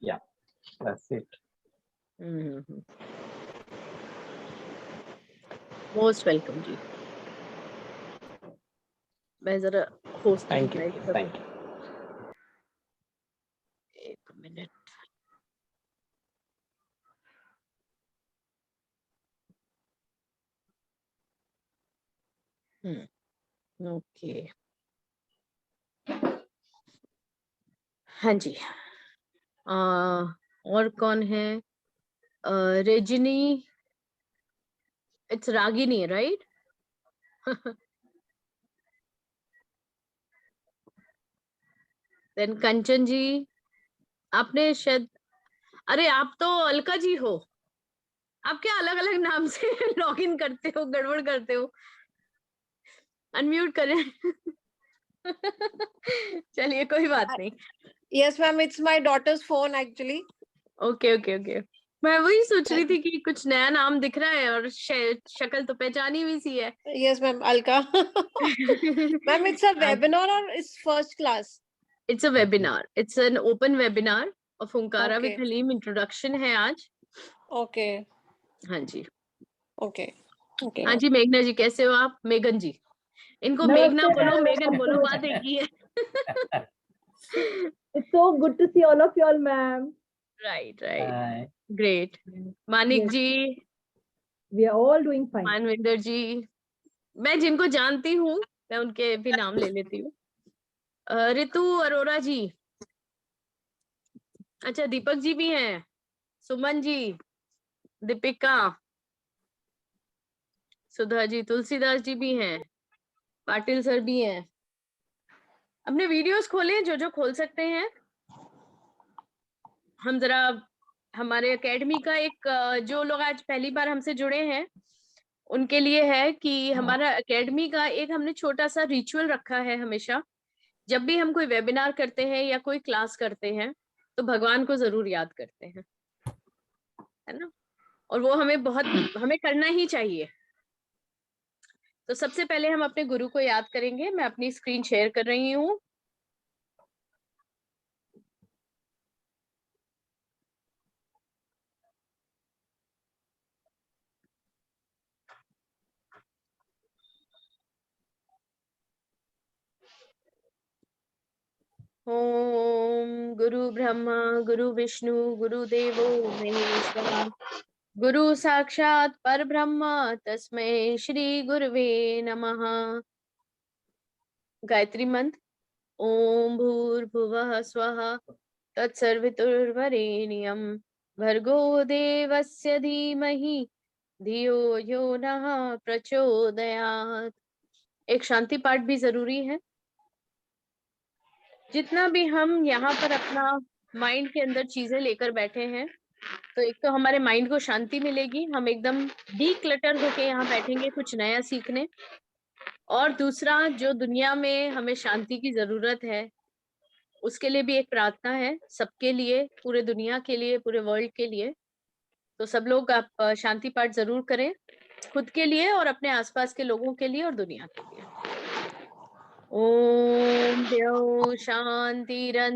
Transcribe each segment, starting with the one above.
Yeah, that's it. Most welcome ji. मैं जरा host Thank you. Invite कर, Thank you. एक मिनट। ओके, हाँ जी। और कौन है? Rejini, it's Ragini right? Then Kanchan ji, आपने शायद, अरे आप तो अलका जी हो, आप क्या अलग अलग नाम से लॉग इन करते हो, गड़बड़ करते हो? अनम्यूट करें। चलिए कोई बात नहीं। Yes, ma'am. It's my daughter's phone actually. Okay okay okay, मैं वही सोच रही थी कि कुछ नया नाम दिख रहा है और शक्ल तो पहचानी हुई सी है। Yes, ma'am. Alka. Ma'am, it's a webinar or it's first class? It's a webinar, it's an open webinar of Omkara Okay. With Haleem. Introduction है आज। Okay. हाँ जी। Okay. Okay. हाँ जी, मेघना जी कैसे हो आप? मेघन जी, इनको मेघना बोलो, मेघन बोलो, बात एक ही है। It's so good to see all of you all, ma'am. Right right, Hi. Great. Manik Yes. जी, We are all doing fine. Manvinder ji, मैं जिनको जानती हूँ मैं उनके भी नाम ले लेती हूँ। रितु अरोरा जी, अच्छा दीपक जी भी हैं, सुमन जी, दीपिका, सुधा जी, तुलसीदास जी भी हैं, पाटिल सर भी हैं। अपने वीडियोस खोलें जो जो खोल सकते हैं। हम जरा हमारे एकेडमी का एक जो लोग आज पहली बार हमसे जुड़े हैं उनके लिए है कि हमारा एकेडमी का एक हमने छोटा सा रिचुअल रखा है। हमेशा जब भी हम कोई वेबिनार करते हैं या कोई क्लास करते हैं तो भगवान को जरूर याद करते हैं, है ना? और वो हमें करना ही चाहिए। तो सबसे पहले हम अपने गुरु को याद करेंगे। मैं अपनी स्क्रीन शेयर कर रही हूँ। ओम गुरु ब्रह्मा गुरु विष्णु गुरुदेवो महेश्वरा, गुरु साक्षात परब्रह्म तस्मै श्री गुरुवे नमः। गायत्री मंत्र। ओम भूर्भुवः स्वः तत्सर्वितुर्वरेण्यं भर्गो देवस्य धीमहि धियो यो नः प्रचोदयात्। एक शांति पाठ भी जरूरी है। जितना भी हम यहाँ पर अपना माइंड के अंदर चीजें लेकर बैठे हैं तो एक तो हमारे माइंड को शांति मिलेगी, हम एकदम डीक्लटर होके यहाँ बैठेंगे कुछ नया सीखने। और दूसरा, जो दुनिया में हमें शांति की जरूरत है उसके लिए भी एक प्रार्थना है, सबके लिए, पूरे दुनिया के लिए, पूरे वर्ल्ड के लिए। तो सब लोग आप शांति पाठ जरूर करें, खुद के लिए और अपने आसपास के लोगों के लिए और दुनिया के लिए। ओम द्यौ शांतिरंतरिक्षः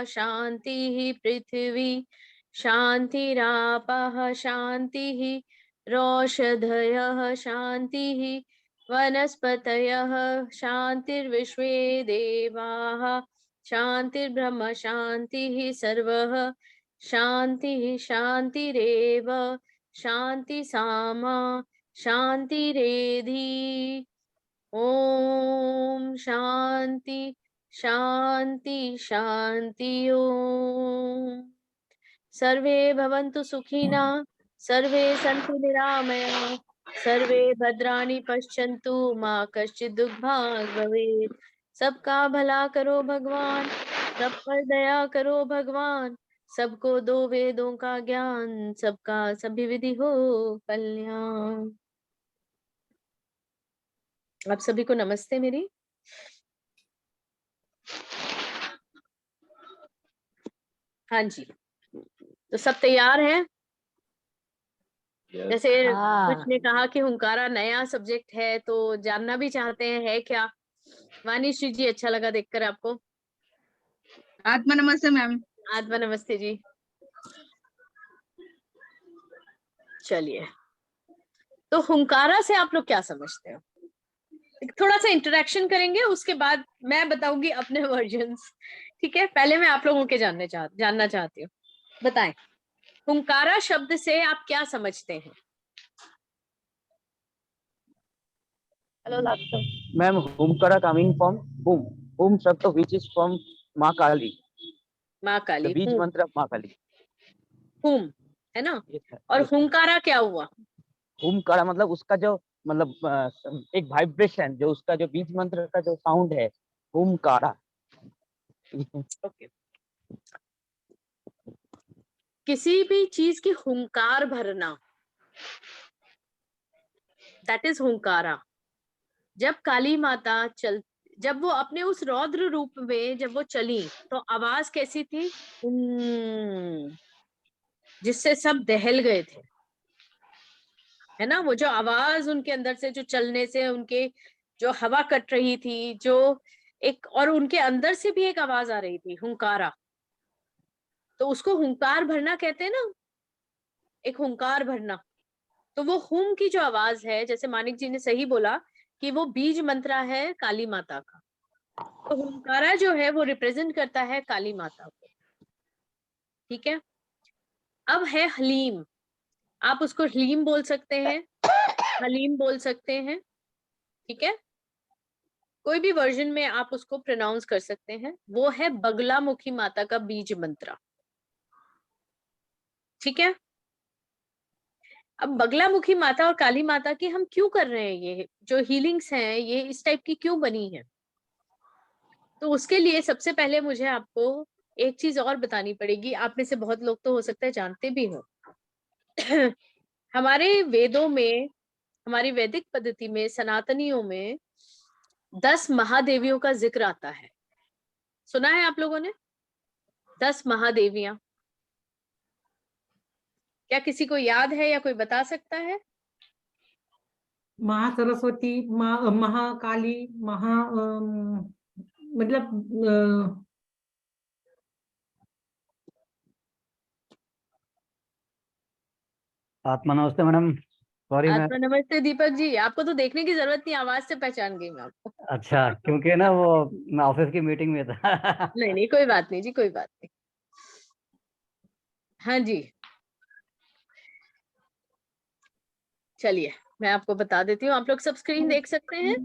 शांतिः पृथिवी शांतिरापः शांतिः रौषधयः शांतिः वनस्पतयः शांतिर्विश्वे देवाः शांतिर्ब्रह्म शांतिः सर्वः शांतिः शांतिरेव शांति सामा शांतिरेधि। ओम शांति शांति शांति। ओम सर्वे भवन्तु सुखिनः, सर्वे सन्तु निरामयाः, सर्वे भद्राणि पश्यन्तु मा कश्चित् दुःखभाग् भवेत्। सबका भला करो भगवान, सब पर दया करो भगवान, सबको दो वेदों का ज्ञान, सबका सभी विधि हो कल्याण। आप सभी को नमस्ते मेरी। हाँ जी, तो सब तैयार हैं? जैसे कुछ ने कहा कि हुंकारा नया सब्जेक्ट है तो जानना भी चाहते हैं है क्या। वाणीश्री जी, अच्छा लगा देखकर आपको। आत्मा नमस्ते मैम। आत्मा नमस्ते जी। चलिए, तो हुंकारा से आप लोग क्या समझते हो? थोड़ा सा इंटरेक्शन करेंगे, उसके बाद मैं बताऊंगी अपने वर्जन्स। ठीक है, पहले मैं आप लोगों के जानना चाहती हूँ। बताएं, हुंकारा शब्द से आप क्या समझते हैं? हेलो लाक्टो। मैम, हुमकरा कमिंग फ्रॉम हुम, हुम शब्द व्हिच इज फ्रॉम माँ काली, माँ द काली, बीज मंत्र ऑफ माँ काली। हुम है ना? यस और यस। हुंकारा क्या हुआ? हुमकरा मतलब उसका जो मतलब एक वाइब्रेशन, जो उसका जो बीज मंत्र का जो साउंड है, हुमकारा। ओके। किसी भी चीज की हुंकार भरना, दैट इज हुंकारा। जब काली माता जब वो अपने उस रौद्र रूप में जब वो चली, तो आवाज कैसी थी? जिससे सब दहल गए थे, है ना? वो जो आवाज उनके अंदर से जो चलने से उनके जो हवा कट रही थी, जो एक और उनके अंदर से भी एक आवाज आ रही थी, हुंकारा। तो उसको हुंकार भरना कहते हैं ना, एक हुंकार भरना। तो वो हुम की जो आवाज है, जैसे मानिक जी ने सही बोला कि वो बीज मंत्रा है काली माता का, तो हुंकारा जो है वो रिप्रेजेंट करता है काली माता को। ठीक है। अब है हलीम, आप उसको हलीम बोल सकते हैं, हलीम बोल सकते हैं। ठीक है, कोई भी वर्जन में आप उसको प्रोनाउंस कर सकते हैं। वो है बगलामुखी माता का बीज मंत्रा। ठीक है। अब बगलामुखी माता और काली माता की हम क्यों कर रहे हैं, ये जो हीलिंग्स हैं ये इस टाइप की क्यों बनी है? तो उसके लिए सबसे पहले मुझे आपको एक चीज और बतानी पड़ेगी। आप में से बहुत लोग तो हो सकता है जानते भी हो। हमारे वेदों में, हमारी वैदिक पद्धति में, सनातनियों में 10 महादेवियों का जिक्र आता है। सुना है आप लोगों ने? 10 महादेवियां, क्या किसी को याद है या कोई बता सकता है? महासरस्वती, महाकाली, मतलब आत्मा नमस्ते मैडम, सॉरी मैं। आत्मा नमस्ते दीपक जी, आपको तो देखने की जरूरत नहीं, आवाज से पहचान गई मैं आपको। अच्छा, क्योंकि ना वो मैं ऑफिस की मीटिंग में था। नहीं नहीं, कोई बात नहीं जी, कोई बात नहीं। हाँ जी, चलिए मैं आपको बता देती हूँ। आप लोग सब स्क्रीन देख सकते हैं?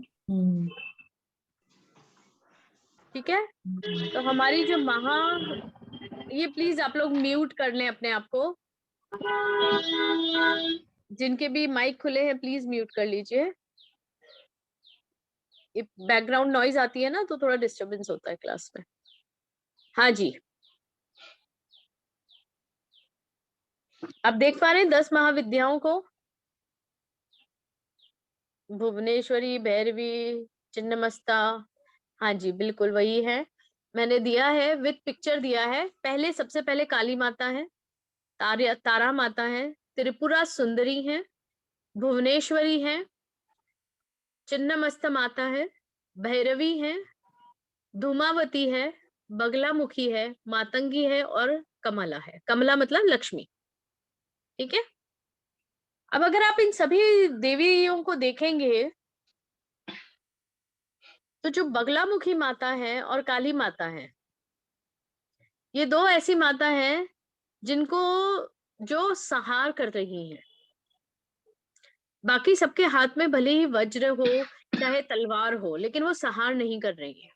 ठीक है। तो हमारी जो ये प्लीज आप लोग म्यूट कर लें अपने आप को। जिनके भी माइक खुले हैं प्लीज म्यूट कर लीजिए। ये बैकग्राउंड नॉइज आती है ना, तो थोड़ा डिस्टरबेंस होता है क्लास में। हाँ जी, आप देख पा रहे हैं 10 महाविद्याओं को? भुवनेश्वरी, भैरवी, चिन्नमस्ता। हाँ जी, बिल्कुल वही है। मैंने दिया है विद पिक्चर दिया है। पहले सबसे पहले काली माता है, तारा माता है, त्रिपुरा सुंदरी है, भुवनेश्वरी है, चिन्नमस्ता माता है, भैरवी है, धूमावती है, बगलामुखी है, मातंगी है और कमला है। कमला मतलब लक्ष्मी। ठीक है। अब अगर आप इन सभी देवियों को देखेंगे, तो जो बगलामुखी माता है और काली माता है, ये दो ऐसी माता हैं जिनको जो संहार कर रही हैं। बाकी सबके हाथ में भले ही वज्र हो चाहे तलवार हो, लेकिन वो संहार नहीं कर रही है।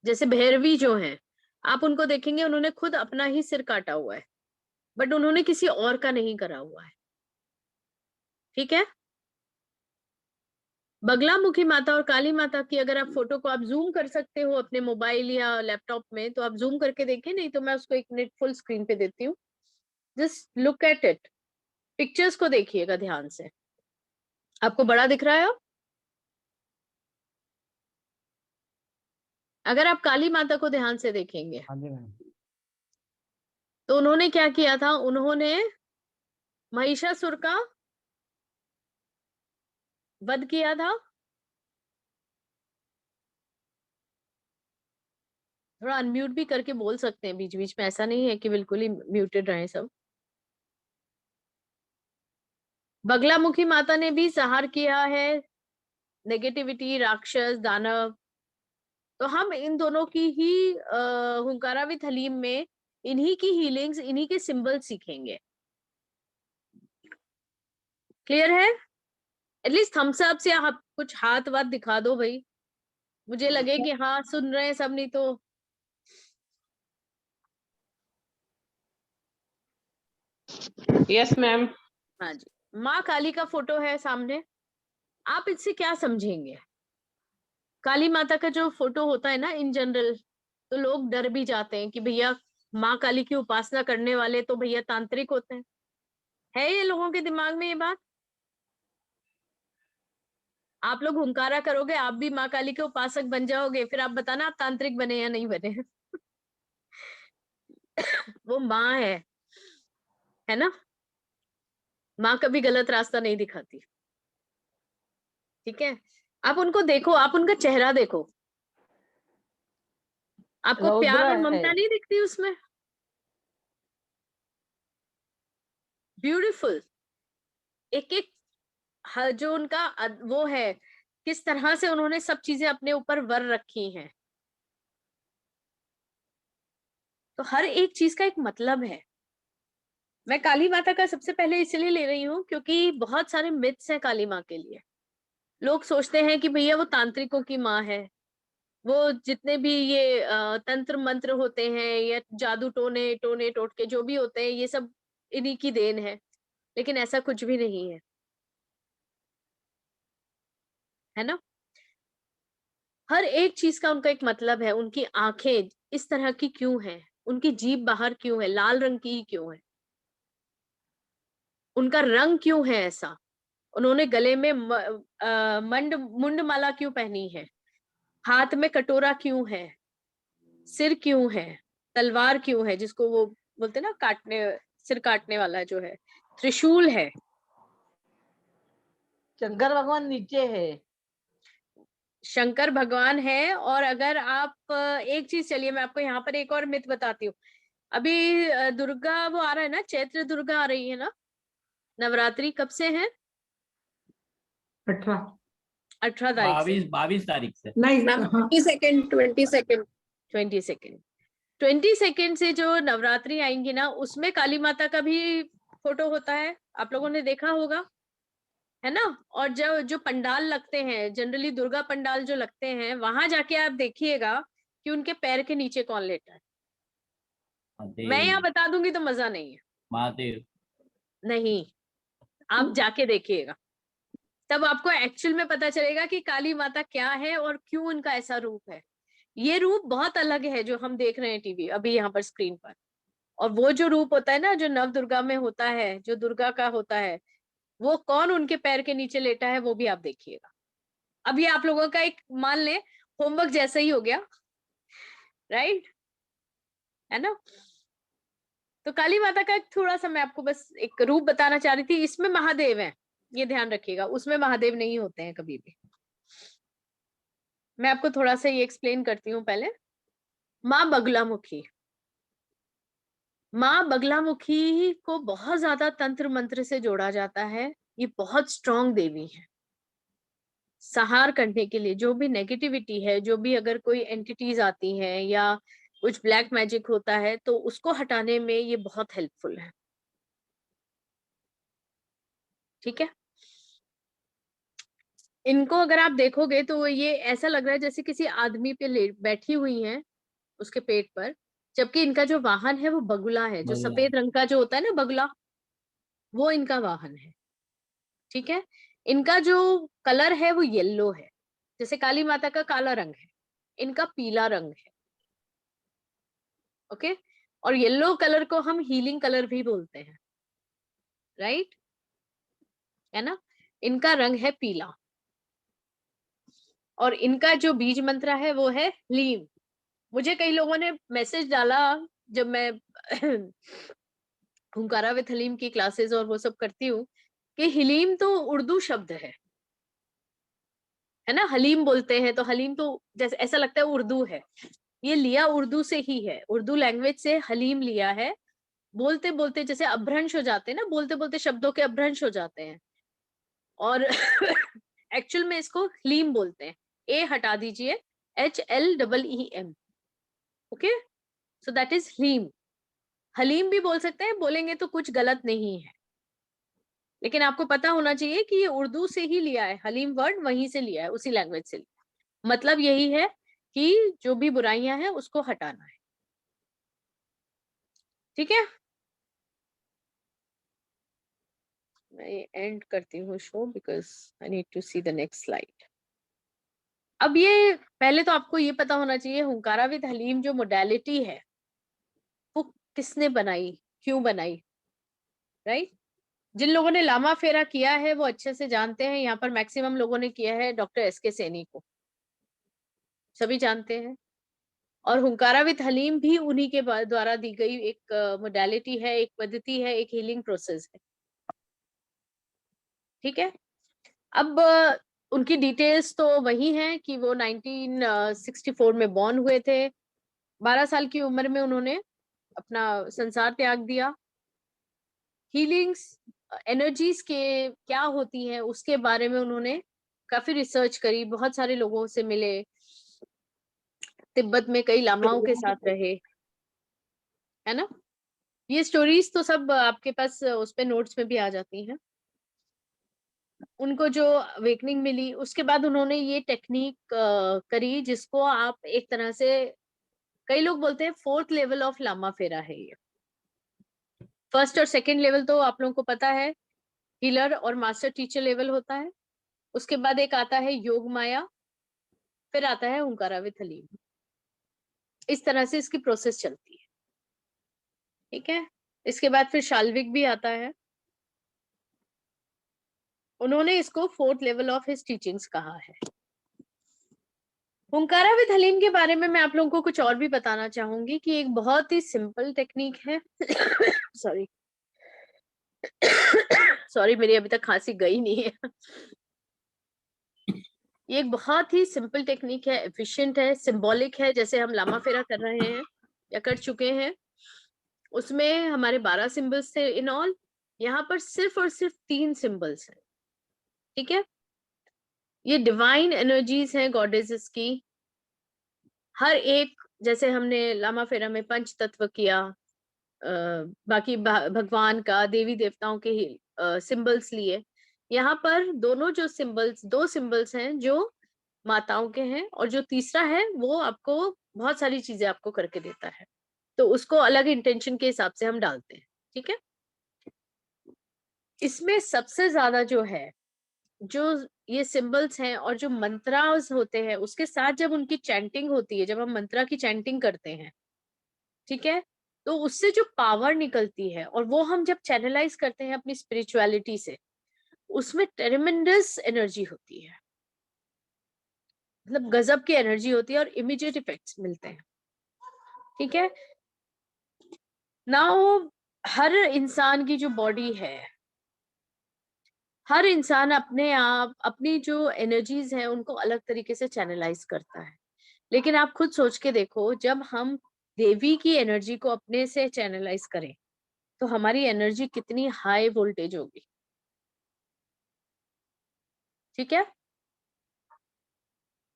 जैसे भैरवी जो है, आप उनको देखेंगे, उन्होंने खुद अपना ही सिर काटा हुआ है, बट उन्होंने किसी और का नहीं करा हुआ है। ठीक है। बगलामुखी माता और काली माता की अगर आप फोटो को आप जूम कर सकते हो अपने मोबाइल या लैपटॉप में, तो आप जूम करके देखें, नहीं तो मैं उसको 1 मिनट फुल स्क्रीन पे देती हूँ। Just look at it, pictures को देखिएगा ध्यान से। आपको बड़ा दिख रहा है अब? अगर आप काली माता को ध्यान से देखेंगे, हाँ जी मैम। तो उन्होंने क्या किया था? उन्होंने महिषासुर का वध किया था। थोड़ा अनम्यूट भी करके बोल सकते हैं बीच बीच में, ऐसा नहीं है कि बिल्कुल ही म्यूटेड रहे सब। बगलामुखी माता ने भी संहार किया है नेगेटिविटी, राक्षस, दानव। तो हम इन दोनों की ही हुंकारा विद हलीम में इन्हीं की हीलिंग्स, इन्हीं के सिंबल सीखेंगे। क्लियर है? एटलीस्ट थम्स अप से आप कुछ हाथ वाथ दिखा दो भाई, मुझे लगे कि हाँ सुन रहे हैं सब, नहीं तो। Yes ma'am. हाँ जी, माँ काली का फोटो है सामने। आप इससे क्या समझेंगे? काली माता का जो फोटो होता है ना इन जनरल, तो लोग डर भी जाते हैं कि भैया माँ काली की उपासना करने वाले तो भैया तांत्रिक होते हैं। है ये लोगों के दिमाग में ये बात? आप लोग हुंकारा करोगे, आप भी माँ काली के उपासक बन जाओगे, फिर आप बताना आप तांत्रिक बने या नहीं बने। वो माँ है ना? माँ कभी गलत रास्ता नहीं दिखाती। ठीक है, आप उनको देखो, आप उनका चेहरा देखो, आपको प्यार रौद्र और है। ममता नहीं दिखती उसमें? ब्यूटीफुल। एक एक जो उनका वो है, किस तरह से उन्होंने सब चीजें अपने ऊपर वर रखी हैं। तो हर एक चीज का एक मतलब है। मैं काली माता का सबसे पहले इसलिए ले रही हूँ क्योंकि बहुत सारे मिथ्स हैं काली माँ के लिए। लोग सोचते हैं कि भैया वो तांत्रिकों की माँ है, वो जितने भी ये तंत्र मंत्र होते हैं या जादू टोने टोने टोटके जो भी होते हैं, ये सब इन्हीं की देन है। लेकिन ऐसा कुछ भी नहीं है ना? हर एक चीज का उनका एक मतलब है। उनकी आंखें इस तरह की क्यों हैं, उनकी जीभ बाहर क्यों है, लाल रंग की ही क्यों है, उनका रंग क्यों है ऐसा, उन्होंने गले में मंड मुंड माला क्यों पहनी है, हाथ में कटोरा क्यों है, सिर क्यों है, तलवार क्यों है जिसको वो बोलते ना काटने, सिर काटने वाला जो है, त्रिशूल है। शंकर भगवान नीचे है। शंकर भगवान है। और अगर आप एक चीज, चलिए मैं आपको यहाँ पर एक और मिथ बताती हूँ। अभी दुर्गा वो आ रहा है ना, चैत्र दुर्गा आ रही है ना, नवरात्रि कब से है? 18 18 तारीख से। 22 तारीख से। नहीं मैम हाँ 22nd 22nd 22nd से जो नवरात्रि आएंगी ना, उसमें काली माता का भी फोटो होता है, आप लोगों ने देखा होगा, है ना? और जो जो पंडाल लगते हैं जनरली, दुर्गा पंडाल जो लगते हैं, वहां जाके आप देखिएगा कि उनके पैर के नीचे कौन लेटा है। मैं यहाँ बता दूंगी तो मजा नहीं है। महादेव। नहीं, आप जाके देखिएगा, तब आपको एक्चुअल में पता चलेगा कि काली माता क्या है और क्यों उनका ऐसा रूप है। ये रूप बहुत अलग है जो हम देख रहे हैं टीवी अभी यहाँ पर स्क्रीन पर, और वो जो रूप होता है ना जो नव दुर्गा में होता है, जो दुर्गा का होता है, वो कौन उनके पैर के नीचे लेटा है वो भी आप देखिएगा। अब ये आप लोगों का एक मान ले होमवर्क जैसा ही हो गया, राइट? है ना? तो काली माता का थोड़ा सा मैं आपको बस एक रूप बताना चाह रही थी। इसमें महादेव है, ये ध्यान रखिएगा, उसमें महादेव नहीं होते हैं कभी भी। मैं आपको थोड़ा सा ये एक्सप्लेन करती हूँ पहले। माँ बगलामुखी, माँ बगलामुखी को बहुत ज्यादा तंत्र मंत्र से जोड़ा जाता है। ये बहुत स्ट्रॉन्ग देवी है। संहार करने के लिए जो भी नेगेटिविटी है, जो भी अगर कोई एंटिटीज आती हैं या कुछ ब्लैक मैजिक होता है, तो उसको हटाने में ये बहुत हेल्पफुल है। ठीक है, इनको अगर आप देखोगे तो ये ऐसा लग रहा है जैसे किसी आदमी पे बैठी हुई हैं उसके पेट पर, जबकि इनका जो वाहन है वो बगुला है, जो बगुला। सफेद रंग का जो होता है ना बगुला, वो इनका वाहन है। ठीक है, इनका जो कलर है वो येलो है, जैसे काली माता का काला रंग है, इनका पीला रंग है। ओके, और येलो कलर को हम हीलिंग कलर भी बोलते हैं, राइट? है ना? इनका रंग है पीला, और इनका जो बीज मंत्र है वो है लीम। मुझे कई लोगों ने मैसेज डाला जब मैं हुंकारा विद हलीम की क्लासेस और वो सब करती हूँ, कि हलीम तो उर्दू शब्द है ना, हलीम बोलते हैं तो हलीम तो जैसे ऐसा लगता है उर्दू है। ये लिया उर्दू से ही है, उर्दू लैंग्वेज से हलीम लिया है। बोलते बोलते जैसे अभ्रंश हो जाते हैं ना, बोलते बोलते शब्दों के अभ्रंश हो जाते हैं, और एक्चुअल में इसको हलीम बोलते हैं। ए हटा दीजिए, HLEEM, okay, so that is Haleem. Haleem भी बोल सकते हैं, बोलेंगे तो कुछ गलत नहीं है, लेकिन आपको पता होना चाहिए कि ये उर्दू से ही लिया है, हलीम वर्ड वहीं से लिया है, उसी लैंग्वेज से लिया है। मतलब यही है कि जो भी बुराइयां हैं उसको हटाना है, ठीक है। मैं एंड करती हूँ show because I need to see the next slide. अब ये पहले तो आपको ये पता होना चाहिए हुंकारा विद हलीम जो मोडालिटी है वो किसने बनाई, क्यों बनाई, राइट। जिन लोगों ने लामा फेरा किया है वो अच्छे से जानते हैं, यहाँ पर मैक्सिमम लोगों ने किया है डॉक्टर SK सैनी को, सभी जानते हैं। और हुंकारा विद हलीम भी उन्हीं के द्वारा दी गई एक मोडालिटी है, एक पद्धति है, एक हीलिंग प्रोसेस है, ठीक है। अब उनकी डिटेल्स तो वही हैं कि वो 1964 में बॉर्न हुए थे। 12 साल की उम्र में उन्होंने अपना संसार त्याग दिया। हीलिंग्स एनर्जीज के क्या होती हैं उसके बारे में उन्होंने काफी रिसर्च करी, बहुत सारे लोगों से मिले, तिब्बत में कई लामाओं के साथ रहे, है ना। ये स्टोरीज तो सब आपके पास उस पे नोट्स में भी आ जाती हैं। उनको जो अवेकनिंग मिली उसके बाद उन्होंने ये टेक्निक करी जिसको आप एक तरह से, कई लोग बोलते हैं 4th लेवल ऑफ लामा फेरा है ये। फर्स्ट और सेकंड लेवल तो आप लोगों को पता है, हीलर और मास्टर टीचर लेवल होता है। उसके बाद एक आता है योग माया, फिर आता है हुंकारा विद हलीम। इस तरह से इसकी प्रोसेस चलती है, ठीक है। इसके बाद फिर शाल्विक भी आता है, उन्होंने इसको 4th level of his teachings कहा है। हुंकारा विद हलीम के बारे में मैं आप लोगों को कुछ और भी बताना चाहूंगी कि एक बहुत ही सिंपल टेक्निक है। सॉरी सॉरी, मेरी अभी तक खांसी गई नहीं है। ये एक बहुत ही सिंपल टेक्निक है, एफिशिएंट है, सिंबॉलिक है, जैसे हम लामा फेरा कर रहे हैं या कर चुके हैं। उसमें हमारे 12 सिंबल्स थे इन ऑल, यहाँ पर सिर्फ और सिर्फ 3 सिंबल्स हैं, ठीक है। ये डिवाइन एनर्जीज हैं गॉडेसेस की। हर एक, जैसे हमने लामा फेरा में पंच तत्व किया, बाकी भगवान का, देवी देवताओं के सिंबल्स लिए, यहाँ पर दोनों जो सिंबल्स, 2 सिंबल्स हैं जो माताओं के हैं, और जो तीसरा है वो आपको बहुत सारी चीजें आपको करके देता है, तो उसको अलग इंटेंशन के हिसाब से हम डालते हैं, ठीक है। इसमें सबसे ज्यादा जो है, जो ये सिंबल्स हैं और जो मंत्रास होते हैं उसके साथ जब उनकी चैंटिंग होती है, जब हम मंत्रा की चैंटिंग करते हैं, ठीक है, तो उससे जो पावर निकलती है और वो हम जब चैनलाइज करते हैं अपनी स्पिरिचुअलिटी से, उसमें ट्रेमेंडस एनर्जी होती है, मतलब गजब की एनर्जी होती है और इमीडिएट इफेक्ट्स मिलते हैं, ठीक है। नाउ हर इंसान की जो बॉडी है, हर इंसान अपने आप अपनी जो एनर्जीज है उनको अलग तरीके से चैनलाइज करता है, लेकिन आप खुद सोच के देखो, जब हम देवी की एनर्जी को अपने से चैनलाइज करें तो हमारी एनर्जी कितनी हाई वोल्टेज होगी, ठीक है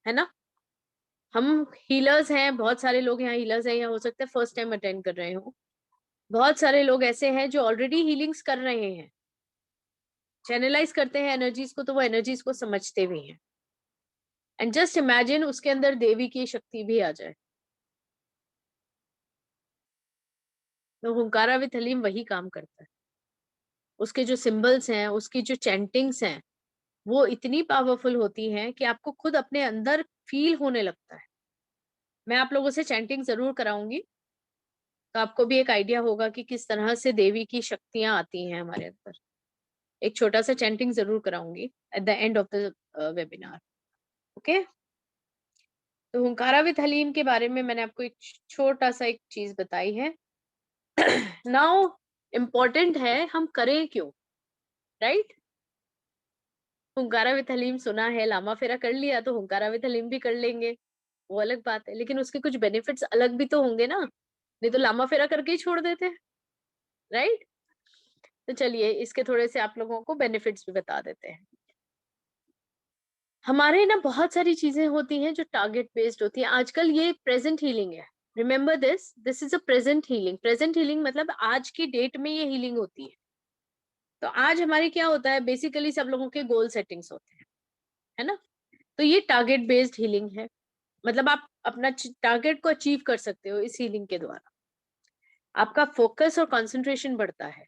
ना। हम हीलर्स हैं, बहुत सारे लोग यहाँ हीलर्स हैं, या हो सकता है फर्स्ट टाइम अटेंड कर रहे हो। बहुत सारे लोग ऐसे हैं जो ऑलरेडी हीलिंग्स कर रहे हैं, चैनलाइज करते हैं एनर्जीज को, तो वो एनर्जीज को समझते भी हैं। एंड जस्ट इमेजिन उसके अंदर देवी की शक्ति भी आ जाए, तो हुंकारा विद हलीम वही काम करता है। उसके जो सिंबल्स हैं, उसकी जो चैंटिंग्स हैं, वो इतनी पावरफुल होती हैं कि आपको खुद अपने अंदर फील होने लगता है। मैं आप लोगों से चैंटिंग जरूर कराऊंगी, तो आपको भी एक आइडिया होगा कि किस तरह से देवी की शक्तियां आती हैं हमारे अंदर। एक छोटा सा चैंटिंग जरूर कराऊंगी at the end of the webinar, okay. तो हुंकारा विद हलीम के बारे में मैंने आपको एक छोटा सा एक चीज बताई है। नाउ इम्पोर्टेंट है हम करें क्यों, राइट। हुंकारा विद हलीम सुना है, लामा फेरा कर लिया, तो हुंकारा विद हलीम भी कर लेंगे, वो अलग बात है, लेकिन उसके कुछ बेनिफिट्स अलग भी तो होंगे ना, नहीं तो लामा फेरा करके ही छोड़ देते, राइट? तो चलिए इसके थोड़े से आप लोगों को बेनिफिट्स भी बता देते हैं। हमारे ना बहुत सारी चीजें होती हैं जो टारगेट बेस्ड होती हैं। आजकल ये प्रेजेंट हीलिंग है, remember this is a present healing. Present healing मतलब आज की डेट में ये हीलिंग होती है। तो आज हमारी क्या होता है, बेसिकली सब लोगों के गोल सेटिंग्स होते हैं, है ना? तो ये टारगेट बेस्ड हीलिंग है, मतलब आप अपना टारगेट को अचीव कर सकते हो इस हीलिंग के द्वारा। आपका फोकस और कंसंट्रेशन बढ़ता है,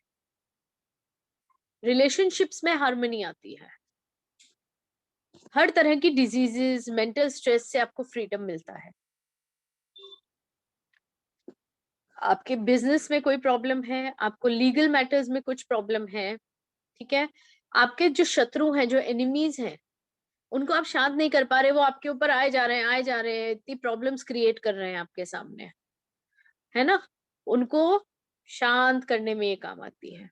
रिलेशनशिप्स में हार्मनी आती है, हर तरह की डिजीजेस, मेंटल स्ट्रेस से आपको फ्रीडम मिलता है। आपके बिजनेस में कोई प्रॉब्लम है, आपको लीगल मैटर्स में कुछ प्रॉब्लम है, ठीक है, आपके जो शत्रु हैं, जो एनिमीज हैं, उनको आप शांत नहीं कर पा रहे, वो आपके ऊपर आए जा रहे हैं, इतनी प्रॉब्लम्स क्रिएट कर रहे हैं आपके सामने, है ना? उनको शांत करने में ये काम आती है,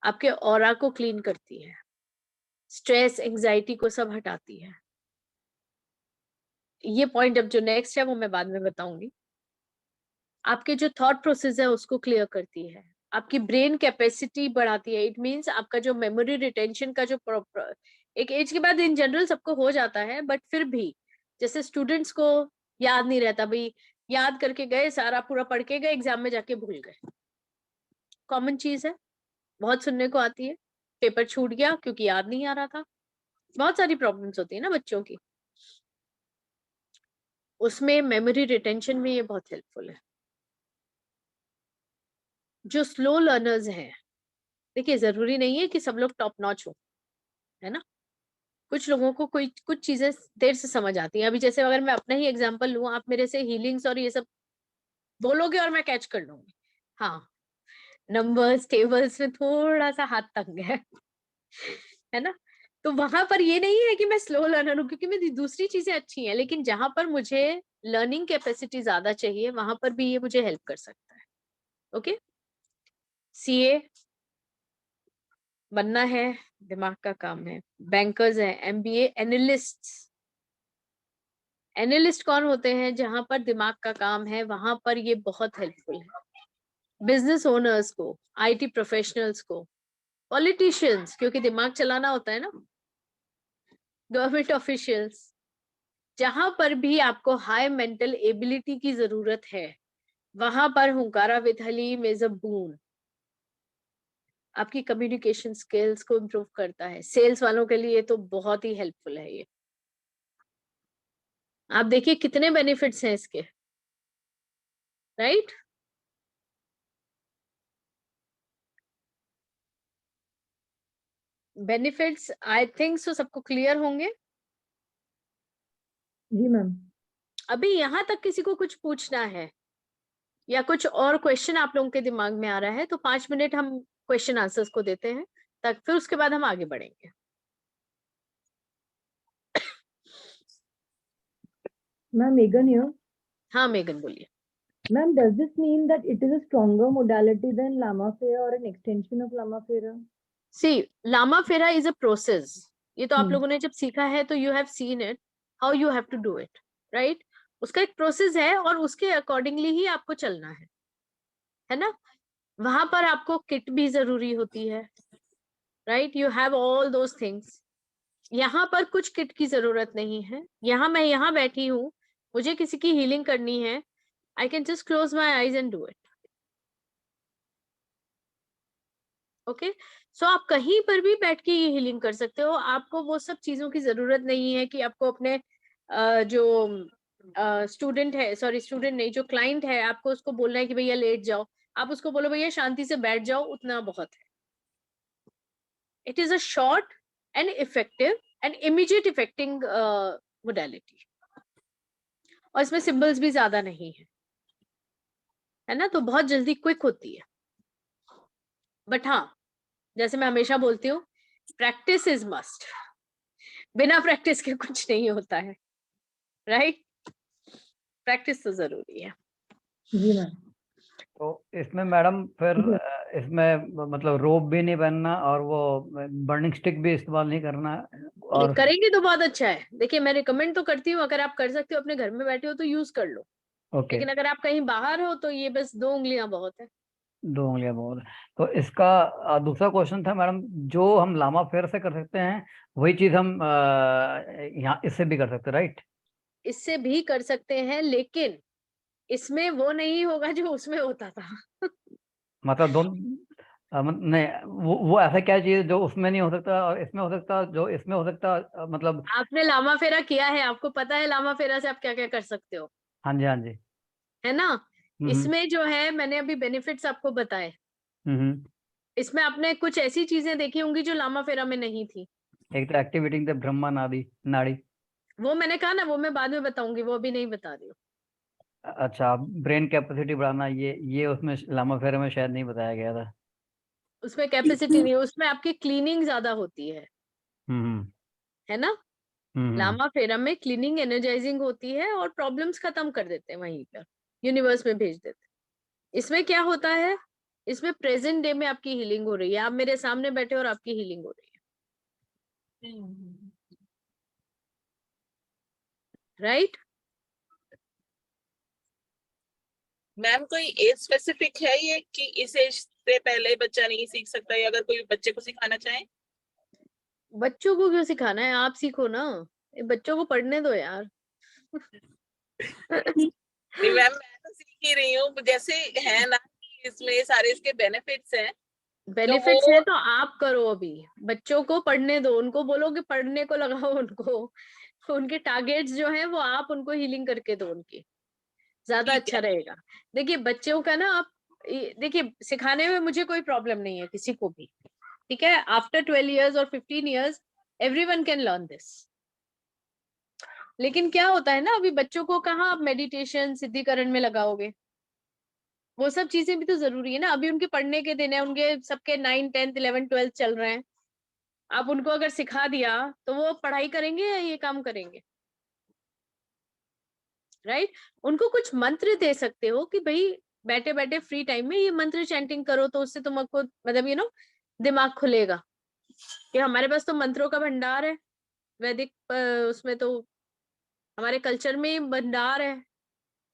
आपके ऑरा को क्लीन करती है, स्ट्रेस एंजाइटी को सब हटाती है। ये पॉइंट अब जो नेक्स्ट है वो मैं बाद में बताऊंगी। आपके जो थॉट प्रोसेस है उसको क्लियर करती है, आपकी ब्रेन कैपेसिटी बढ़ाती है। इट मींस आपका जो मेमोरी रिटेंशन का जो एक एज के बाद इन जनरल सबको हो जाता है, बट फिर भी जैसे स्टूडेंट्स को याद नहीं रहता, भाई याद करके गए, सारा पूरा पढ़ के गए, एग्जाम में जाके भूल गए, कॉमन चीज है, बहुत सुनने को आती है। पेपर छूट गया क्योंकि याद नहीं आ रहा था, बहुत सारी प्रॉब्लम्स होती है ना बच्चों की, उसमें मेमोरी रिटेंशन में ये बहुत हेल्पफुल है। जो स्लो लर्नर्स हैं, देखिए जरूरी नहीं है कि सब लोग टॉप नॉच हो, है ना? कुछ लोगों को कोई कुछ चीजें देर से समझ आती हैं। अभी जैसे अगर मैं अपना ही एग्जांपल लूं, आप मेरे से हीलिंग्स और ये सब बोलोगे और मैं कैच कर लूंगी, हाँ, नंबर्स टेबल्स में थोड़ा सा हाथ तंग है ना? तो वहां पर ये नहीं है कि मैं स्लो लर्नर हूँ, क्योंकि मेरी दूसरी चीजें अच्छी हैं, लेकिन जहां पर मुझे लर्निंग कैपेसिटी ज्यादा चाहिए वहां पर भी ये मुझे हेल्प कर सकता है। ओके, सीए बनना है, दिमाग का काम है। बैंकर्स है, एमबीए, एनालिस्ट। एनालिस्ट कौन होते हैं? जहां पर दिमाग का काम है वहां पर ये बहुत हेल्पफुल है। बिजनेस ओनर्स को, आईटी प्रोफेशनल्स को, पॉलिटिशियंस, क्योंकि दिमाग चलाना होता है ना, गवर्नमेंट ऑफिशियल्स, जहां पर भी आपको हाई मेंटल एबिलिटी की जरूरत है वहां पर हुंकारा विद हलीम इज अ बून। आपकी कम्युनिकेशन स्किल्स को इम्प्रूव करता है। सेल्स वालों के लिए तो बहुत ही हेल्पफुल है ये। आप देखिए कितने बेनिफिट्स हैं इसके, right? Benefits I think so सबको क्लियर होंगे। जी मैम। अभी यहाँ तक किसी को कुछ पूछना है या कुछ और क्वेश्चन आप लोगों के दिमाग में आ रहा है तो 5 मिनट हम क्वेश्चन आंसर्स को देते हैं, तक फिर उसके बाद हम आगे बढ़ेंगे। Ma'am Megan here. हाँ मेगन बोलिए। Ma'am, does this mean that it is a stronger modality than Lama Fera or an extension of Lama Fera? सी लामा फेरा इज अ प्रोसेस। ये तो आप हम्म। लोगों ने जब सीखा है तो you have seen it how you have to do it, right? उसका एक प्रोसेस है और उसके अकॉर्डिंगली ही आपको चलना है ना? वहां पर आपको किट भी जरूरी होती है, right? You have all those things. यहाँ पर कुछ किट की जरूरत नहीं है। मैं यहाँ बैठी हूँ, मुझे किसी की हीलिंग करनी है, I can just close my eyes and do it. Okay, so आप कहीं पर भी बैठ के ये हीलिंग कर सकते हो। आपको वो सब चीजों की जरूरत नहीं है कि आपको अपने जो स्टूडेंट है, सॉरी स्टूडेंट नहीं, जो क्लाइंट है, आपको उसको बोलना है कि भैया लेट जाओ। आप उसको बोलो भैया शांति से बैठ जाओ, उतना बहुत है। It is a short and effective and immediate effecting modality, और इसमें सिंबल्स भी ज्यादा नहीं है ना? तो बहुत जल्दी क्विक होती है। बट हाँ, जैसे मैं हमेशा बोलती हूँ, प्रैक्टिस इज मस्ट। बिना प्रैक्टिस के कुछ नहीं होता है, राइट? प्रैक्टिस तो जरूरी है। जी मैम। तो इसमें मैडम फिर इसमें मतलब रोप भी नहीं पहनना और वो बर्निंग स्टिक भी इस्तेमाल नहीं करना और करेंगे तो बहुत अच्छा है। देखिए मैं रिकमेंड तो करती हूँ, अगर आप कर सकते हो अपने घर में बैठे हो तो यूज कर लो, ओके, लेकिन अगर आप कहीं बाहर हो तो ये बस 2 उंगलियां बहुत है। 2 उंगलियां बहुत है। तो इसका दूसरा क्वेश्चन था मैडम, जो हम लामा फेयर से कर सकते हैं वही चीज हम यहाँ इससे भी कर सकते हैं, राइट? इससे भी कर सकते हैं, लेकिन इसमें वो नहीं होगा जो उसमें होता था। मतलब नहीं, वो ऐसा क्या चीज है जो उसमें नहीं हो सकता और इसमें हो सकता, जो इसमें हो सकता, मतलब। आपने लामा फेरा किया है, आपको पता है लामा फेरा से आप क्या क्या कर सकते हो, हाँ जी, हाँ जी। है ना। हम्म इसमें जो है मैंने अभी बेनिफिट्स आपको बताए, हम्म। इसमें आपने कुछ ऐसी चीजें देखी होंगी जो लामा फेरा में नहीं थी। एक तो एक्टिवेटिंग द ब्रह्मा नाड़ी नाड़ी। वो मैंने कहा ना, वो मैं बाद में बताऊंगी, वो अभी नहीं बता रही हूँ। अच्छा, ब्रेन कैपेसिटी बढ़ाना, ये उसमें लामा फेरे में शायद नहीं बताया गया था। उसमें कैपेसिटी नहीं, उसमें आपकी क्लीनिंग ज्यादा होती हम्म है ना। हम्म। लामा फेरा में क्लीनिंग एनर्जाइजिंग होती है और प्रॉब्लम्स खत्म कर देते हैं, वहीं पर यूनिवर्स में भेज देते हैं। इसमें क्या होता है, इसमें प्रेजेंट डे में आपकी हीलिंग हो रही है, आप मेरे सामने बैठे और आपकी हीलिंग हो रही है, राइट। मैम कोई एज स्पेसिफिक है ये कि इस एज से पहले बच्चा नहीं सीख सकता, या अगर कोई बच्चे को सिखाना चाहे? बच्चों को क्यों सिखाना है, आप सीखो ना, ये बच्चों को पढ़ने दो यार। नहीं मैम, मैं तो सीख ही रही हूँ, जैसे है ना कि इसमें सारे इसके बेनिफिट्स हैं, तो बेनिफिट्स वो है तो आप करो, अभी बच्चों को पढ़ने दो, उनको बोलो कि पढ़ने को लगाओ उनको, उनके टारगेट्स जो है वो आप उनको हीलिंग करके दो उनकी, ज्यादा ठीक अच्छा है। रहेगा। देखिए बच्चों का ना आप देखिए, सिखाने में मुझे कोई प्रॉब्लम नहीं है किसी को भी, ठीक है। आफ्टर 12 years और 15 years everyone can learn this. लेकिन क्या होता है ना, अभी बच्चों को कहाँ आप मेडिटेशन सिद्धिकरण में लगाओगे, वो सब चीजें भी तो जरूरी है ना। अभी उनके पढ़ने के दिन है, उनके सबके 9, 10, 11, 12 चल रहे हैं। आप उनको अगर सिखा दिया तो वो पढ़ाई करेंगे या ये काम करेंगे, राइट। उनको कुछ मंत्र दे सकते हो कि भाई बैठे बैठे फ्री टाइम में ये मंत्र चैंटिंग करो, तो उससे तुमको मतलब दिमाग खुलेगा कि हमारे पास तो मंत्रों का भंडार है। वैदिक उसमें तो हमारे कल्चर में भंडार है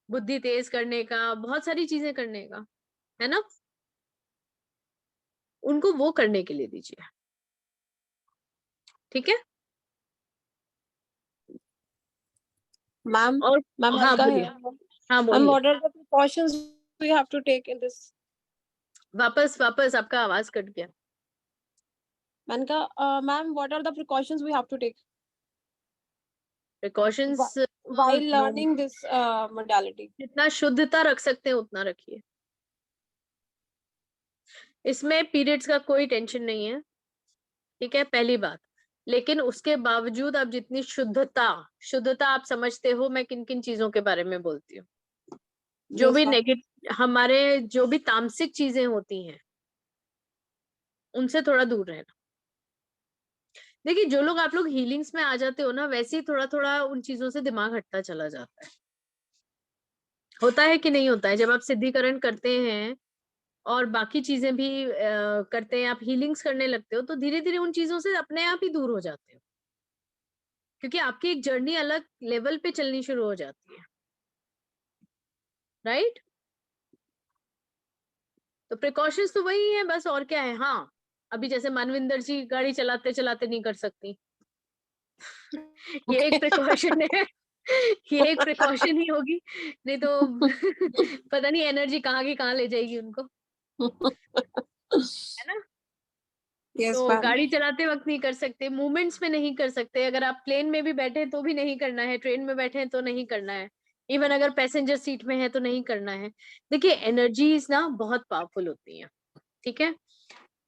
बुद्धि तेज करने का, बहुत सारी चीजें करने का, है ना। उनको वो करने के लिए दीजिए, ठीक है। Ma'am, और ma'am, हाँ Alka बोलिए, here. हाँ Ma'am, बोलिए। what are the precautions we have to take in this? वापस वापस आपका आवाज कट गया। Manka, ma'am, what are the precautions we have to take precautions while learning this modality? जितना शुद्धता रख सकते हैं उतना रखिए। इसमें पीरियड्स का कोई टेंशन नहीं है, ठीक है, पहली बात। लेकिन उसके बावजूद आप जितनी शुद्धता शुद्धता आप समझते हो मैं किन किन चीजों के बारे में बोलती हूँ, जो Yes, भी ma'am. नेगेटिव हमारे जो भी तामसिक चीजें होती हैं उनसे थोड़ा दूर रहना। देखिए जो लोग आप लोग हीलिंग्स में आ जाते हो ना, वैसे ही थोड़ा थोड़ा उन चीजों से दिमाग हटता चला जाता है। होता है कि नहीं होता है, जब आप सिद्धिकरण करते हैं और बाकी चीजें भी करते हैं, आप हीलिंग्स करने लगते हो, तो धीरे धीरे उन चीजों से अपने आप ही दूर हो जाते हो, क्योंकि आपकी एक जर्नी अलग लेवल पे चलनी शुरू हो जाती है, राइट। तो प्रिकॉशंस तो वही है बस, और क्या है। हाँ, अभी जैसे मानविंदर जी गाड़ी चलाते चलाते नहीं कर सकती, ये एक प्रिकॉशन है। ये एक प्रिकॉशन ही होगी, नहीं तो पता नहीं एनर्जी कहाँ की कहाँ ले जाएगी उनको, है ना। Yes, तो ma'am. गाड़ी चलाते वक्त नहीं कर सकते, मूवमेंट्स में नहीं कर सकते, अगर आप प्लेन में भी बैठे तो भी नहीं करना है, ट्रेन में बैठे हैं तो नहीं करना है, इवन अगर पैसेंजर सीट में है तो नहीं करना है। देखिए एनर्जीज ना बहुत पावरफुल होती हैं, ठीक है।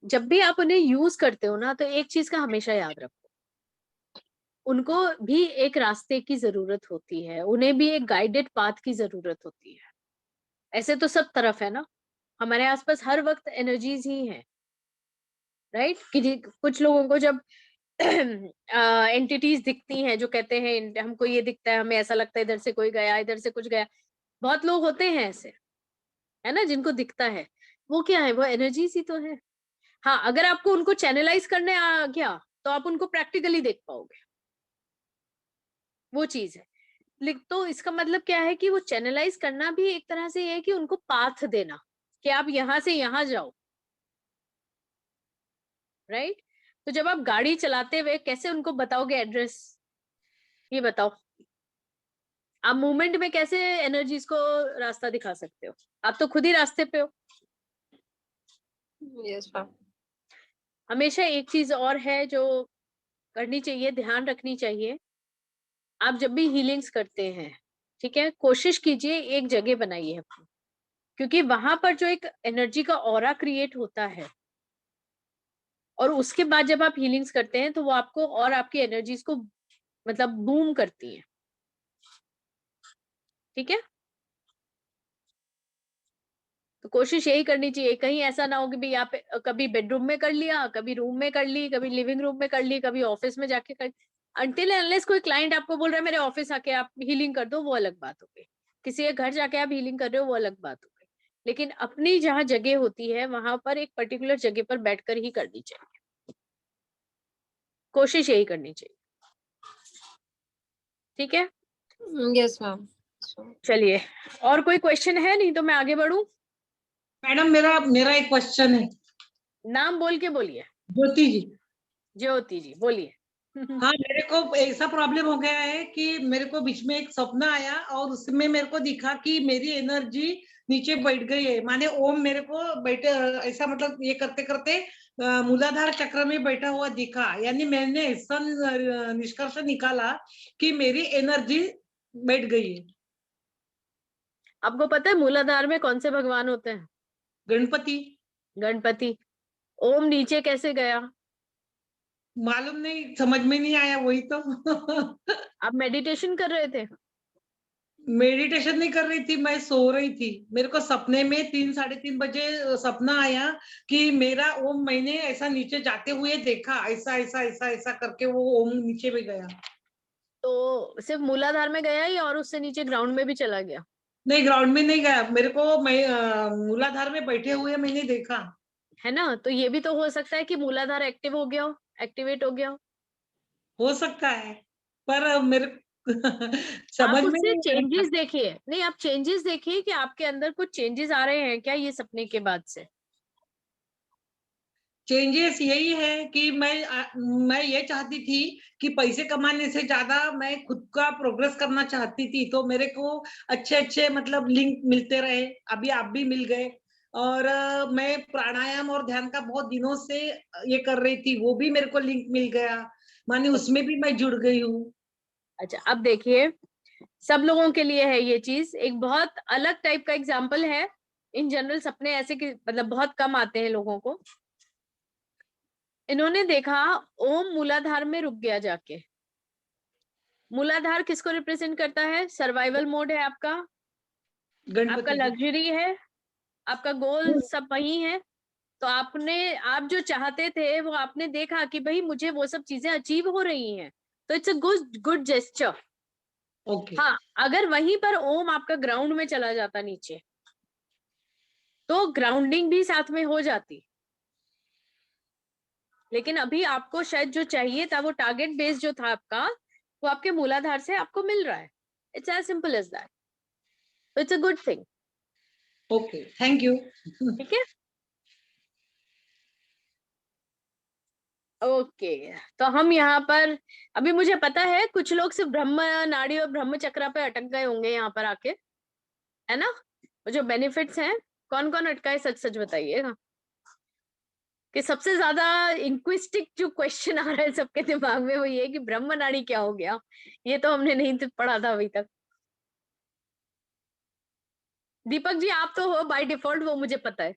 जब भी आप उन्हें यूज करते हो ना, तो एक चीज का हमेशा याद रखो, उनको भी एक रास्ते की जरूरत होती है, उन्हें भी एक गाइडेड पाथ की जरूरत होती है। ऐसे तो सब तरफ है ना, हमारे आसपास हर वक्त एनर्जीज ही हैं, राइट। कि कुछ लोगों को जब एंटिटीज दिखती हैं जो कहते हैं हमको ये दिखता है, हमें ऐसा लगता है इधर से कोई गया, इधर से कुछ गया, बहुत लोग होते हैं ऐसे, है ना, जिनको दिखता है। वो क्या है, वो एनर्जीज ही तो है। हाँ, अगर आपको उनको चैनलाइज करने आ गया तो आप उनको प्रैक्टिकली देख पाओगे, वो चीज है। तो इसका मतलब क्या है कि वो चैनलाइज करना भी एक तरह से ये है कि उनको पाथ देना कि आप यहाँ से यहाँ जाओ, राइट। तो जब आप गाड़ी चलाते हुए कैसे उनको बताओगे एड्रेस, ये बताओ। आप मूवमेंट में कैसे एनर्जीज को रास्ता दिखा सकते हो, आप तो खुद ही रास्ते पे हो। Yes, ma'am. हमेशा एक चीज और है जो करनी चाहिए, ध्यान रखनी चाहिए। आप जब भी हीलिंग्स करते हैं, ठीक है, कोशिश कीजिए एक जगह बनाइए अपनी, क्योंकि वहां पर जो एक एनर्जी का ऑरा क्रिएट होता है, और उसके बाद जब आप हीलिंग्स करते हैं तो वो आपको और आपकी एनर्जीज को मतलब बूम करती है, ठीक है। तो कोशिश यही करनी चाहिए, कहीं ऐसा ना हो कि भाई आप कभी बेडरूम में कर लिया, कभी रूम में कर ली, कभी लिविंग रूम में कर ली, कभी ऑफिस में जाके कर। अनटिल अनलेस कोई क्लाइंट आपको बोल रहा है मेरे ऑफिस आके आप हीलिंग कर दो, वो अलग बात हो गई। किसी के घर जाके आप हीलिंग कर रहे हो, वो अलग बात हो गई। लेकिन अपनी जहाँ जगह होती है वहां पर एक पर्टिकुलर जगह पर बैठकर ही करनी चाहिए, कोशिश यही करनी चाहिए, ठीक है। Yes, ma'am. चलिए, और कोई क्वेश्चन है, नहीं तो मैं आगे बढ़ूं। मैडम मेरा मेरा एक क्वेश्चन है। नाम बोल के बोलिए। ज्योति जी। ज्योति जी बोलिए। हाँ, मेरे को ऐसा प्रॉब्लम हो गया है कि मेरे को बीच में एक सपना आया और उसमें मेरे को दिखा कि मेरी एनर्जी नीचे बैठ गई है। माने ओम मेरे को बैठे ऐसा मतलब ये करते करते मूलाधार चक्र में बैठा हुआ दिखा। यानी मैंने ऐसा निष्कर्ष निकाला कि मेरी एनर्जी बैठ गई है। आपको पता है मूलाधार में कौन से भगवान होते हैं? गणपति। गणपति। ओम नीचे कैसे गया? मालूम नहीं, समझ में नहीं आया, वही तो। आप मेडिटेशन कर रहे थे? मेडिटेशन नहीं कर रही थी, मैं सो रही थी। मेरे को सपने में 3-3:30 बजे सपना आया कि मेरा ओम मैंने ऐसा नीचे जाते हुए देखा, ऐसा ऐसा ऐसा ऐसा करके वो ओम नीचे में गया। तो सिर्फ मूलाधार में गया या और उससे नीचे ग्राउंड में भी चला गया? नहीं, ग्राउंड में नहीं गया। मेरे को मैं मूलाधार में बैठे हुए मैंने देखा। है ना, तो ये भी तो हो सकता है कि मूलाधार एक्टिव हो गया हो, एक्टिवेट हो गया हो सकता है, पर मेरे आप समझ में उससे नहीं आया। चेंजेस देखिए। नहीं, आप चेंजेस देखिए कि आपके अंदर कुछ चेंजेस आ रहे हैं क्या ये सपने के बाद से। चेंजेस यही है कि मैं ये चाहती थी कि पैसे कमाने से ज्यादा मैं खुद का प्रोग्रेस करना चाहती थी। तो मेरे को अच्छे अच्छे मतलब लिंक मिलते रहे, अभी आप भी मिल गए। और मैं प्राणायाम और ध्यान का बहुत दिनों से ये कर रही थी, वो भी मेरे को लिंक मिल गया। माने उसमें भी मैं जुड़ गई हूँ। अच्छा, अब देखिए, सब लोगों के लिए है ये चीज। एक बहुत अलग टाइप का एग्जाम्पल है। इन जनरल सपने ऐसे कि मतलब बहुत कम आते हैं लोगों को। इन्होंने देखा ओम मूलाधार में रुक गया जाके। मूलाधार किसको रिप्रेजेंट करता है? सर्वाइवल मोड है आपका, आपका गणपति जी। लग्जरी है, आपका गोल सब वही है। तो आप जो चाहते थे वो आपने देखा कि भाई मुझे वो सब चीजें अचीव हो रही हैं, तो it's a good gesture. Okay. हाँ, अगर वहीं पर ओम आपका ग्राउंड में चला जाता नीचे, तो ग्राउंडिंग भी साथ में हो जाती। लेकिन अभी आपको शायद जो चाहिए था, वो टारगेट बेस जो था आपका, वो आपके मूलाधार से आपको मिल रहा है। It's as simple as that. तो it's a good thing. Okay, thank you. ठीक है, ओके। तो हम यहाँ पर, अभी मुझे पता है कुछ लोग सिर्फ ब्रह्म नाड़ी और ब्रह्म चक्र पे अटक गए होंगे यहाँ पर आके, है ना। वो जो बेनिफिट्स हैं, कौन कौन अटका है, सच सच बताइएगा। कि सबसे ज्यादा इंक्विस्टिक जो क्वेश्चन आ रहा है सबके दिमाग में, वो ये कि ब्रह्म नाड़ी क्या हो गया, ये तो हमने नहीं पढ़ा था अभी तक। दीपक जी आप तो हो बाय डिफॉल्ट, वो मुझे पता है।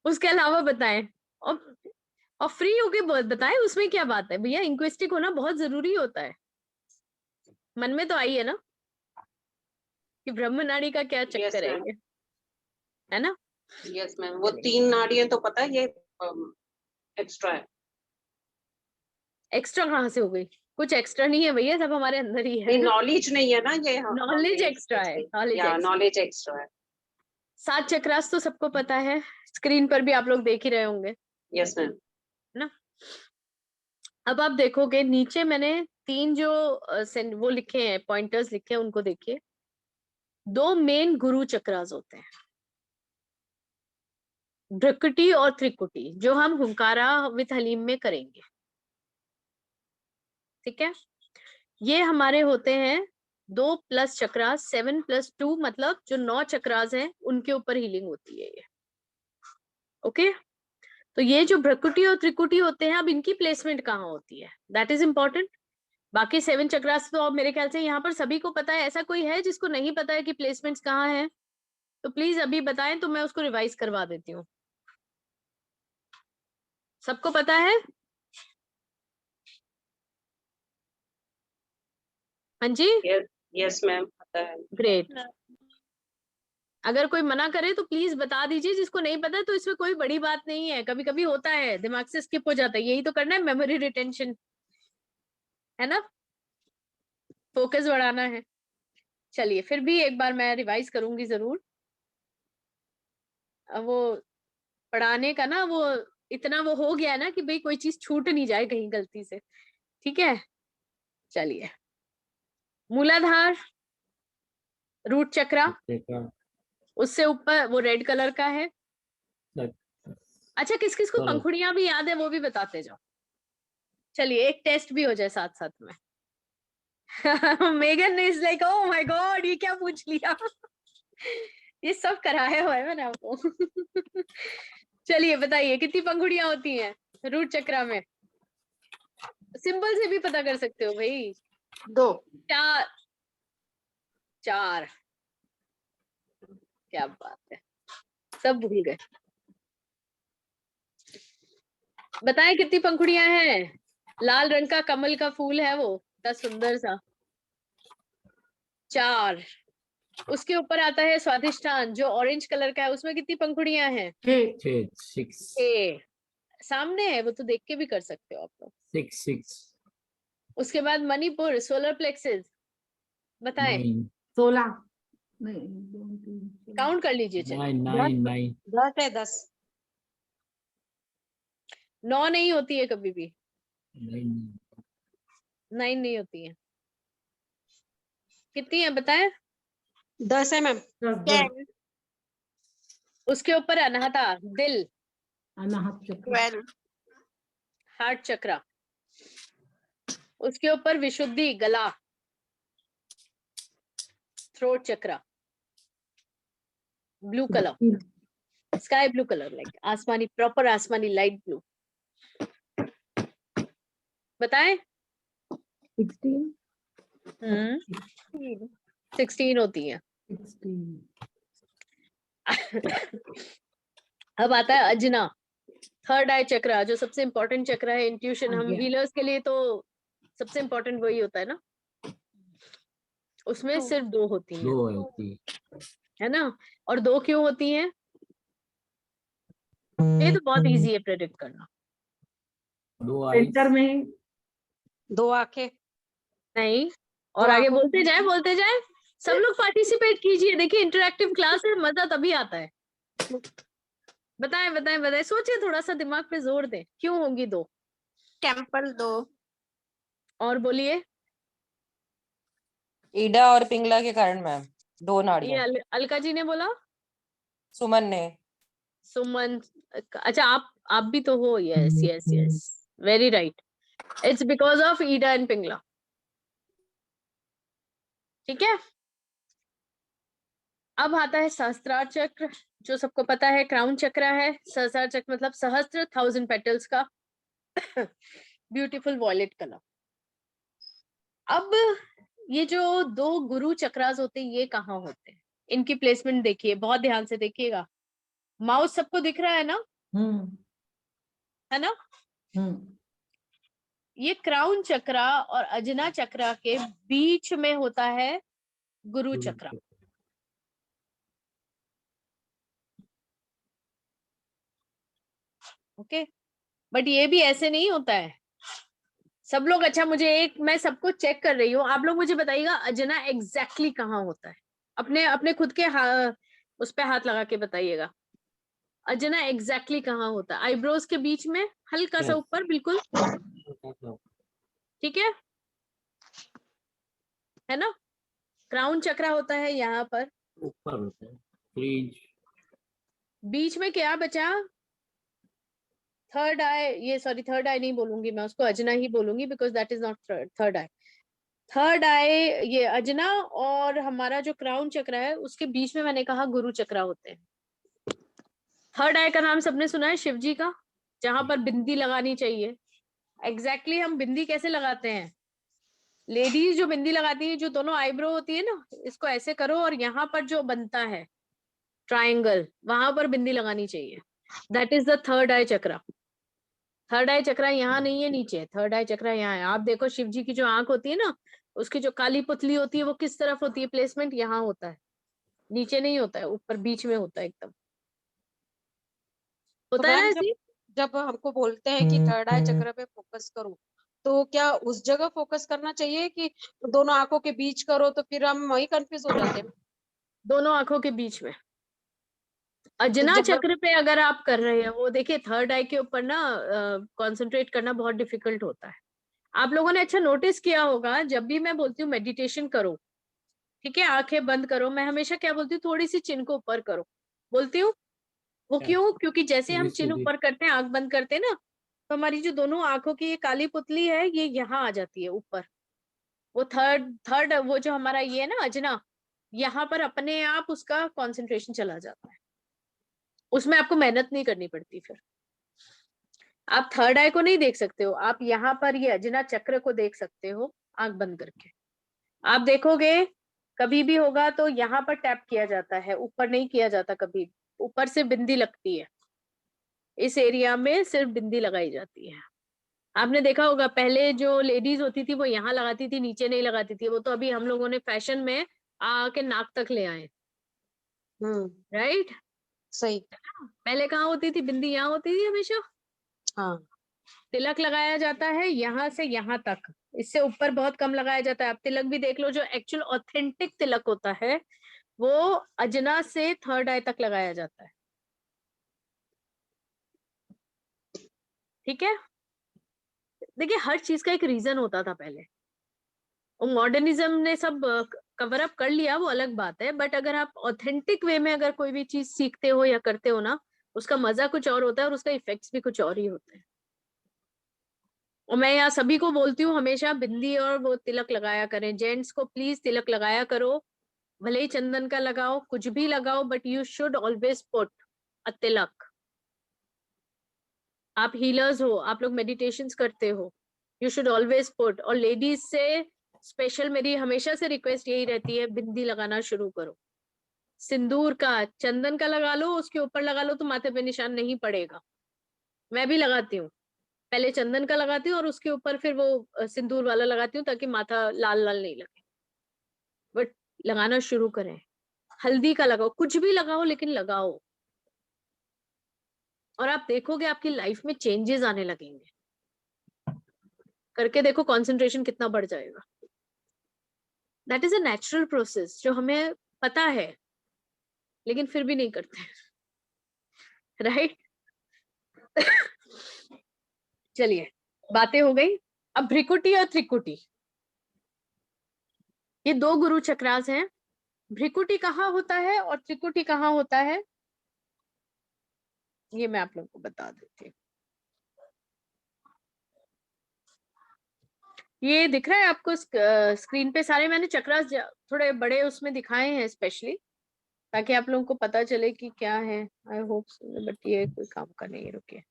उसके अलावा बताएं, और फ्री होके बताएं, उसमें क्या बात है भैया। इंक्विस्टिक होना बहुत जरूरी होता है। मन में तो आई है ना कि ब्रह्म नाड़ी का क्या चक्कर है ये, है ना। यस मैम, वो 3 नाड़ियां तो पता है, ये एक्स्ट्रा है। एक्स्ट्रा कहाँ से हो गई? कुछ एक्स्ट्रा नहीं है भैया, सब हमारे अंदर ही है। नहीं, नॉलेज नहीं है ना ये। नॉलेज एक्स्ट्रा है, नॉलेज नॉलेज एक्स्ट्रा है। 7 चक्रास तो सबको पता है, स्क्रीन पर भी आप लोग देख ही रहे होंगे। Yes ma'am. अब आप देखोगे नीचे मैंने 3 जो वो लिखे हैं, पॉइंटर्स लिखे हैं, उनको देखिए। 2 मेन गुरु चक्रास होते हैं, भ्रकुटी और त्रिकुटी, जो हम हुंकारा विद हलीम में करेंगे। ठीक है, ये हमारे होते हैं 2 प्लस चक्रास, 7 + 2 मतलब जो 9 चक्रास हैं उनके ऊपर हीलिंग होती है ये। ओके, तो ये जो भ्रकुटी और त्रिकुटी होते हैं, अब इनकी प्लेसमेंट कहाँ होती है, दैट इज इम्पोर्टेंट। बाकी 7 चक्रास तो अब मेरे ख्याल से यहाँ पर सभी को पता है। ऐसा कोई है जिसको नहीं पता है कि प्लेसमेंट्स कहाँ है? तो प्लीज अभी बताएं तो मैं उसको रिवाइज करवा देती हूँ। सबको पता है? हाँ जी, यस मैम, पता है। ग्रेट। अगर कोई मना करे तो प्लीज बता दीजिए, जिसको नहीं पता तो इसमें कोई बड़ी बात नहीं है, कभी कभी होता है, दिमाग से स्किप हो जाता है। यही तो करना है, मेमोरी रिटेंशन, है ना, फोकस बढ़ाना है। चलिए फिर भी एक बार मैं रिवाइज करूंगी जरूर। वो पढ़ाने का ना वो इतना वो हो गया है ना कि भाई कोई चीज छूट नहीं जाए कहीं गलती से। ठीक है, चलिए। मूलाधार, रूट चक्रा, उससे ऊपर वो रेड कलर का है। अच्छा, किस किस को पंखुड़ियां भी याद है वो भी बताते जाओ। चलिए एक टेस्ट भी हो जाए साथ साथ में। Megan is like oh my God, ये क्या पूछ लिया। ये सब कराया हुआ है मैंने आपको। चलिए बताइए कितनी पंखुड़ियां होती हैं रूट चक्रा में? सिंबल से भी पता कर सकते हो भाई। 2। 4। क्या बात है, सब भूल गए। बताएं कितनी पंखुड़ियां हैं? लाल रंग का कमल का फूल है वो, इतना सुंदर सा। 4। उसके ऊपर आता है स्वादिष्टान जो ऑरेंज कलर का है, उसमें कितनी पंखुड़ियां हैं? 6। सामने है वो, तो देख के भी कर सकते हो आप लोग। 6। उसके बाद मणिपुर, सोलर प्लेक्सेस, बताएं। 16। काउंट कर लीजिए। चलिए 9। 10 है, 10। 9 नहीं होती है कभी भी, 9 नहीं होती है। कितनी है बताएं? 10 है मैम। 10। उसके ऊपर अनाहता, दिल, 12। हार्ट चक्रा। उसके ऊपर विशुद्धि, गला, throat chakra, blue colour, sky blue colour, like आसमानी, प्रॉपर आसमानी लाइट ब्लू। बताएं। 16। 16 होती है। अब आता है अजना, थर्ड आई चक्रा, जो सबसे इंपॉर्टेंट चक्रा है, इंट्यूशन। हम हीलर्स के लिए तो सबसे इंपॉर्टेंट वही होता है ना। उसमें सिर्फ 2 होती हैं, 2 होती है ना। और 2 क्यों होती हैं? ये तो बहुत इजी है प्रेडिक्ट करना। 2 सेंटर में 2 आंखें। नहीं, और तो आगे आपको- बोलते जाए बोलते जाए। सब लोग पार्टिसिपेट कीजिए, देखिए इंटरेक्टिव क्लास है, मजा तभी आता है। बताएं बताएं बताएं, सोचिए, थोड़ा सा दिमाग पे जोर दें। क्यों होंगी 2? टेम्पल 2। और बोलिए। ईडा और पिंगला के कारण मैम 2 ये नाड़ियां। अलका जी ने बोला, सुमन ने। सुमन। अच्छा, आप भी तो हो। Yes yes yes, very right. It's because of Ida and Pingala. ठीक है, अब आता है सहस्त्रार चक्र, जो सबको पता है क्राउन चक्र है। सहस्त्रार चक्र मतलब सहस्त्र, 1000 पेटल्स का ब्यूटीफुल वॉयलेट कलर। अब ये जो 2 गुरु चक्रास होते हैं, ये कहाँ होते हैं? इनकी प्लेसमेंट देखिए, बहुत ध्यान से देखिएगा। माउस सबको दिख रहा है ना? है ना? ये क्राउन चक्रा और अजना चक्रा के बीच में होता है गुरु चक्रा। ओके, बट ये भी ऐसे नहीं होता है सब लोग। अच्छा, मैं सबको चेक कर रही हूँ, आप लोग मुझे बताइएगा अजना एग्जैक्टली कहाँ होता है। अपने अपने खुद के उस पे हाथ लगा के बताइएगा। अजना एग्जैक्टली कहाँ होता है? आईब्रोज के बीच में, हल्का सा ऊपर, बिल्कुल, ठीक है ना? क्राउन चक्रा होता है यहाँ पर। ऊपर होता है फ्रीज। बीच में क्या बचा? थर्ड आई, ये सॉरी थर्ड आई नहीं बोलूंगी मैं, उसको अजना ही बोलूंगी, because that is not third eye. Third eye ये अजना, और हमारा जो क्राउन चक्र है उसके बीच में मैंने कहा गुरु चक्रा होते हैं। थर्ड आई का नाम सबने सुना है, शिव जी का, जहां पर बिंदी लगानी चाहिए। एग्जैक्टली हम बिंदी कैसे लगाते हैं? लेडीज जो बिंदी लगाती है, जो दोनों आईब्रो होती है ना, इसको ऐसे करो और यहाँ पर जो बनता है ट्रायंगल, वहां पर बिंदी लगानी चाहिए। That is the third eye chakra. Third eye chakra यहाँ नहीं है, नीचे। थर्ड आई चक्रा यहाँ है। आप देखो शिव जी की जो आंख होती है ना, उसकी जो काली पुतली होती है वो किस तरफ होती है? प्लेसमेंट यहाँ होता है, नीचे नहीं होता है, ऊपर बीच में होता है एकदम। तो होता है ना मैम ऐसी? जब हमको बोलते हैं कि थर्ड आई चक्र पे फोकस करो, तो क्या उस जगह फोकस करना चाहिए कि दोनों आंखों के बीच करो? तो फिर हम वही कंफ्यूज हो जाते हैं। दोनों आंखों के बीच में। अजना जब चक्र पे अगर आप कर रहे हैं, वो देखिए थर्ड आई के ऊपर ना कंसंट्रेट करना बहुत डिफिकल्ट होता है। आप लोगों ने अच्छा नोटिस किया होगा, जब भी मैं बोलती हूँ मेडिटेशन करो, ठीक है, आंखें बंद करो, मैं हमेशा क्या बोलती हूँ? थोड़ी सी चिन को ऊपर करो, बोलती हूँ। वो क्यों? क्योंकि जैसे हम चिन ऊपर करते हैं, आंख बंद करते हैं ना, तो हमारी जो दोनों आंखों की ये काली पुतली है, ये यहाँ आ जाती है ऊपर। वो थर्ड वो जो हमारा ये है ना अजना, यहाँ पर अपने आप उसका कंसंट्रेशन चला जाता है, उसमें आपको मेहनत नहीं करनी पड़ती। फिर आप थर्ड आई को नहीं देख सकते हो, आप यहाँ पर ये अजना चक्र को देख सकते हो आंख बंद करके। आप देखोगे कभी भी होगा तो यहाँ पर टैप किया जाता है, ऊपर नहीं किया जाता कभी। ऊपर से बिंदी लगती है, इस एरिया में सिर्फ बिंदी लगाई जाती है। आपने देखा होगा पहले जो लेडीज होती थी वो यहाँ लगाती थी, नीचे नहीं लगाती थी। वो तो अभी हम लोगों ने फैशन में आके नाक तक ले आए, राइट? सही। पहले कहाँ होती थी बिंदी? यहाँ होती थी हमेशा। हाँ। तिलक लगाया जाता है यहाँ से यहाँ तक, इससे ऊपर बहुत कम लगाया जाता है। आप तिलक भी देख लो, जो एक्चुअल ऑथेंटिक तिलक होता है वो अजना से थर्ड आई तक लगाया जाता है, ठीक है? देखिए हर चीज का एक रीजन होता था पहले, और मॉडर्निज्म ने सब कवर अप कर लिया, वो अलग बात है। बट अगर आप ऑथेंटिक वे में अगर कोई भी चीज सीखते हो या करते हो ना, उसका मजा कुछ और होता है और उसका इफेक्ट्स भी कुछ और ही होते हैं। और मैं यहाँ सभी को बोलती हूँ हमेशा बिंदी और वो तिलक लगाया करें। जेंट्स को प्लीज तिलक लगाया करो, भले ही चंदन का लगाओ, कुछ भी लगाओ, but you should always put a tilak. आप हीलर्स हो, आप लोग मेडिटेशंस करते हो, यू शुड ऑलवेज पुट। और लेडीज से स्पेशल मेरी हमेशा से रिक्वेस्ट यही रहती है, बिंदी लगाना शुरू करो। सिंदूर का, चंदन का लगा लो, उसके ऊपर लगा लो तो माथे पे निशान नहीं पड़ेगा। मैं भी लगाती हूँ, पहले चंदन का लगाती हूँ और उसके ऊपर फिर वो सिंदूर वाला लगाती हूँ, ताकि माथा लाल लाल नहीं लगे। बट लगाना शुरू करें। हल्दी का लगाओ, कुछ भी लगाओ, लेकिन लगाओ, और आप देखोगे आपकी लाइफ में चेंजेस आने लगेंगे। करके देखो, कंसंट्रेशन कितना बढ़ जाएगा। That is a natural process जो हमें पता है, लेकिन फिर भी नहीं करते, राइट? चलिए, बातें हो गई। अब भ्रिकुटी और त्रिकुटी, ये दो गुरु चक्रास हैं। भ्रिकुटी कहाँ होता है और त्रिकुटी कहाँ होता है, ये मैं आप लोगों को बता देती हूँ। ये दिख रहा है आपको स्क्रीन पे सारे? मैंने चक्रास थोड़े बड़े उसमें दिखाए हैं स्पेशली, ताकि आप लोगों को पता चले कि क्या है। आई होप, बट ये कोई काम का नहीं है, रुकिए।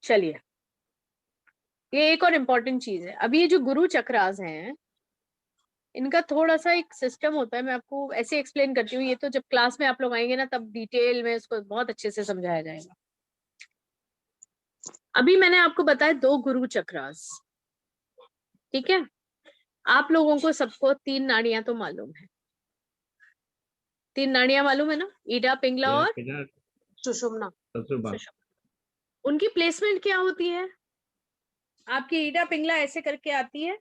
चलिए, ये एक और इम्पोर्टेंट चीज है। अब ये जो गुरु चक्रास हैं, इनका थोड़ा सा एक सिस्टम होता है, मैं आपको ऐसे एक्सप्लेन करती हूँ। ये तो जब क्लास में आप लोग आएंगे ना, तब डिटेल में इसको बहुत अच्छे से समझाया जाएगा। अभी मैंने आपको बताया दो गुरु चक्रास, ठीक है? आप लोगों को सबको तीन नाड़ियां तो मालूम है, तीन नाड़ियां मालूम है ना? ईडा, पिंगला और सुषुम्ना। सुषुम्ना। उनकी प्लेसमेंट क्या होती है? आपकी ईडा पिंगला ऐसे करके आती है,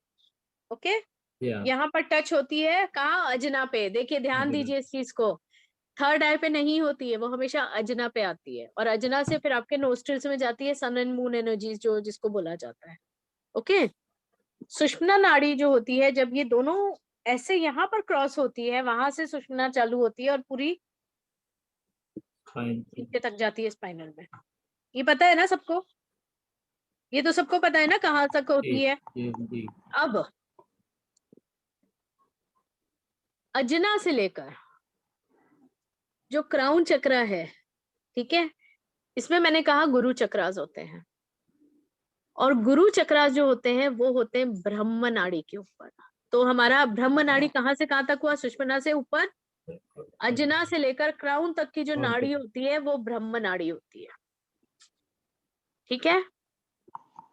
ओके, या यहाँ पर टच होती है, कहाँ? अजना पे। देखिए ध्यान अजना। दीजिए इस चीज को, थर्ड आई पे नहीं होती है, वो हमेशा अजना पे आती है, और अजना से फिर आपके नोस्ट्रिल्स में जाती है सन एंड मून एनर्जीज, जो जिसको बोला जाता है, ओके। सुषुम्ना नाड़ी जो होती है, जब ये दोनों ऐसे यहाँ पर क्रॉस होती है, वहां से सुषुम्ना चालू होती है और पूरी फाइन। नीचे तक जाती है स्पाइनल में। ये पता है ना सबको? ये तो सबको पता है ना कहाँ तक होती है। जी। अब अजना से लेकर जो क्राउन चक्र है, ठीक है, इसमें मैंने कहा गुरु चक्रास होते हैं, और गुरु चक्रास जो होते हैं वो होते हैं ब्रह्म नाड़ी के ऊपर। तो हमारा ब्रह्म नाड़ी कहाँ से कहाँ तक हुआ? सुषुम्ना से ऊपर, अजना से लेकर क्राउन तक की जो नाड़ी होती है वो ब्रह्म नाड़ी होती है, ठीक है।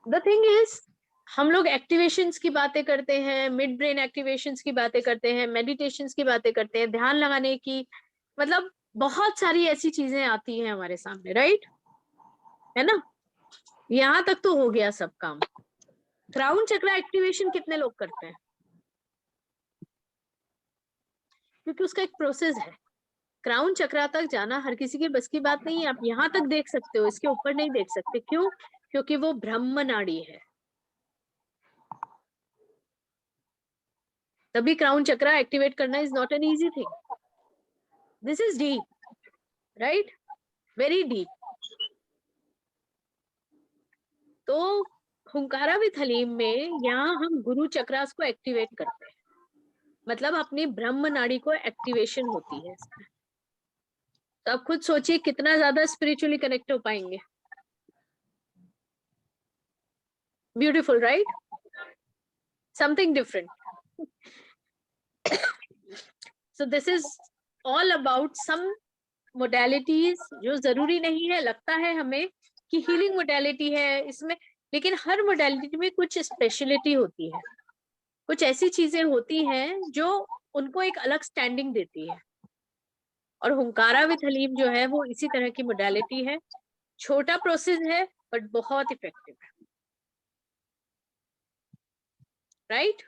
द थिंग इज, हम लोग एक्टिवेशंस की बातें करते हैं, मिड ब्रेन एक्टिवेशंस की बातें करते हैं, मेडिटेशंस की बातें करते हैं, ध्यान लगाने की, मतलब बहुत सारी ऐसी चीजें आती हैं हमारे सामने, राइट, है ना। यहाँ तक तो हो गया सब काम। क्राउन चक्र एक्टिवेशन कितने लोग करते हैं? क्योंकि उसका एक प्रोसेस है। क्राउन चक्र तक जाना हर किसी की बस की बात नहीं है। आप यहाँ तक देख सकते हो, इसके ऊपर नहीं देख सकते। क्यों? क्योंकि वो ब्रह्म नाड़ी है, तभी क्राउन चक्र एक्टिवेट करना is not an easy thing. This is deep, right, very deep. तो हुंकारा विथ हलीम में यहाँ हम गुरु चक्रास को एक्टिवेट करते हैं, मतलब अपनी ब्रह्म नाड़ी को एक्टिवेशन होती है इसमें। तो आप खुद सोचिए कितना ज्यादा स्पिरिचुअली कनेक्ट हो पाएंगे। Beautiful, right, something different. So this is all about some modalities, जो जरूरी नहीं है, लगता है हमें कि हीलिंग मोडेलिटी है इसमें, लेकिन हर मोडेलिटी में कुछ स्पेशलिटी होती है, कुछ ऐसी चीजें होती हैं जो उनको एक अलग स्टैंडिंग देती है। और हुंकारा विथ हलीम जो है वो इसी तरह की मोडेलिटी है। छोटा प्रोसेस है बट बहुत इफेक्टिव है, राइट।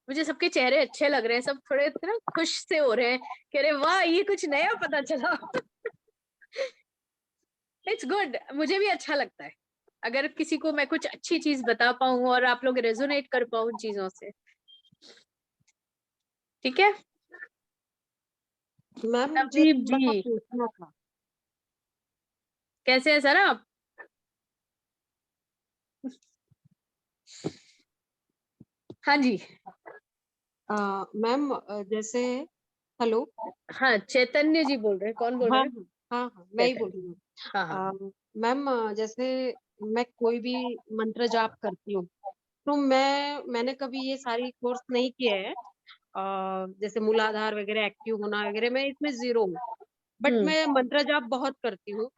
मुझे सबके चेहरे अच्छे लग रहे हैं, सब थोड़े ना खुश से हो रहे हैं, कह रहे वाह ये कुछ नया पता चला। इट्स गुड, मुझे भी अच्छा लगता है अगर किसी को मैं कुछ अच्छी चीज बता पाऊं और आप लोग रेजोनेट कर पाओ उन चीजों से, ठीक है। मैम मुझे नवदीप थोड़ा जी, पूछना था। कैसे हैं सर आप? हाँ जी, मैम जैसे, हेलो, हाँ चैतन्य जी बोल रहे हैं। कौन बोल हाँ रहे हैं? हाँ मैं ही चैतन्य। बोल रही हूँ। हाँ हाँ मैम जैसे मैं कोई भी मंत्र जाप करती हूँ, तो मैंने कभी ये सारी कोर्स नहीं किए हैं। जैसे मूलाधार वगैरह, एक्टिव होना वगैरह, मैं इसमें जीरो हूँ। बट मैं मंत्र जाप बहुत करती हूँ।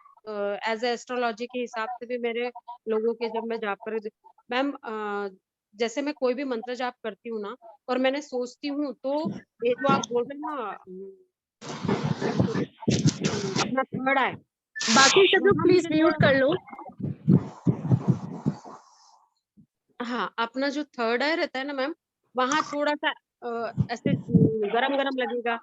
एज एस्ट्रोलॉजी के हिसाब से भी मेरे लोगों के जब मैं जाप कर मैम, जैसे मैं कोई भी मंत्र जाप करती हूँ ना, और मैंने सोचती हूँ, तो ये जो आप बोल रहे हैं ना, अपना थर्ड आई, बाकी सब लोग वहाँ प्लीज मुझे म्यूट कर लो। हाँ, अपना जो थर्ड आई रहता है ना मैम, वहाँ थोड़ा सा ऐसे गरम गरम लगेगा।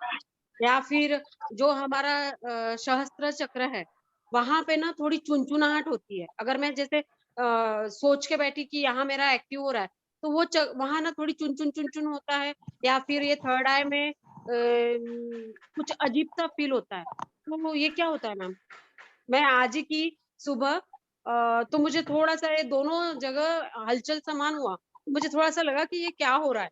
या फिर जो हमारा सहस्त्र चक्र है, वहां पे ना थोड़ी चुनचुनाहट होती है। अगर मैं जैसे सोच के बैठी कि यहाँ मेरा एक्टिव हो रहा है, तो वो वहां ना थोड़ी चुन होता है। या फिर ये थर्ड आई में कुछ अजीब सा फील होता है। तो ये क्या होता है मैम? मैं आज ही की सुबह, तो मुझे थोड़ा सा ये दोनों जगह हलचल समान हुआ, मुझे थोड़ा सा लगा कि ये क्या हो रहा है।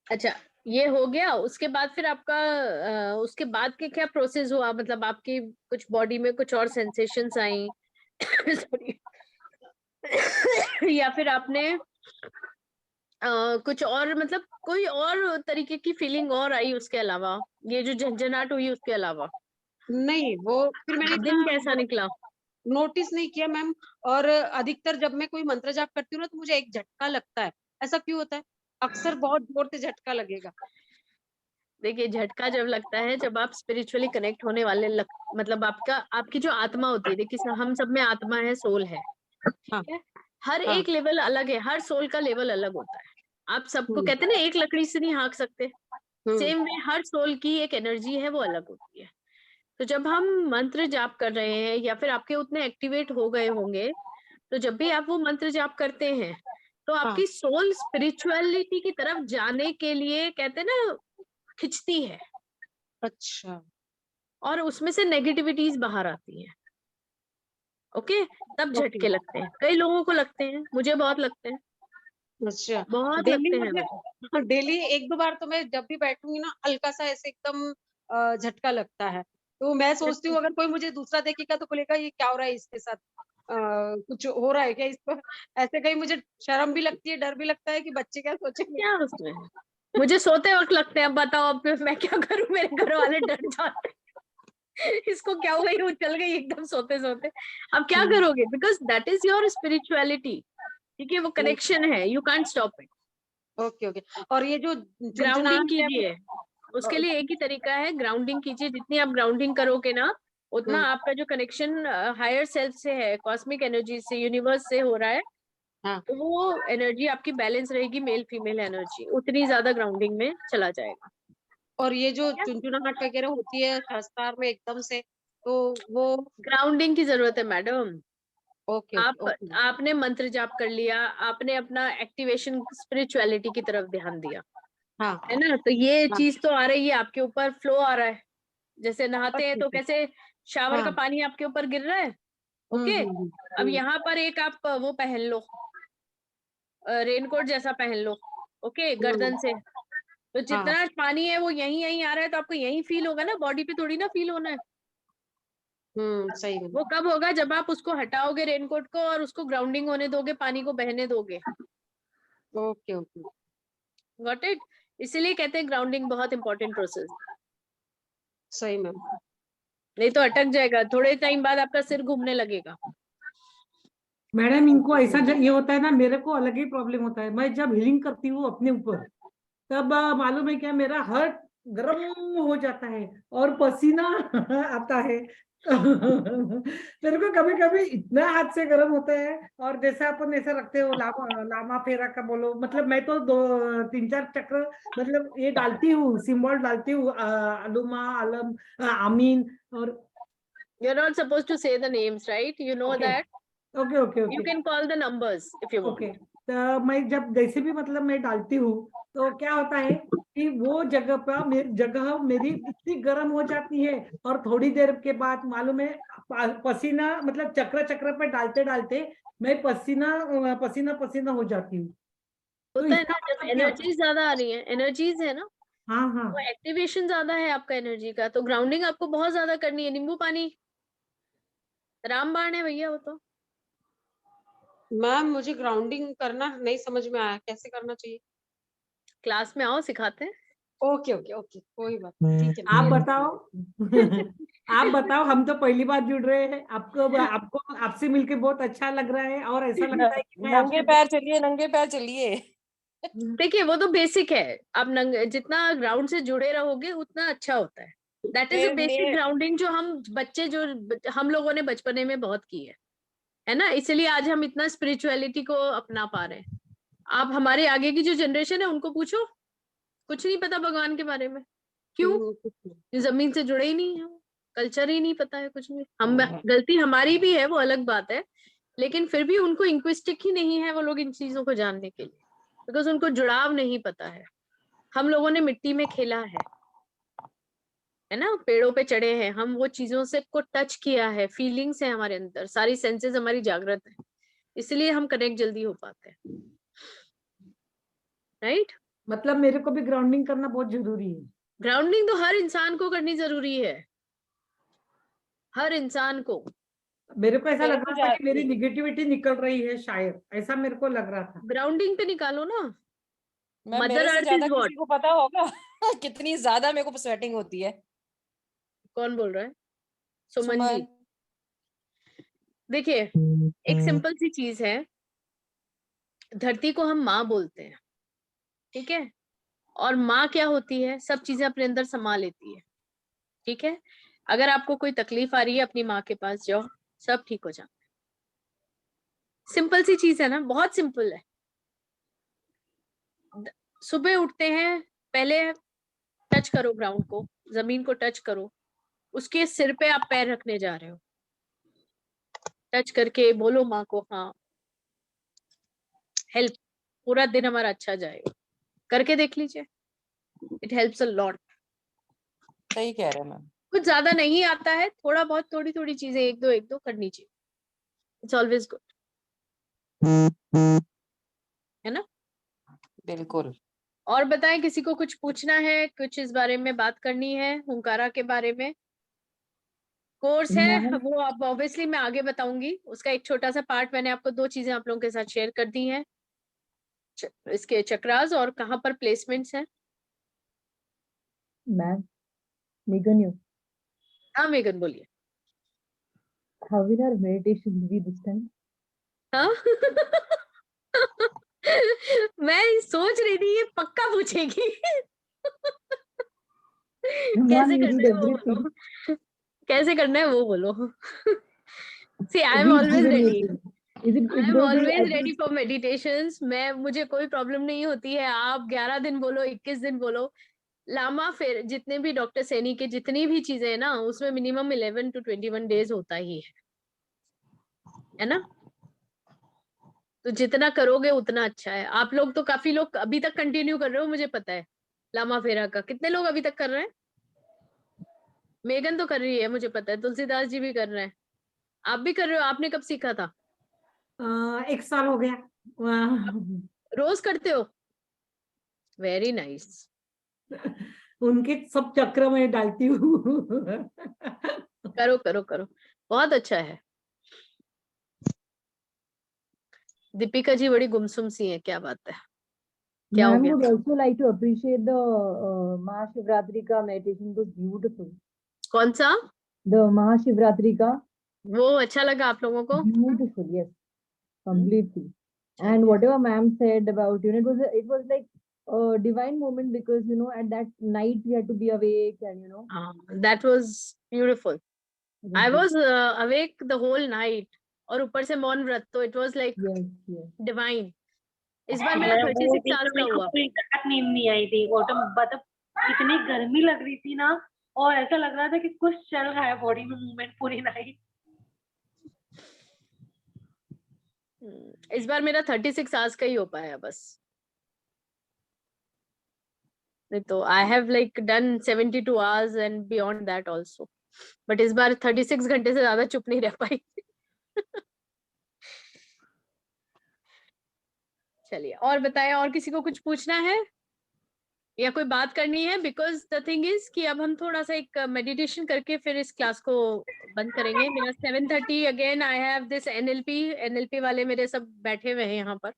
अच्छा, ये हो गया। उसके बाद फिर आपका उसके बाद के क्या प्रोसेस हुआ? मतलब आपकी कुछ बॉडी में कुछ और सेंसेशंस आई सॉरी या फिर आपने कुछ और, मतलब कोई और तरीके की फीलिंग और आई उसके अलावा, ये जो झंझनाहट हुई उसके अलावा? नहीं, वो फिर मैंने दिन इतना कैसा निकला? नोटिस नहीं किया मैम। और अधिकतर जब मैं कोई मंत्र जाप करती हूँ ना, तो मुझे एक झटका लगता है। ऐसा क्यों होता है? अक्सर बहुत जोर से झटका लगेगा। देखिए झटका जब लगता है जब आप स्पिरिचुअली कनेक्ट होने वाले मतलब आपकी जो आत्मा होती है, देखिए हम सब में आत्मा है, सोल है, हाँ, ठीक है। हर हाँ। एक लेवल अलग है, हर सोल का लेवल अलग होता है। आप सबको कहते हैं ना एक लकड़ी से नहीं हाँक सकते, सेम वे हर सोल की एक एनर्जी है वो अलग होती है। तो जब हम मंत्र जाप कर रहे हैं या फिर आपके उतने एक्टिवेट हो गए होंगे, तो जब भी आप वो मंत्र जाप करते हैं तो आपकी सोल स्पिरिचुअलिटी की तरफ जाने के लिए कहते हैं ना खिंचती है, अच्छा। और उसमें से नेगेटिविटीज बाहर आती हैं। ओके, तब झटके लगते हैं, कई लोगों को लगते हैं, मुझे बहुत लगते हैं, अच्छा। बहुत डेली लगते हैं मुझे मुझे। डेली 1-2 बार तो मैं जब भी बैठूंगी ना हल्का सा ऐसे एकदम झटका लगता है। तो मैं सोचती हूँ अगर कोई मुझे दूसरा देखेगा तो बोलेगा ये क्या हो रहा है इसके साथ? कुछ हो रहा है क्या इसको? ऐसे कहीं मुझे शर्म भी लगती है, डर भी लगता है कि बच्चे क्या सोचेंगे? क्या उसमें है? मुझे सोते वक्त लगते हैं, अब बताओ अब मैं क्या करूं, मेरे घर वाले डर जाते हैं इसको क्या हुआ, ये चल गई एकदम सोते सोते। अब क्या करोगे, because that is your spirituality, ठीक है, वो कनेक्शन है, you can't stop it. Okay, okay. और ये जो ग्राउंडिंग चुनचुनाहट है कीजिए, उसके लिए एक ही तरीका है, ग्राउंडिंग कीजिए। जितनी आप ग्राउंडिंग करोगे ना, उतना आपका जो कनेक्शन हायर सेल्फ से है, कॉस्मिक एनर्जी से, यूनिवर्स से हो रहा है, तो वो एनर्जी आपकी बैलेंस रहेगी, मेल फीमेल एनर्जी उतनी ज्यादा ग्राउंडिंग में चला जाएगा। और ये जो चुनचुनाहट वगैरह होती है शास्त्रार में एकदम से, तो वो ग्राउंडिंग की जरूरत है मैडम। Okay, okay. आपने मंत्र जाप कर लिया, आपने अपना एक्टिवेशन स्पिरिचुअलिटी की तरफ ध्यान दिया, हाँ, है ना, तो ये हाँ। चीज तो आ रही है आपके ऊपर, फ्लो आ रहा है। जैसे नहाते हैं तो कैसे शावर का पानी आपके ऊपर गिर रहा है, ओके। अब यहाँ पर एक आप वो पहन लो, रेनकोट जैसा पहन लो, ओके, गर्दन से, तो जितना पानी है वो यहीं यहीं आ रहा है, तो आपको यहीं फील होगा ना, बॉडी पे थोड़ी ना फील होना है। सही में। वो कब होगा, जब आप उसको हटाओगे रेनकोट को और उसको ग्राउंडिंग होने दोगे, पानी को बहने दोगे। Okay, okay. Got it. इसीलिए कहते हैं ग्राउंडिंग बहुत इंपॉर्टेंट प्रोसेस, सही में। नहीं तो अटक जाएगा, थोड़े टाइम बाद आपका सिर घूमने लगेगा। मैडम इनको ऐसा ये होता है ना, मेरे को अलग ही प्रॉब्लम होता है। मैं जब हीलिंग करती हूँ अपने ऊपर, तब मालूम है क्या, मेरा हार्ट गर्म हो जाता है और पसीना आता है मेरे को कभी कभी इतना हाथ से गर्म होता है। और जैसे अपन ऐसा रखते हो लामा फेरा का बोलो, मतलब मैं तो 2-3-4 चक्र मतलब ये डालती हूँ, सिंबल डालती हूँ, अलुमा अलम आमीन। और You're not supposed to say the names, right? You know that. Okay okay You okay can call the numbers if you want. Okay. तो मैं जब जैसे भी मतलब मैं डालती हूँ, तो क्या होता है कि वो जगह मेरी इतनी गर्म हो जाती है, और थोड़ी देर के बाद मालूम है पसीना, मतलब चक्र चक्र पे डालते डालते मैं पसीना पसीना पसीना हो जाती हूँ। तो होता है इसका ना, जब मतलब क्या होता है? एनर्जी ज्यादा आ रही है, एनर्जीज है ना, हाँ हाँ वो एक्टिवेशन ज्यादा है आपका एनर्जी का, तो ग्राउंडिंग आपको बहुत ज्यादा करनी है। नींबू पानी रामबाण है भैया वो तो। मैम मुझे ग्राउंडिंग करना नहीं समझ में आया, कैसे करना चाहिए? क्लास में आओ, सिखाते हैं। ओके, ओके, ओके, कोई बात नहीं, ठीक है। आप बताओ आप बताओ, हम तो पहली बार जुड़ रहे हैं, आपको आपको आपसे मिलके बहुत अच्छा लग रहा है, और ऐसा लगता है कि मैं नंगे आपसे पैर चलिए, नंगे पैर चलिए। देखिए वो तो बेसिक है, आप जितना ग्राउंड से जुड़े रहोगे उतना अच्छा होता है। That is a basic grounding जो हम बच्चे जो हम लोगों ने बचपने में बहुत की है ना, इसलिए आज हम इतना स्पिरिचुअलिटी को अपना पा रहे हैं। आप हमारे आगे की जो जनरेशन है उनको पूछो, कुछ नहीं पता भगवान के बारे में। क्यों? जमीन से जुड़े ही नहीं है, कल्चर ही नहीं पता है कुछ भी। हम गलती हमारी भी है, वो अलग बात है, लेकिन फिर भी उनको इंक्विस्टिक ही नहीं है वो लोग इन चीजों को जानने के लिए, बिकॉज उनको जुड़ाव नहीं पता है। हम लोगों ने मिट्टी में खेला है ना, पेड़ों पे चढ़े हैं हम, वो चीजों से को टच किया है, फीलिंग्स है हमारे अंदर, सारी सेंसेस हमारी जागृत है, इसलिए हम कनेक्ट जल्दी हो पाते हैं, राइट। मतलब मेरे को भी ग्राउंडिंग करना बहुत जरूरी है। ग्राउंडिंग तो हर इंसान को करनी जरूरी है, हर इंसान को। मेरे को ऐसा मेरे लग को रहा था कि मेरी निगेटिविटी निकल रही है, शायद ऐसा मेरे को लग रहा था। ग्राउंडिंग पे निकालो ना। मैं मदर मेरे से अर्थ ज्यादा इज किसी को पता होगा कितनी ज्यादा मेरे को स्वेटिंग होती है। कौन बोल रहा है? सुमन जी। सुमन। देखिए एक सिंपल सी चीज है, धरती को हम माँ बोलते हैं, ठीक है, और माँ क्या होती है, सब चीजें अपने अंदर समा लेती है। ठीक है, अगर आपको कोई तकलीफ आ रही है अपनी माँ के पास जाओ, सब ठीक हो जाता है। सिंपल सी चीज है ना, बहुत सिंपल है। सुबह उठते हैं, पहले टच करो ग्राउंड को, जमीन को टच करो, उसके सिर पे आप पैर रखने जा रहे हो, टच करके बोलो माँ को हाँ हेल्प, पूरा दिन हमारा अच्छा जाएगा। करके देख लीजिए, इट हेल्प्स अ लॉट। सही कह रहे हैं मैम। कुछ ज्यादा नहीं आता है, थोड़ा बहुत थोड़ी थोड़ी चीजें एक दो करनी चाहिए, इट्स ऑलवेज गुड, है ना। बिल्कुल। और बताएं, किसी को कुछ पूछना है, कुछ इस बारे में बात करनी है, हुंकारा के बारे में। कोर्स है मैम वो आप ऑब्वियसली मैं आगे बताऊंगी, उसका एक छोटा सा पार्ट मैंने आपको 2 चीजें आप लोगों के साथ शेयर कर दी हैं, इसके चक्रास और कहाँ पर प्लेसमेंट्स हैं। मैम Megan, you हाँ मेगन बोलिए। how will our meditation be this time? हाँ मैं सोच रही थी ये पक्का पूछेगी कैसे Ma'am, you करना did है वो everything. बोलो, कैसे करना है वो बोलो। See, I am Which always given ready. meeting? Is it I it's am going to be always at ready least for meditations. मैं मुझे कोई प्रॉब्लम नहीं होती है, आप 11 दिन बोलो, 21 दिन बोलो। लामा फिर जितने भी डॉक्टर सैनी के जितनी भी चीजें है ना, उसमें मिनिमम 11 to 21 डेज होता ही है ना। तो जितना करोगे उतना अच्छा है। आप लोग तो काफी लोग अभी तक कंटिन्यू कर रहे हो, मुझे पता है। लामा फेरा का कितने लोग अभी तक कर रहे हैं? मेगन तो कर रही है, मुझे पता है, तुलसीदास जी भी कर रहे हैं, आप भी कर रहे हो। आपने कब सीखा था? 1 साल हो गया। रोज करते हो? Very nice. उनके सब चक्र में डालती हूँ। करो करो करो, बहुत अच्छा है। दीपिका जी बड़ी गुमसुम सी है, क्या बात है, क्या हो Ma'am गया? would also like to appreciate the Mahashivratri ka meditation. It was beautiful. कौन सा? The Mahashivratri ka वो अच्छा लगा आप लोगों को? beautiful, yes, completely. चलिए। And whatever ma'am said about, you know, it was like a divine moment because, you know, at that night we had to be awake and, you know, That was beautiful. it I was was awake the whole night और ऊपर से मौन व्रत, तो it was like yes, yes. divine. इस बार मेरा मैं वो 36 दिन साल तो का मेरे को हुआ। कोई रात नींद नहीं आई थी, ऑटम मतलब इतनी गर्मी लग रही थी ना, और ऐसा लग रहा था कि कुछ चल रहा है बॉडी में मूवमेंट पूरी नाइट। इस बार मेरा 36 आवर्स का ही हो पाया बस, नहीं तो I have like done 72 hours and beyond that also, but इस बार 36 घंटे से ज्यादा चुप नहीं रह पाई। चलिए और बताएं, और किसी को कुछ पूछना है या कोई बात करनी है? बिकॉज द थिंग इज कि अब हम थोड़ा सा एक मेडिटेशन करके फिर इस क्लास को बंद करेंगे। मेरा 7:30 again I have this NLP वाले मेरे सब बैठे हुए हैं यहाँ पर।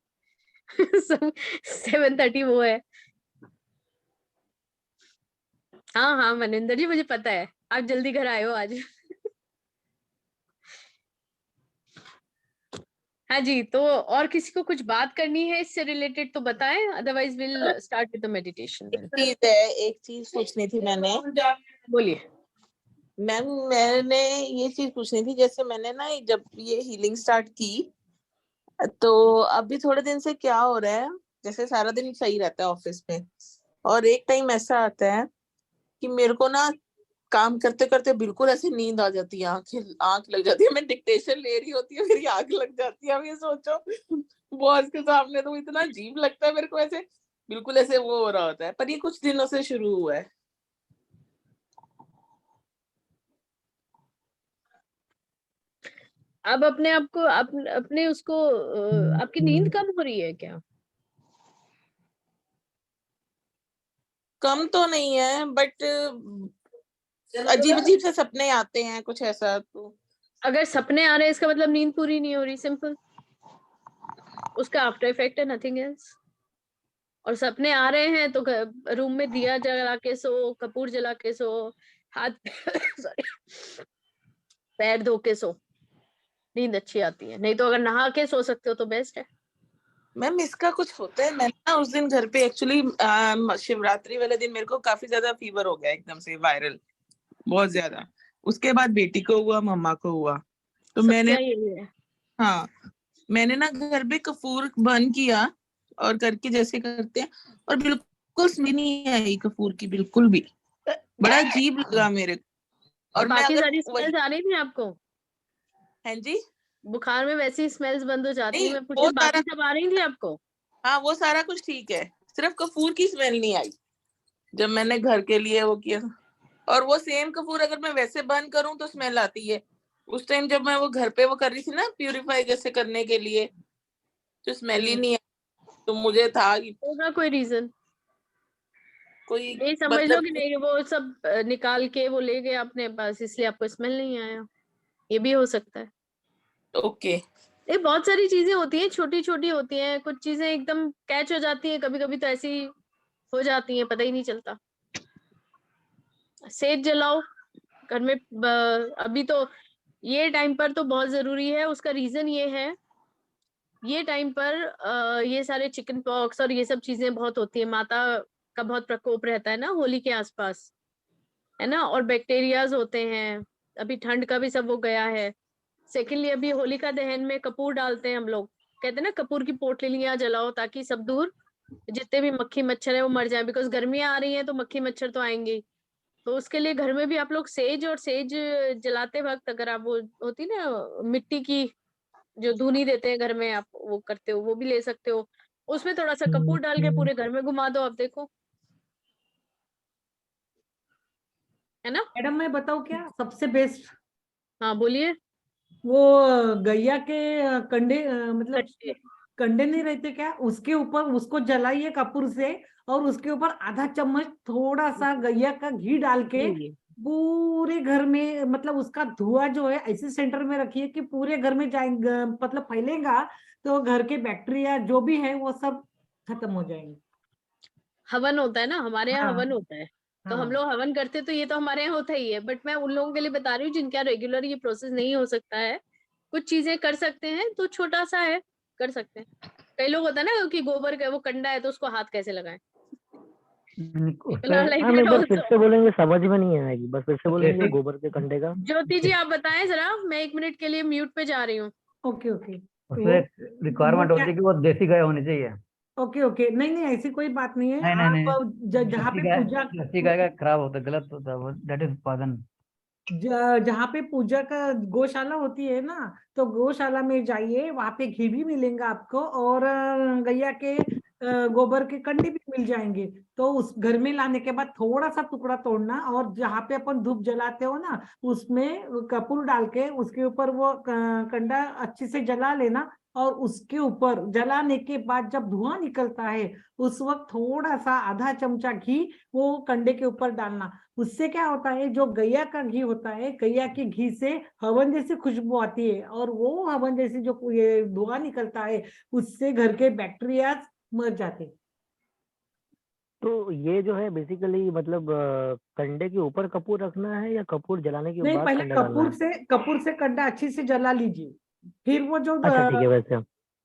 सब 7:30 वो है। हाँ हाँ मनिंदर जी, मुझे पता है आप जल्दी घर आए हो आज। हाँ जी, तो और किसी को कुछ बात करनी है इससे रिलेटेड तो बताएं, otherwise will start with the meditation. एक चीज पूछनी थी मैंने। बोलिए मैम, मैंने ये चीज पूछनी थी, जैसे मैंने ना जब ये हीलिंग स्टार्ट की तो अभी थोड़े दिन से क्या हो रहा है, जैसे सारा दिन सही रहता है ऑफिस में, और एक टाइम ऐसा आता है कि मेरे को ना काम करते करते बिल्कुल ऐसे नींद आ जाती है, आंख लग जाती है। मैं डिक्टेशन ले रही होती है, मेरी आंख लग जाती है। अब ये सोचो बॉस के सामने तो इतना अजीब लगता है मेरे को, ऐसे बिल्कुल ऐसे वो हो रहा होता है, पर ये कुछ दिनों से शुरू हुआ है। अब अपने आप को अपने उसको आपकी नींद कम हो रही है क्या? कम तो नहीं है, बट अजीब अजीब से सपने आते हैं, कुछ ऐसा। तो अगर सपने आ रहे हैं इसका मतलब नींद पूरी नहीं हो रही, सिंपल। उसका आफ्टर इफेक्ट है, नथिंग एल्स। और सपने आ रहे हैं तो रूम में दिया जला के सो, कपूर जला के सो, हाथ सॉरी पैर धो के सो, नींद अच्छी आती है। नहीं तो अगर नहा के सो सकते हो तो बेस्ट है। मैम इसका कुछ होता है, मैं ना उस दिन घर पे एक्चुअली शिवरात्रि वाले दिन मेरे को काफी ज्यादा फीवर हो गया, एकदम से वायरल, बहुत ज्यादा। उसके बाद बेटी को हुआ, मम्मा को हुआ, तो मैंने, सबका यही है। हाँ मैंने ना घर पे कपूर बंद किया और करके जैसे करते हैं, और बिल्कुल स्मेल नहीं आई कपूर की, बिल्कुल भी। बड़ा अजीब लगा मेरे को। और मैं बाकी अगर सारी वही, स्मेल्स आ रही थी आपको? हाँ जी, बुखार में वैसी स्मेल्स बंद हो जाती है, नहीं मैं पूछ वो रही बाकी सारा, सब आ रही थी आपको? हाँ वो सारा कुछ ठीक है, सिर्फ कपूर की स्मेल नहीं आई जब मैंने घर के लिए वो किया। और वो सेम कपूर अगर मैं वैसे बंद करूं तो स्मेल आती है। उस टाइम जब मैं वो घर पे वो कर रही थी ना प्यूरिफाई जैसे करने के लिए, तो स्मेल ही नहीं आई। तो मुझे था कि होगा कोई रीजन, कोई ये समझ लो मतलब, कि नहीं वो सब निकाल के वो ले गए अपने पास, इसलिए आपको स्मेल नहीं आया, ये भी हो सकता है। ओके। ये बहुत सारी चीजें होती हैं, छोटी छोटी होती हैं, कुछ चीजें एकदम कैच हो जाती हैं, कभी कभी तो ऐसी हो जाती हैं, पता ही नहीं चलता। सेज जलाओ घर में, अभी तो ये टाइम पर तो बहुत जरूरी है। उसका रीजन ये है, ये टाइम पर ये सारे चिकन पॉक्स और ये सब चीजें बहुत होती है, माता का बहुत प्रकोप रहता है ना होली के आसपास, है ना, और बैक्टीरियाज होते हैं, अभी ठंड का भी सब वो गया है। सेकेंडली अभी होलिका दहन में कपूर डालते हैं हम लोग, कहते हैं ना कपूर की पोटलियां जलाओ ताकि सब दूर जितने भी मक्खी मच्छर है वो मर जाए, बिकॉज गर्मियां आ रही हैं तो मक्खी मच्छर तो आएंगे ही। तो उसके लिए घर में भी आप लोग सेज, और सेज जलाते वक्त अगर आप वो होती ना मिट्टी की जो धुनी देते हैं घर में, आप वो करते हो, वो भी ले सकते हो। उसमें थोड़ा सा कपूर डाल के पूरे घर में घुमा दो, आप देखो, है ना। मैडम मैं बताऊं क्या सबसे बेस्ट? हाँ बोलिए। वो गैया के कंडे, मतलब कट्टे। कंडे नहीं रहते क्या, उसके ऊपर उसको जलाइए कपूर से, और उसके ऊपर आधा चम्मच थोड़ा सा गैया का घी डाल के जी। पूरे घर में, मतलब उसका धुआं जो है ऐसे सेंटर में रखिए कि पूरे घर में जाएगा, मतलब फैलेगा, तो घर के बैक्टीरिया जो भी है वो सब खत्म हो जाएंगे। हवन होता है ना, हमारे यहाँ हाँ हवन होता है, तो हम हाँ। लोग हवन करते हैं, तो ये तो हमारे यहाँ होता ही है, बट मैं उन लोगों के लिए बता रही हूँ जिनका रेगुलर ये प्रोसेस नहीं हो सकता है। कुछ चीजें कर सकते हैं तो छोटा सा है, कर सकते हैं। कई लोग होता है ना कि गोबर का वो कंडा है तो उसको हाथ कैसे लगाएं, उस people पे are like मैम that एक बार फिर also। से बोलेंगे, समझ में नहीं आएगी, बस फिर से बोलेंगे जो बेसिक गोबर के कंडे का। ज्योति जी आप बताएं जरा, मैं 1 मिनट के लिए म्यूट पे जा रही हूँ। Okay okay. उसमें वो रिक्वायरमेंट क्या, होती है कि वो देसी गाय होनी चाहिए। ओके ओके, नहीं नहीं ऐसी कोई बात नहीं है। नहीं नहीं आप नहीं, जहाँ पे पूजा, देसी गाय का खराब होता है, गलत होता है वो, दैट इज पॉइजन। जहाँ पे पूजा का गौशाला होती है ना, तो गौशाला में जाइए, वहां पे घी भी मिलेगा आपको, और गैया के गोबर के कंडे भी मिल जाएंगे। तो उस घर में लाने के बाद थोड़ा सा टुकड़ा तोड़ना, और जहाँ पे अपन धूप जलाते हो ना, उसमें कपूर डाल के उसके ऊपर वो कंडा अच्छे से जला लेना, और उसके ऊपर जलाने के बाद जब धुआं निकलता है, उस वक्त थोड़ा सा आधा चमचा घी वो कंडे के ऊपर डालना। उससे क्या होता है, जो गैया का घी होता है, गैया के घी से हवन जैसी खुशबू आती है, और वो हवन जैसी जो ये धुआं निकलता है, उससे घर के बैक्टीरिया मर जाते हैं। तो ये जो है बेसिकली मतलब कंडे के ऊपर कपूर रखना है या कपूर जलाने के नहीं, बाद पहले कंडा डालना है? कपूर से कंडा अच्छी से जला लीजिए, फिर वो जो अच्छा ठीक है, वैसे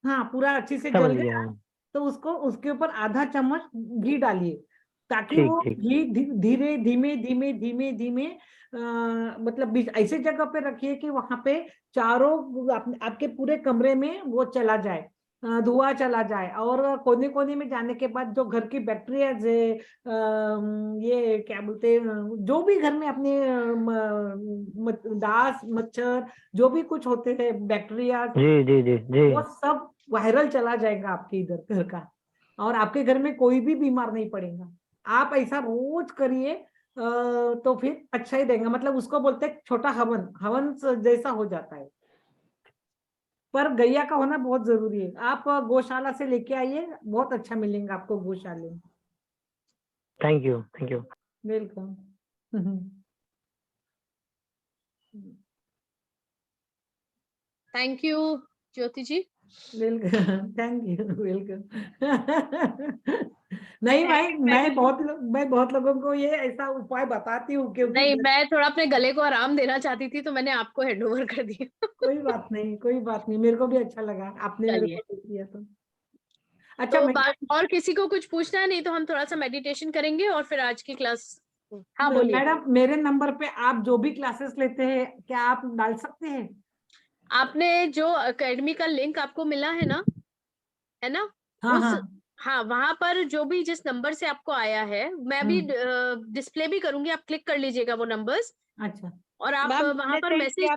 हाँ पूरा अच्छी से समझ जल गया गया, हाँ। तो उसको उसके ऊपर आधा चम्मच घी डालिए, ताकि ठीक वो ठीक। घी धीरे धीमे धीमे धीमे धीमे मतलब ऐसे जगह पे रखिए कि वहां पे चारों आपके पूरे कमरे में वो चला जाए, धुआं चला जाए, और कोने कोने में जाने के बाद जो घर की बैक्टीरिया है, ये क्या बोलते हैं, जो भी घर में अपने दास मच्छर जो भी कुछ होते हैं बैक्टीरिया, जी जी जी जी। वो सब वायरल चला जाएगा आपके इधर घर का, और आपके घर में कोई भी बीमार नहीं पड़ेगा। आप ऐसा रोज करिए, तो फिर अच्छा ही रहेगा, मतलब उसको बोलते हैं छोटा हवन, हवन जैसा हो जाता है। पर गैया का होना बहुत जरूरी है। आप गौशाला से लेके आइए, बहुत अच्छा मिलेगा आपको गौशाले में। Thank you thank you. Welcome. Thank you Jyoti ji. Welcome, thank you, welcome. नहीं भाई, मैं बहुत लोगों को ये ऐसा उपाय बताती हूँ, क्योंकि नहीं, मैं थोड़ा अपने गले को आराम देना चाहती थी, तो मैंने आपको हैंड ओवर कर दिया। कोई बात नहीं, कोई बात नहीं, मेरे को भी अच्छा लगा आपने मेरे चलिए, को देख लिया तो। अच्छा तो और किसी को कुछ पूछना है? नहीं तो हम थोड़ा सा मेडिटेशन करेंगे और फिर आज की क्लास। हाँ बोलिए। मैडम, मेरे नंबर पे आप जो भी क्लासेस लेते हैं क्या आप डाल सकते हैं? आपने जो एकेडमी का लिंक आपको मिला है ना, है ना? हाँ हाँ हाँ, वहां पर जो भी जिस नंबर से आपको आया है, मैं भी डिस्प्ले भी करूंगी, आप क्लिक कर लीजिएगा वो नंबर्स। अच्छा और आप मैम वहां पर मैसेज।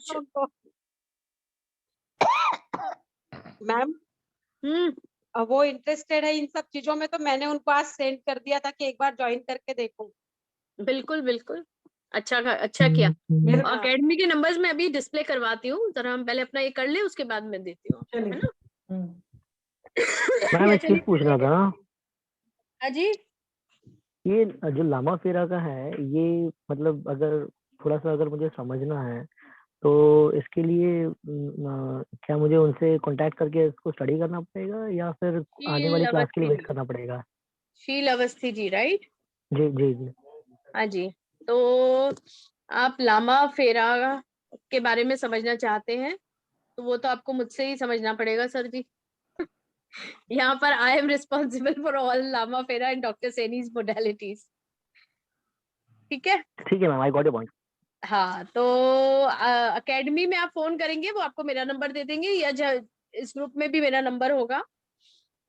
मैम वो इंटरेस्टेड है इन सब चीजों में, तो मैंने उनको आज सेंड कर दिया था कि एक बार ज्वाइन करके देखूं। बिल्कुल बिल्कुल, अच्छा किया। एकेडमी के नंबर्स मैं अभी डिस्प्ले करवाती हूँ, जरा हम पहले अपना ये कर ले, उसके बाद मैं देती हूँ, है ना? मैम एक चीज पूछना था। हाँ जी। ये जो लामा फेरा का है, ये मतलब अगर थोड़ा सा अगर मुझे समझना है तो इसके लिए क्या मुझे उनसे कांटेक्ट करके इसको स्टडी करना पड़ेगा या फिर आने वाली क्लास के लिए वेट करना पड़ेगा? शील अवस्थी जी, राइट? जी जी जी। हाँ जी। तो आप लामा फेरा के बारे में समझना चाहते हैं तो वो तो आपको मुझसे ही समझना पड़ेगा सर जी। यहाँ पर I am responsible for all Lama Fera and doctor सेनीज मोडेलिटीज। ठीक है ma'am, I got your point. हाँ, तो एकेडमी में आप फोन करेंगे, वो आपको मेरा नंबर दे देंगे, या इस ग्रुप में भी मेरा नंबर होगा,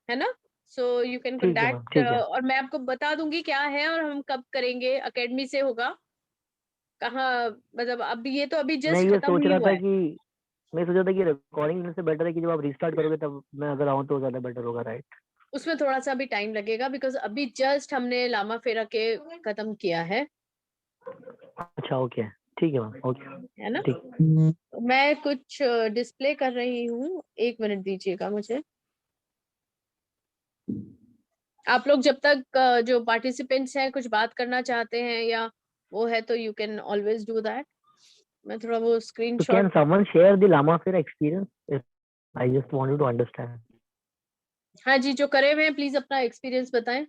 है ना? सो यू कैन कॉन्टैक्ट, और मैं आपको बता दूंगी क्या है और हम कब करेंगे। एकेडमी से होगा कहाँ, मतलब अब ये तो अभी मैं जस्ट ये खत्म सोच ही रहा हुआ था है। कि मैं सोच रहा था कि रिकॉर्डिंग से बेटर है कि जब आप रीस्टार्ट करोगे तब मैं अगर आऊँ तो ज्यादा बेटर होगा, राइट? उसमें थोड़ा सा भी टाइम लगेगा बिकॉज अभी जस्ट हमने लामा फेरा के खत्म किया है। अच्छा ओके, ठीक है मैम, ओके है ना? ठीक। मैं कुछ डिस्प्ले कर रही हूँ, 1 मिनट दीजिएगा मुझे। आप लोग जब तक जो पार्टिसिपेंट्स हैं कुछ बात करना चाहते हैं या वो है तो you can always do that. मैं थोड़ा वो So screenshot. can someone share the Lama Fair experience? I just wanted to understand. हाँ जी, जो करे हुए हैं प्लीज अपना एक्सपीरियंस बताएं।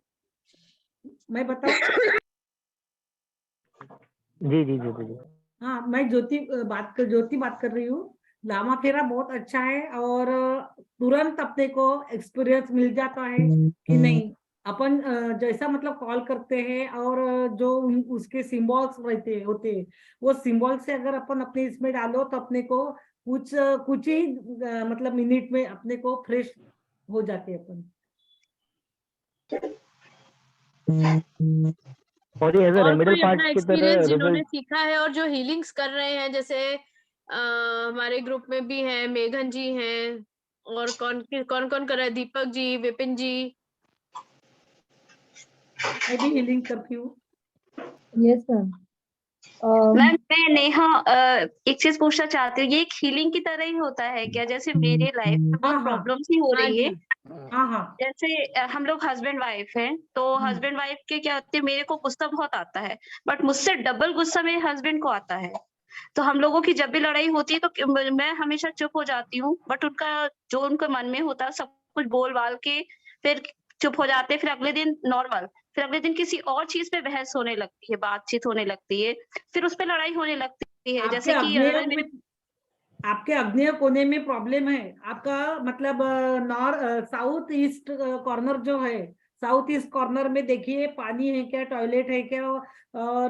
मैं बताऊं? जी जी जी जी। हाँ, मैं ज्योति बात कर रही हूँ। लामा फेरा बहुत अच्छा है और तुरंत अपने को एक्सपीरियंस मिल जाता है कि नहीं, अपन जैसा मतलब कॉल करते हैं और जो उसके सिंबल्स होते हैं वो सिंबल से अगर अपन अपने इसमें डालो तो अपने को कुछ ही मतलब मिनट में अपने को फ्रेश हो जाते हैं अपन। और ये और रेमेडियल कोई पार्ट अपना की तरह एक्सपीरियंस जिन्होंने रिजल्ट? सीखा है और जो हीलिंग्स कर रहे हैं, जैसे हमारे ग्रुप में भी हैं, मेघन जी हैं, और कौन कौन कर रहा है, दीपक जी, विपिन जी। मैं भी हीलिंग करती हूँ। Yes ma'am. मैम मैं नेहा एक चीज पूछना चाहती हूँ, ये एक हीलिंग की तरह ही होता है क्या? जैसे मेरे लाइफ में बहुत प्रॉब्लम्स ही हो रही है, जैसे हम लोग हस्बैंड वाइफ हैं, तो हस्बैंड वाइफ के क्या होते हैं, मेरे को गुस्सा बहुत आता है बट मुझसे डबल गुस्सा मेरे हस्बैंड को आता है। तो हम लोगों की जब भी लड़ाई होती है तो मैं हमेशा चुप हो जाती हूँ, बट उनका जो उनके मन में होता है सब कुछ बोल बाल के फिर चुप हो जाते हैं। फिर अगले दिन नॉर्मल, फिर अगले दिन किसी और चीज पे बहस होने लगती है, बातचीत होने लगती है, फिर उस पे लड़ाई होने लगती है। जैसे कि आपके अग्नेय कोने में प्रॉब्लम है आपका, मतलब नॉर्थ साउथ ईस्ट कॉर्नर जो है, साउथ ईस्ट कॉर्नर में देखिए पानी है क्या, टॉयलेट है क्या, और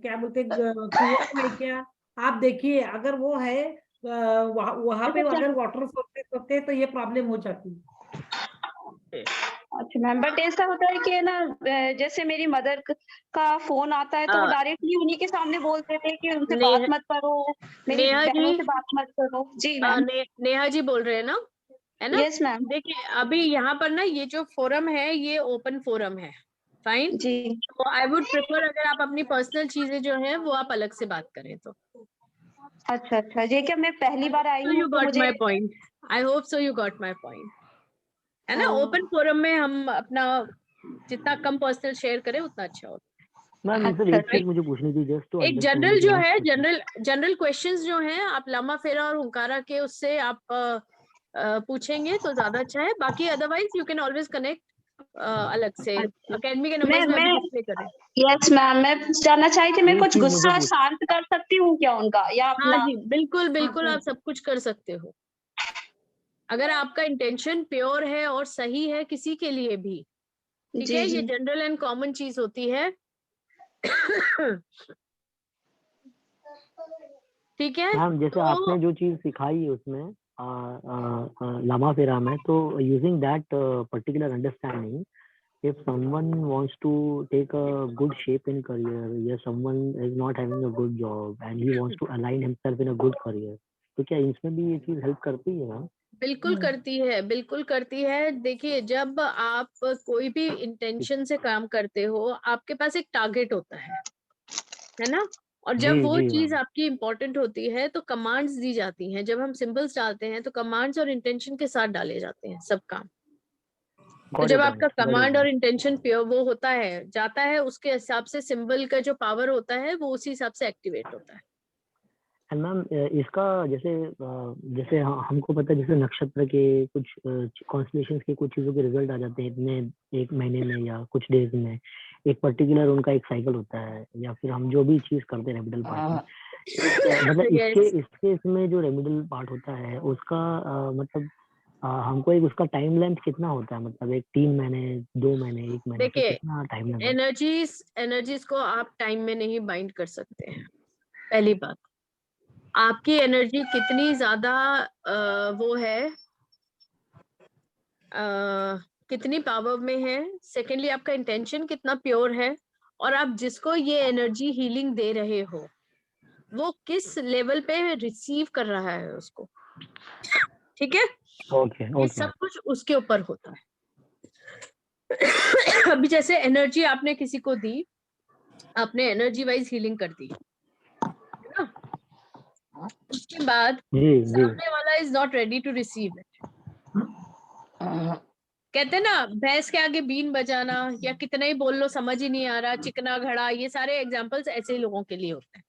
क्या बोलते कुआं है क्या, आप देखिए। अगर वो है वहां पे अगर वाटर सोते तो ये प्रॉब्लम हो जाती है। अच्छा मैम, बट ऐसा होता है कि ना जैसे मेरी मदर का फोन आता है तो वो डायरेक्टली उन्हीं के सामने बोल देते हैं कि उनसे बात मत करो, मेरी बहनों से बात मत करो। जी मैम। नेहा जी बोल रहे हैं ना, है ना? Yes ma'am. देखिए अभी यहाँ पर ना ये जो फोरम है ये ओपन फोरम है, फाइन जी। तो आई वुड प्रेफर अगर आप अपनी पर्सनल चीजें जो है वो आप अलग से बात करें तो। अच्छा, ये क्या मैं पहली बार आई हूँ यू तो गॉट मुझे my point, I hope so you got my point, है ना? ओपन फोरम में हम अपना जितना कम पर्सनल शेयर करें उतना अच्छा होता है। मैम सर एक चीज मुझे पूछनी थी, जस्ट टू एक जनरल जो है, जनरल क्वेश्चंस जो हैं आप लामा फेरा और हुंकारा के उससे आप पूछेंगे तो ज्यादा अच्छा है। बाकी otherwise you can always connect अलग से। एकेडमी के नंबर्स में अभी डिस्प्ले करें। यस मैम, मैं जानना चाहिए थी मैं कुछ गुस्सा शांत कर सकती हूँ क्या उनका, या अपना? हाँ जी बिल्कुल बिल्कुल, आप सब कुछ कर सकते हो। अगर आपका इंटेंशन प्योर है और सही है किसी के लिए भी, ठीक है, ये जनरल एंड कॉमन चीज होती है। ठीक है, मैम जैसे तो आपने जो चीज सिखाई उसमें लामा फेरा में, तो using that particular understanding, if someone wants to take a good shape in career, या someone is not having a good job and he wants to align himself in a good career, तो क्या इसमें भी ये चीज help करती है ma'am? बिल्कुल करती है, बिल्कुल करती है। देखिए, जब आप कोई भी इंटेंशन से काम करते हो, आपके पास एक टारगेट होता है ना, और जब जी वो जी चीज मैम, आपकी इम्पोर्टेंट होती है तो कमांड्स दी जाती हैं। जब हम सिंबल्स डालते हैं तो कमांड्स और इंटेंशन के साथ डाले जाते हैं सब काम। तो गॉट जब इट आपका मैम, गॉट इट कमांड और मैम। इंटेंशन प्योर वो होता है, जाता है, उसके हिसाब से सिंबल का जो पावर होता है वो उसी हिसाब से एक्टिवेट होता है। एंड मैम इसका जैसे जैसे हमको पता है, जैसे नक्षत्र के कुछ कॉन्स्टलेशंस के कुछ चीजों के रिजल्ट आ जाते हैं इतने एक महीने में या कुछ डेज में, एक पर्टिकुलर उनका एक साइकिल होता है, या फिर हम जो भी चीज करते हैं रेमिडल पार्ट में, मतलब इसके इसमें जो रेमिडल पार्ट होता है उसका मतलब हमको एक उसका टाइम लेंथ कितना होता है, मतलब एक 3 महीने 2 महीने 1 महीने तो देखिए, कितना टाइम लेंथ? एनर्जीज को आप टाइम में नहीं बाइंड कर सकते हैं। पहली बात, आपकी एनर्जी कितनी ज्यादा वो है, कितनी पावर में है। सेकेंडली, आपका इंटेंशन कितना प्योर है, और आप जिसको ये एनर्जी हीलिंग दे रहे हो वो किस लेवल पे रिसीव कर रहा है उसको, ठीक है। ओके ये ओके सब कुछ उसके ऊपर होता है। अभी जैसे एनर्जी आपने किसी को दी, आपने एनर्जी वाइज हीलिंग कर दी, है ना, उसके बाद जी जी सामने वाला is not ready to receive it. कहते हैं ना, भैंस के आगे बीन बजाना, या कितना ही बोल लो समझ ही नहीं आ रहा, चिकना घड़ा, ये सारे एग्जांपल्स ऐसे ही लोगों के लिए होते हैं।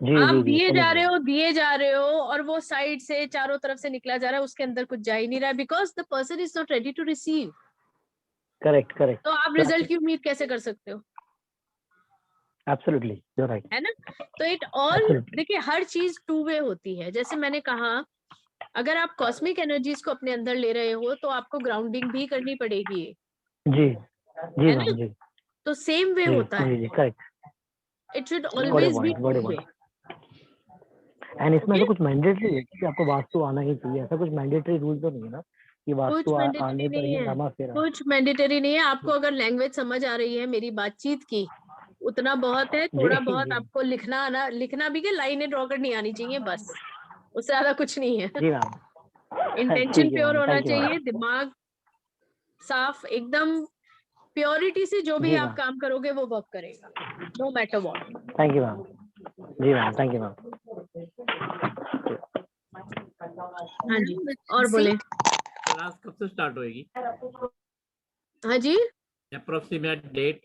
जी आप जी जी दिए समझ जा रहे गया। हो, दिए जा रहे हो, और वो साइड से चारों तरफ से निकला जा रहा है, उसके अंदर कुछ जा ही नहीं रहा है, because the person is not ready to receive. Correct correct, तो आप रिजल्ट की उम्मीद कैसे कर सकते हो, एब्सोल्युटली यू आर राइट, है ना। तो इट ऑल, एब्सोल्युटली देखिए, हर चीज टू वे होती है। जैसे मैंने कहा, अगर आप कॉस्मिक एनर्जीज को अपने अंदर ले रहे हो तो आपको ग्राउंडिंग भी करनी पड़ेगी, जी जी है ना। मैम जी तो सेम वे जी होता है, जी correct, it should got always be got to way. And इसमें ऐसा कुछ मैंडेटरी है कि आपको वास्तु आना ही चाहिए, ऐसा कुछ मैंडेटरी रूल तो नहीं है ना कि कुछ वास्तु मैंडेटरी आने पर नहीं ही है, लामा फेरा? कुछ मैंडेटरी नहीं है। आपको अगर लैंग्वेज समझ आ रही है मेरी बातचीत की, उतना बहुत है। थोड़ा जी बहुत जी आपको लिखना आना, लिखना भी, क्या लाइनें ड्रॉ करनी आनी चाहिए, बस, उससे ज्यादा कुछ नहीं है। जी मैम, इंटेंशन ठीक है प्योर मैम, होना थैंक यू चाहिए, मैम। दिमाग साफ एकदम, प्योरिटी से जो भी जी आप मैम, काम करोगे वो वर्क करेगा, no matter what. Thank you ma'am. जी मैम, थैंक यू मैम। हाँ जी, मैम और बोले। क्लास कब से स्टार्ट होएगी? हाँ जी, अप्रोक्सीमेट डेट?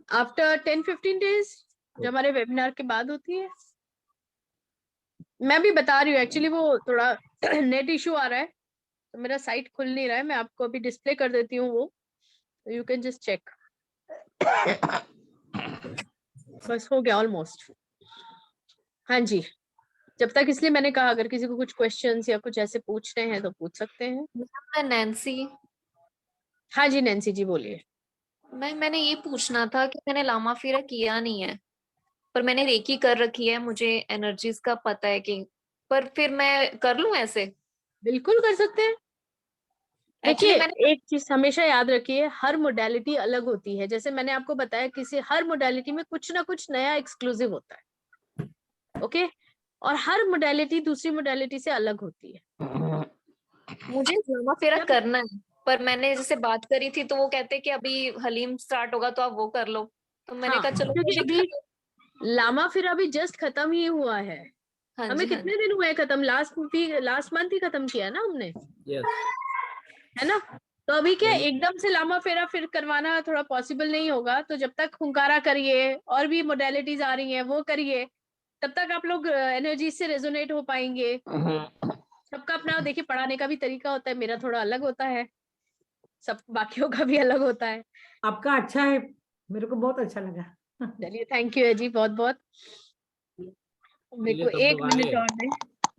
आफ्टर 10-15 डेज, जो हमारे वेबिनार के बाद होती है। मैं भी बता रही हूँ, एक्चुअली वो थोड़ा नेट इशू आ रहा है तो मेरा साइट खुल नहीं रहा है। मैं आपको अभी डिस्प्ले कर देती हूँ वो, यू कैन जस्ट चेक। बस हो गया ऑलमोस्ट। हाँ जी, जब तक, इसलिए मैंने कहा अगर किसी को कुछ क्वेश्चंस या कुछ ऐसे पूछने हैं तो पूछ सकते हैं। मैं नैन्सी। हाँ जी, नैन्सी जी बोलिए। मैंने ये पूछना था कि मैंने लामा फेरा किया नहीं है, पर मैंने रेकी कर रखी है, मुझे एनर्जीज का पता है कि, पर फिर मैं कर लूं ऐसे? बिल्कुल कर सकते हैं। एक्चुअली देखिए, मैंने एक चीज हमेशा याद रखिए, हर मोडालिटी अलग होती है। जैसे मैंने आपको बताया, किसी हर मोडालिटी में कुछ ना कुछ नया एक्सक्लूसिव होता है, ओके, और हर मोडालिटी दूसरी मोडालिटी से अलग होती है। मुझे लामा फेरा करना है, पर मैंने जैसे बात करी थी तो वो कहते कि अभी हलीम स्टार्ट होगा तो आप वो कर लो, तो मैंने हाँ, कहा चलो क्योंकि अभी लामा फिर अभी जस्ट खत्म ही हुआ है। हाँ हमें जी, हाँ कितने दिन हुए खत्म? लास्ट मंथ ही खत्म किया ना हमने, यस। है ना। तो अभी क्या Well, एकदम से लामा फेरा फिर करवाना थोड़ा पॉसिबल नहीं होगा। तो जब तक हुंकारा करिए, और भी मोडेलिटीज आ रही हैं वो करिए, तब तक आप लोग एनर्जी से रेजोनेट हो पाएंगे। सबका अपना, देखिए, पढ़ाने का भी तरीका होता है, मेरा थोड़ा अलग होता है, सब बाकियों का भी अलग होता है। आपका अच्छा है, मेरे को बहुत अच्छा लगा। चलिए, थैंक यू है जी, बहुत बहुत। मेरे इसलिए को सब 1 लोग आए मिनट और दें।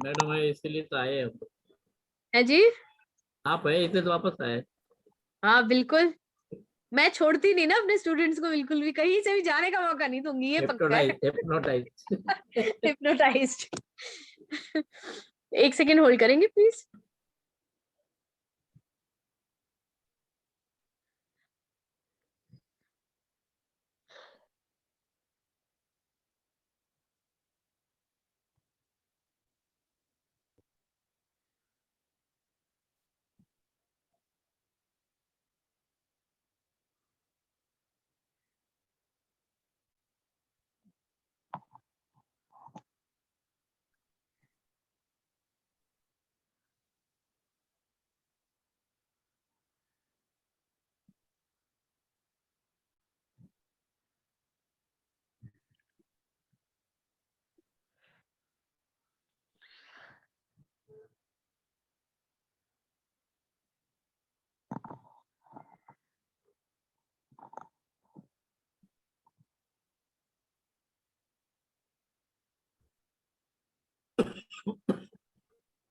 मैडम है, इसलिए तो आए हम लोग। है जी। आप है इतने तो वापस आए। हाँ बिल्कुल, मैं छोड़ती नहीं ना अपने स्टूडेंट्स को, बिल्कुल भी कहीं से भी जाने का मौका नहीं दूंगी, ये पक्का है। हिप्नोटाइज। हिप्नोटाइज्ड। एक सेकेंड होल्ड करेंगे प्लीज।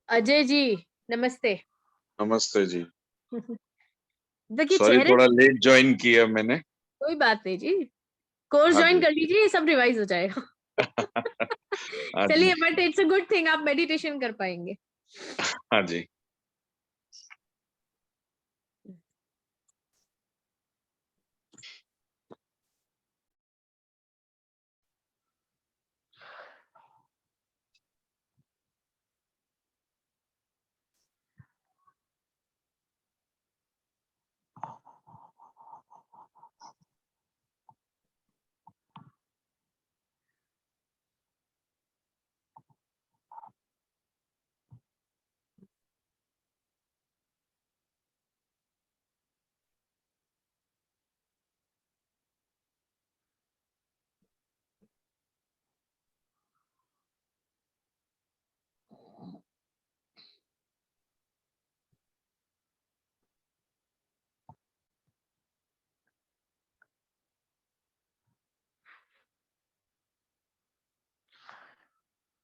अजय जी नमस्ते। नमस्ते जी। देखिए सॉरी चेहरे थोड़ा लेट ज्वाइन किया मैंने। कोई बात नहीं जी, कोर्स हाँ ज्वाइन जी। कर लीजिए, ये सब रिवाइज हो जाएगा। हाँ जी। चलिए, but it's a good thing, आप मेडिटेशन कर पाएंगे। हाँ जी।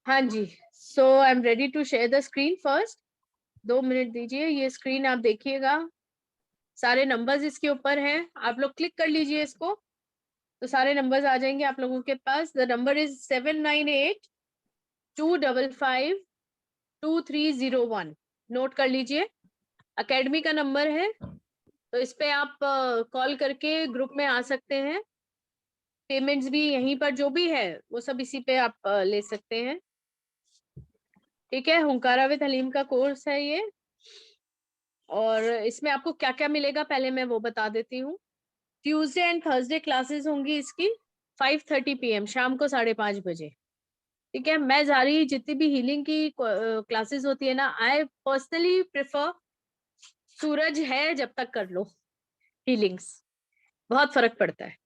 हाँ जी, so I am ready to share the screen. First 2 minute दीजिए, ये स्क्रीन आप देखिएगा, सारे नंबर्स इसके ऊपर हैं, आप लोग क्लिक कर लीजिए इसको, तो सारे नंबर्स आ जाएंगे आप लोगों के पास। The number is 7982552301। नोट कर लीजिए, अकेडमी का नंबर है, तो इस पे आप कॉल करके ग्रुप में आ सकते हैं। पेमेंट्स भी यहीं पर जो भी है वो सब इसी पे आप ले सकते हैं। ठीक है, हुंकारा विद हलीम का कोर्स है ये, और इसमें आपको क्या क्या मिलेगा पहले मैं वो बता देती हूँ। ट्यूसडे एंड थर्सडे क्लासेस होंगी इसकी 5:30 PM, शाम को 5:30 बजे। ठीक है, मैं जा रही जितनी भी हीलिंग की क्लासेस होती है ना, आई पर्सनली प्रेफर सूरज है जब तक कर लो हीलिंग्स, बहुत फर्क पड़ता है,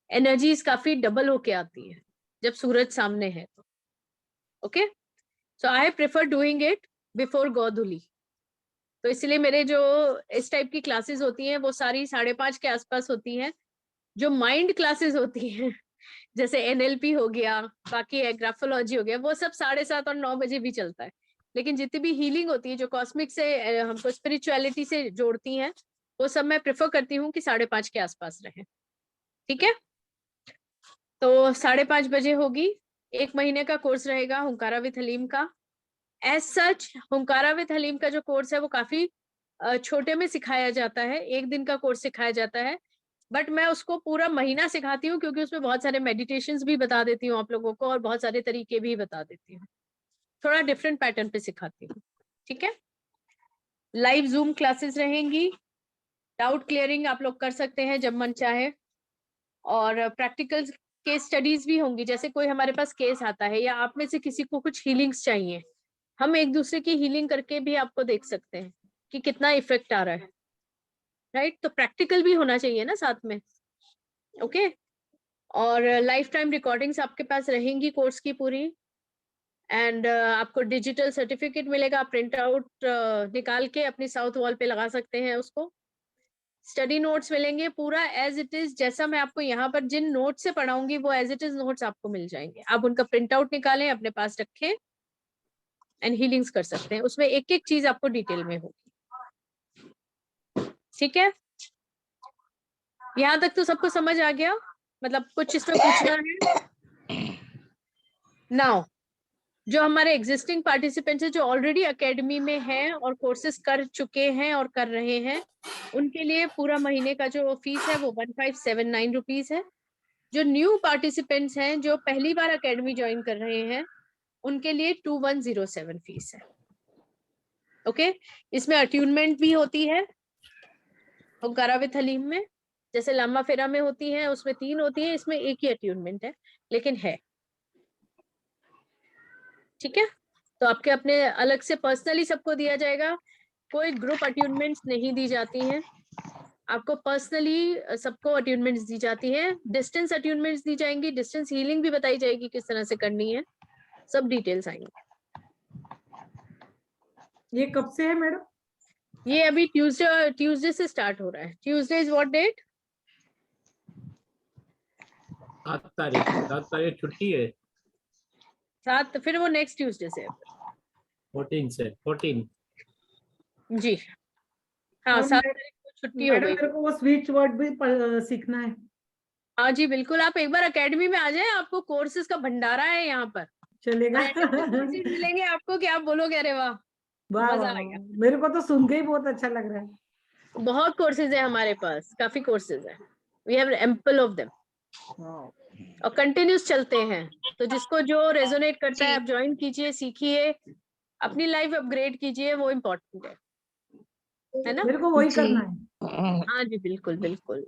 एनर्जीज काफी डबल होके आती है जब सूरज सामने है तो। Okay, so I prefer doing it before गोधुली, तो इसलिए मेरे जो इस टाइप की क्लासेस होती हैं वो सारी 5:30 के आसपास होती हैं। जो माइंड क्लासेस होती हैं जैसे NLP हो गया, बाकी ग्राफोलॉजी हो गया, वो सब 7:30 और 9 बजे भी चलता है। लेकिन जितनी भी हीलिंग होती है जो कॉस्मिक से हमको स्पिरिचुअलिटी से जोड़ती हैं, वो सब मैं प्रेफर करती हूँ कि 5:30 के आसपास रहे। ठीक है, तो 5:30 बजे होगी। 1 महीने का कोर्स रहेगा हुंकारा विद हलीम का। एज सच हुंकारा विद हलीम का जो कोर्स है वो काफी छोटे में सिखाया जाता है, 1 दिन का कोर्स सिखाया जाता है, बट मैं उसको पूरा महीना सिखाती हूँ क्योंकि उसमें बहुत सारे मेडिटेशंस भी बता देती हूँ आप लोगों को, और बहुत सारे तरीके भी बता देती हूँ, थोड़ा डिफरेंट पैटर्न पे सिखाती हूँ। ठीक है, लाइव जूम क्लासेस रहेंगी, डाउट क्लियरिंग आप लोग कर सकते हैं जब मन चाहे, और प्रैक्टिकल केस स्टडीज भी होंगी। जैसे कोई हमारे पास केस आता है या आप में से किसी को कुछ हीलिंग्स चाहिए, हम एक दूसरे की हीलिंग करके भी आपको देख सकते हैं कि कितना इफेक्ट आ रहा है, राइट? तो प्रैक्टिकल भी होना चाहिए ना साथ में। ओके, और लाइफ टाइम रिकॉर्डिंग्स आपके पास रहेंगी कोर्स की पूरी, एंड आपको डिजिटल सर्टिफिकेट मिलेगा, आप प्रिंट आउट निकाल के अपनी साउथ वॉल पे लगा सकते हैं उसको। स्टडी नोट्स मिलेंगे पूरा एज इट इज, जैसा मैं आपको यहाँ पर जिन नोट से पढ़ाऊंगी वो एज इट इज नोट्स आपको मिल जाएंगे। आप उनका प्रिंट आउट निकालें, अपने पास रखें, एंड हीलिंग्स कर सकते हैं। उसमें एक एक चीज आपको डिटेल में होगी, ठीक है? यहाँ तक तो सबको समझ आ गया? मतलब कुछ इसमें पूछना है? नाउ जो हमारे एग्जिस्टिंग पार्टिसिपेंट्स है, जो ऑलरेडी एकेडमी में हैं और कोर्सेज कर चुके हैं और कर रहे हैं, उनके लिए पूरा महीने का जो फीस है वो 1579 रुपीज है। जो न्यू पार्टिसिपेंट्स हैं, जो पहली बार एकेडमी ज्वाइन कर रहे हैं, उनके लिए 2107 फीस है। ओके, इसमें अट्यूनमेंट भी होती है ओंकारा विद हलीम में, जैसे लामा फेरा में होती है, उसमें 3 होती है, इसमें एक ही अट्यूनमेंट है, लेकिन है, ठीक है? तो आपके अपने अलग से पर्सनली सबको दिया जाएगा, कोई ग्रुप अट्यूनमेंट्स नहीं दी जाती हैं, आपको पर्सनली सबको अट्यूनमेंट्स दी जाती है। डिस्टेंस अट्यूनमेंट्स दी जाएंगी, डिस्टेंस हीलिंग भी बताई जाएगी किस तरह से करनी है, सब डिटेल्स आएंगे। ये कब से है मैडम? ये अभी ट्यूसडे से स्टार्ट हो रहा है। Tuesday is what date? 7 तारीख छुट्टी है। 7, फिर वो नेक्स्ट ट्यूसडे से है। 14 से 14 जी हाँ, 7 तारीख को छुट्टी हो गई। मेरे को वो स्विच वर्ड भी सीखना है। हाँ जी बिल्कुल, आप एक बार एकेडमी में आ जाए, आपको कोर्सेज का भंडारा है यहाँ पर, चलेगा। कोर्सेज मिलेंगे आपको कि आप बोलोगे अरे वाह वाह मजा वाह, आ गया। मेरे को तो सुन के ही बहुत अच्छा लग रहा है। बहुत कोर्सेज है हमारे पास, काफी कोर्सेज है, we have ample of them और कंटिन्यूस चलते हैं। तो जिसको जो रेजोनेट करता है आप ज्वाइन कीजिए, सीखिए, अपनी लाइफ अपग्रेड कीजिए, वो इम्पोर्टेंट है ना? मेरे को वही करना है। हाँ जी बिल्कुल बिल्कुल।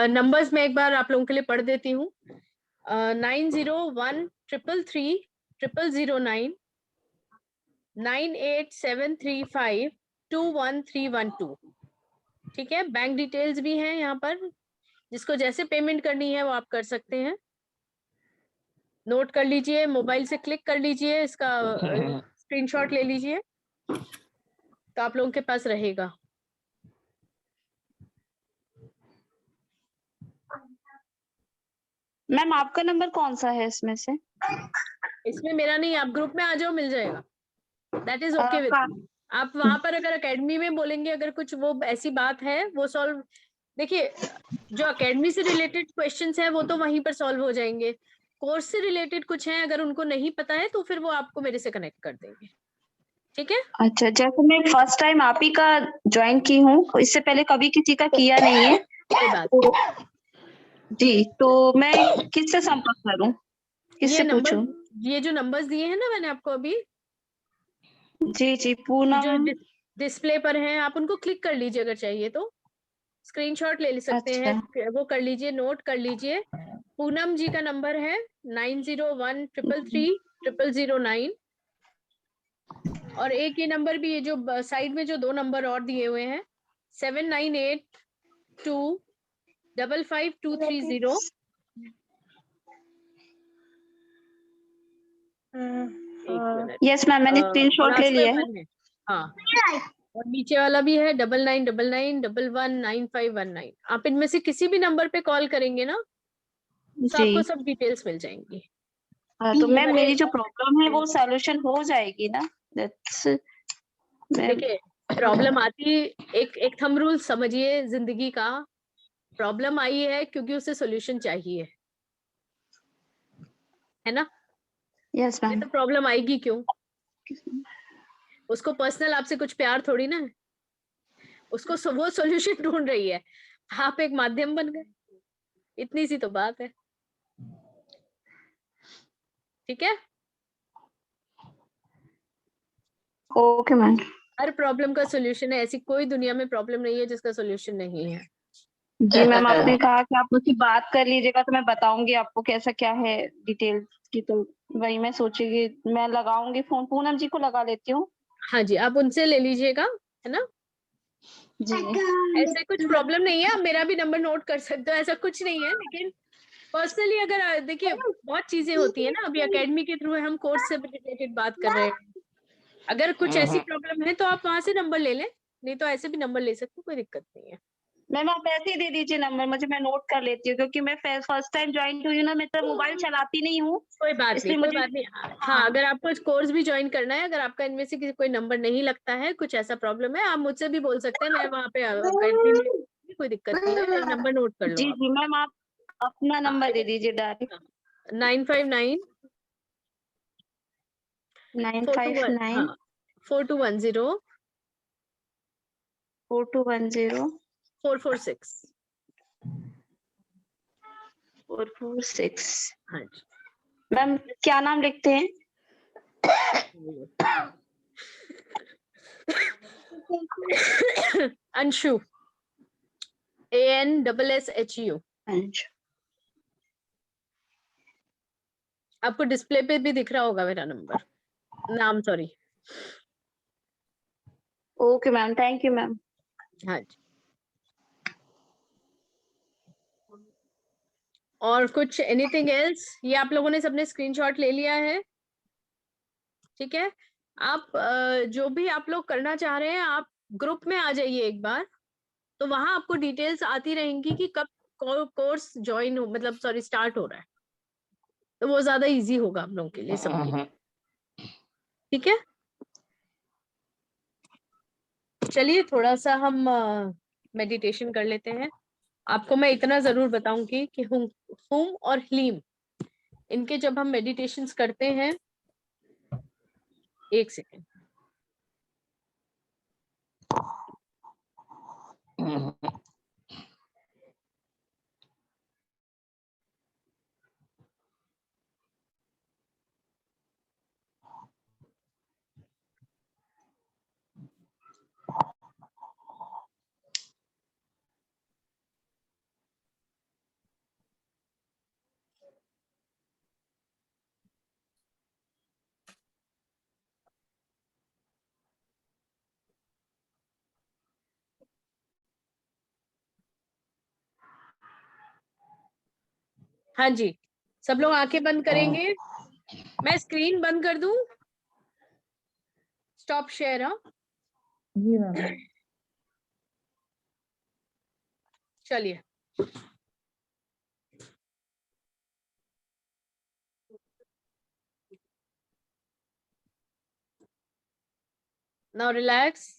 नंबर्स मैं एक बार आप लोगों के लिए पढ़ देती हूँ। 9013330009 9873521312, ठीक है? बैंक डिटेल्स भी हैं यहाँ पर, जिसको जैसे पेमेंट करनी है वो आप कर सकते हैं। नोट कर लीजिए, मोबाइल से क्लिक कर लीजिए, इसका स्क्रीनशॉट ले लीजिए, तो आप लोगों के पास रहेगा। मैम आपका नंबर कौन सा है इसमें से? इसमें मेरा नहीं, आप ग्रुप में आ जाओ, मिल जाएगा। That is okay with me. आप वहां पर अगर एकेडमी में बोलेंगे, अगर कुछ वो ऐसी बात है वो सॉल्व, देखिए जो एकेडमी से रिलेटेड क्वेश्चंस है वो तो वहीं पर सॉल्व हो जाएंगे। कोर्स से रिलेटेड कुछ है, अगर उनको नहीं पता है तो फिर वो आपको मेरे से कनेक्ट कर देंगे, ठीक है? अच्छा, जैसे मैं फर्स्ट टाइम आप ही का ज्वाइन की हूँ, इससे पहले कभी किसी का किया नहीं है। जी, तो मैं किससे संपर्क करूं, किससे पूछूं? ये जो नंबर्स दिए हैं ना मैंने आपको अभी, जी पूनम, जो डिस्प्ले पर हैं, आप उनको क्लिक कर लीजिए, अगर चाहिए तो स्क्रीनशॉट ले सकते हैं, वो कर लीजिए, नोट कर लीजिए। पूनम जी का नंबर है 9013330009 और एक ये नंबर भी, ये जो साइड में जो 2 नंबर और दिए हुए हैं 7982555230। यस मैम, मैंने स्क्रीनशॉट ले लिया है। हाँ, और नीचे वाला भी है 9999119519। आप इनमें से किसी भी नंबर पे कॉल करेंगे ना तो आपको सब डिटेल्स मिल जाएंगी। तो मैम मेरी जो प्रॉब्लम है वो सॉल्यूशन हो जाएगी ना? देखिए प्रॉब्लम आती, एक थंब रूल समझिए जिंदगी का, प्रॉब्लम आई है क्योंकि उसे सॉल्यूशन चाहिए, है ना? Yes ma'am. तो प्रॉब्लम आएगी क्यों? उसको पर्सनल आपसे कुछ प्यार थोड़ी ना है, उसको वो सॉल्यूशन ढूंढ रही है, आप एक माध्यम बन गए, इतनी सी तो बात है, ठीक है? Okay ma'am. हर प्रॉब्लम का सॉल्यूशन है, ऐसी कोई दुनिया में प्रॉब्लम नहीं है जिसका सॉल्यूशन नहीं है। जी मैम, आपने कहा कि आप मुझसे बात कर लीजिएगा तो मैं बताऊंगी आपको कैसा क्या है डिटेल की, तो वही मैं सोचूंगी, मैं लगाऊंगी फोन, पूनम जी को लगा लेती हूँ। हाँ जी, आप उनसे ले लीजिएगा, है ना जी? ऐसे कुछ प्रॉब्लम नहीं है, आप मेरा भी नंबर नोट कर सकते हो, ऐसा कुछ नहीं है। लेकिन पर्सनली अगर देखिए बहुत चीजें होती है ना, अभी एकेडमी के थ्रू हम कोर्स से रिलेटेड बात कर रहे हैं, अगर कुछ ऐसी प्रॉब्लम है तो आप वहां से नंबर ले लें, नहीं तो ऐसे भी नंबर ले सकते हो, कोई दिक्कत नहीं है। मैम आप ऐसे ही दे दीजिए नंबर मुझे, मैं नोट कर लेती हूँ, क्योंकि मैं फर्स्ट टाइम ज्वाइन हुई हूँ ना, मैं तो मोबाइल चलाती नहीं हूँ, कोई बात इसलिए नहीं, कोई मुझे बात नहीं। हाँ, अगर आपको इस कोर्स भी ज्वाइन करना है, अगर आपका इनमें से किसी कोई नंबर नहीं लगता है, कुछ ऐसा प्रॉब्लम है, आप मुझसे भी बोल सकते हैं, मैं वहाँ पे कंटिन्यू, कोई दिक्कत नहीं है। नंबर नोट कर लो जी आप। जी मैम, आप अपना नंबर दे दीजिए डायरेक्ट। 959 959 हाँ 4210 4210 446। 446। हाँ जी मैम क्या नाम लिखते हैं? अंशु, ANSSHU। अंशु। आपको डिस्प्ले पे भी दिख रहा होगा मेरा नंबर, नाम, sorry. Okay ma'am, thank you ma'am. हाँ जी। और कुछ एनीथिंग एल्स? ये आप लोगों ने सबने स्क्रीनशॉट ले लिया है? ठीक है, आप जो भी आप लोग करना चाह रहे हैं, आप ग्रुप में आ जाइए एक बार, तो वहां आपको डिटेल्स आती रहेंगी कि कब कोर्स ज्वाइन हो, मतलब सॉरी स्टार्ट हो रहा है, तो वो ज्यादा इजी होगा आप लोगों के लिए, सबके लिए। ठीक है, चलिए थोड़ा सा हम मेडिटेशन कर लेते हैं। आपको मैं इतना जरूर बताऊंगी कि हुम और ह्लीम, इनके जब हम मेडिटेशंस करते हैं, एक सेकेंड, हाँ जी, सब लोग आंखें बंद करेंगे। मैं स्क्रीन बंद कर दूं? Stop share. हाँ जी मैम। चलिए, नाउ रिलैक्स।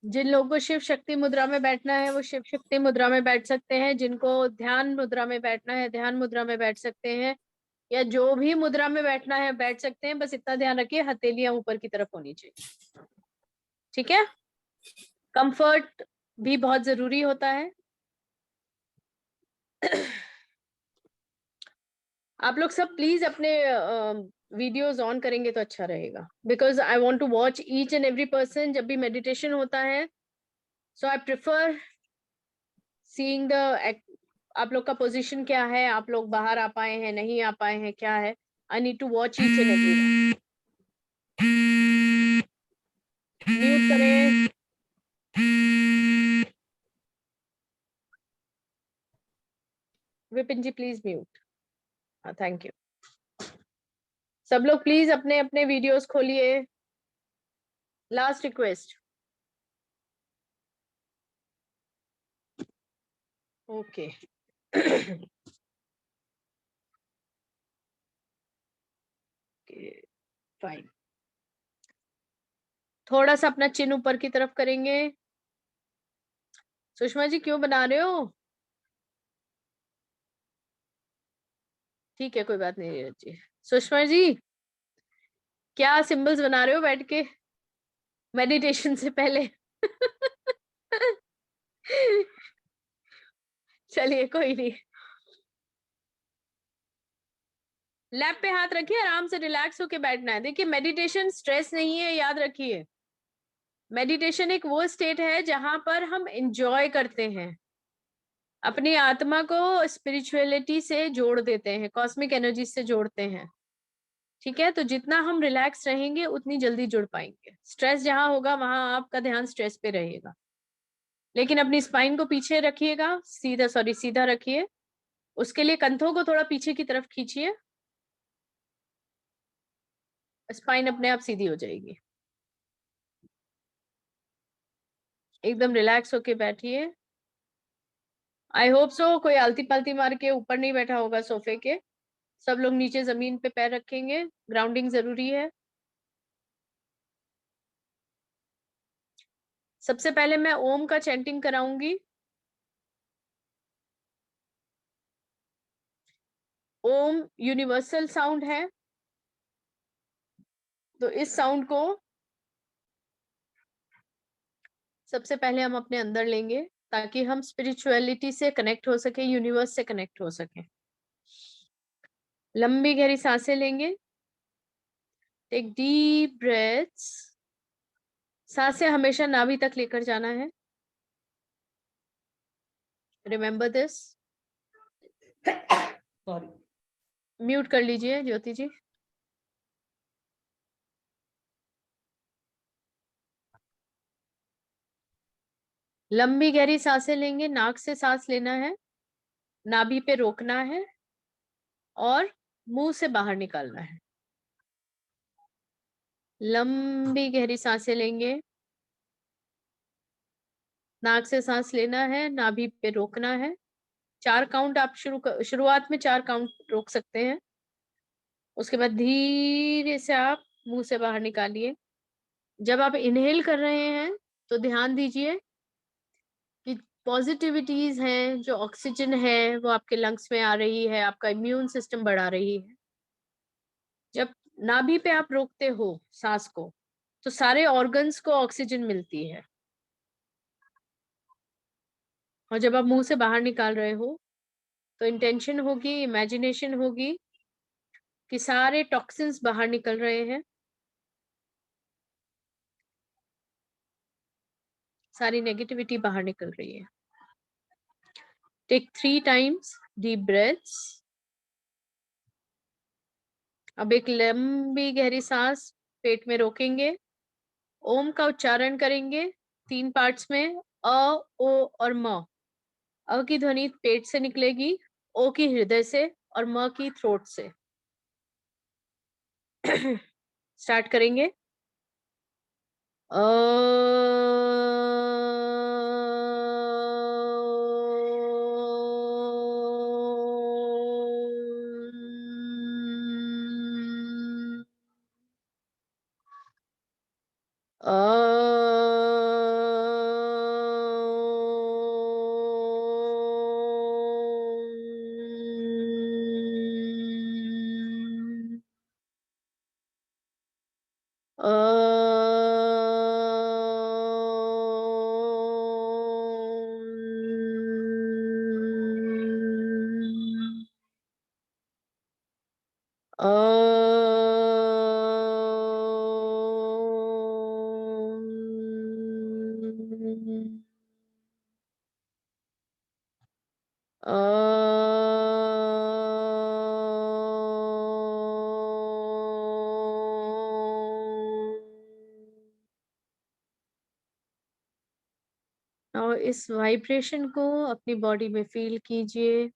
जिन लोगों को शिव शक्ति मुद्रा में बैठना है, वो शिव शक्ति मुद्रा में बैठ सकते हैं। जिनको ध्यान मुद्रा में बैठना है, ध्यान मुद्रा में बैठ सकते हैं, या जो भी मुद्रा में बैठना है बैठ सकते हैं। बस इतना ध्यान रखिए, हथेलियां ऊपर की तरफ होनी चाहिए। ठीक है, कंफर्ट भी बहुत जरूरी होता है। आप लोग सब प्लीज अपने वीडियोस ऑन करेंगे तो अच्छा रहेगा, because I want to watch each and every person जब भी मेडिटेशन होता है। So I prefer seeing the, आप लोग का पोजीशन क्या है, आप लोग बाहर आ पाए हैं, नहीं आ पाए हैं, क्या है। I need to watch each and every. Mute करें। Vipin ji please mute. हाँ थैंक यू। सब लोग प्लीज अपने अपने वीडियोस खोलिए। Last request. Okay fine. थोड़ा सा अपना चिन ऊपर की तरफ करेंगे। सुषमा जी क्यों बना रहे हो? ठीक है, कोई बात नहीं नीरज जी। सुषमा जी क्या सिंबल्स बना रहे हो बैठ के मेडिटेशन से पहले? चलिए कोई नहीं, लैप पे हाथ रखिए, आराम से रिलैक्स होके बैठना है। देखिए मेडिटेशन स्ट्रेस नहीं है, याद रखिए। मेडिटेशन एक वो स्टेट है जहां पर हम एंजॉय करते हैं, अपनी आत्मा को स्पिरिचुअलिटी से जोड़ देते हैं, कॉस्मिक एनर्जी से जोड़ते हैं। ठीक है, तो जितना हम रिलैक्स रहेंगे उतनी जल्दी जुड़ पाएंगे। स्ट्रेस जहां होगा वहां आपका ध्यान स्ट्रेस पे रहेगा। लेकिन अपनी स्पाइन को पीछे रखिएगा, सीधा रखिए। उसके लिए कंधों को थोड़ा पीछे की तरफ खींचिए। स्पाइन अपने आप सीधी हो जाएगी। एकदम रिलैक्स होके बैठिए। आई होप सो कोई आलती पालती मार के ऊपर नहीं बैठा होगा सोफे के। सब लोग नीचे जमीन पे पैर रखेंगे, ग्राउंडिंग जरूरी है। सबसे पहले मैं ओम का चैंटिंग कराऊंगी। ओम यूनिवर्सल साउंड है, तो इस साउंड को सबसे पहले हम अपने अंदर लेंगे ताकि हम स्पिरिचुअलिटी से कनेक्ट हो सके, यूनिवर्स से कनेक्ट हो सके। लंबी गहरी सांसें लेंगे। Take deep breaths. सांसें हमेशा नाभि तक लेकर जाना है। Remember this. सॉरी, म्यूट कर लीजिए ज्योति जी। लंबी गहरी सांसें लेंगे, नाक से सांस लेना है, नाभि पे रोकना है और मुंह से बाहर निकालना है। लंबी गहरी सांसें लेंगे, नाक से सांस लेना है, नाभि पे रोकना है। 4 काउंट आप शुरुआत में 4 काउंट रोक सकते हैं। उसके बाद धीरे से आप मुंह से बाहर निकालिए। जब आप इनहेल कर रहे हैं तो ध्यान दीजिए कि पॉजिटिविटीज हैं, जो ऑक्सीजन है वो आपके लंग्स में आ रही है, आपका इम्यून सिस्टम बढ़ा रही है। जब नाभि पे आप रोकते हो सांस को तो सारे ऑर्गन्स को ऑक्सीजन मिलती है, और जब आप मुंह से बाहर निकाल रहे हो तो इंटेंशन होगी, इमेजिनेशन होगी कि सारे टॉक्सिन्स बाहर निकल रहे हैं, सारी नेगेटिविटी बाहर निकल रही है। Take 3 times deep breaths. अब एक लंबी गहरी सांस पेट में रोकेंगे, ओम का उच्चारण करेंगे 3 पार्ट्स में, अ, ओ और म। अ की ध्वनि पेट से निकलेगी, ओ की हृदय से और म की थ्रोट से। स्टार्ट करेंगे। और इस वाइब्रेशन को अपनी बॉडी में फील कीजिए।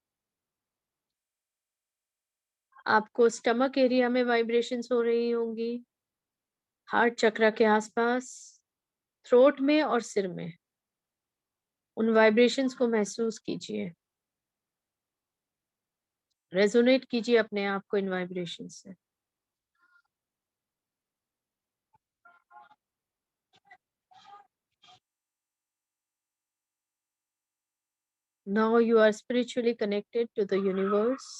आपको स्टमक एरिया में वाइब्रेशंस हो रही होंगी, हार्ट चक्र के आसपास, थ्रोट में और सिर में। उन वाइब्रेशंस को महसूस कीजिए, रेजोनेट कीजिए अपने आप को इन वाइब्रेशंस से। Now you are spiritually connected to the universe.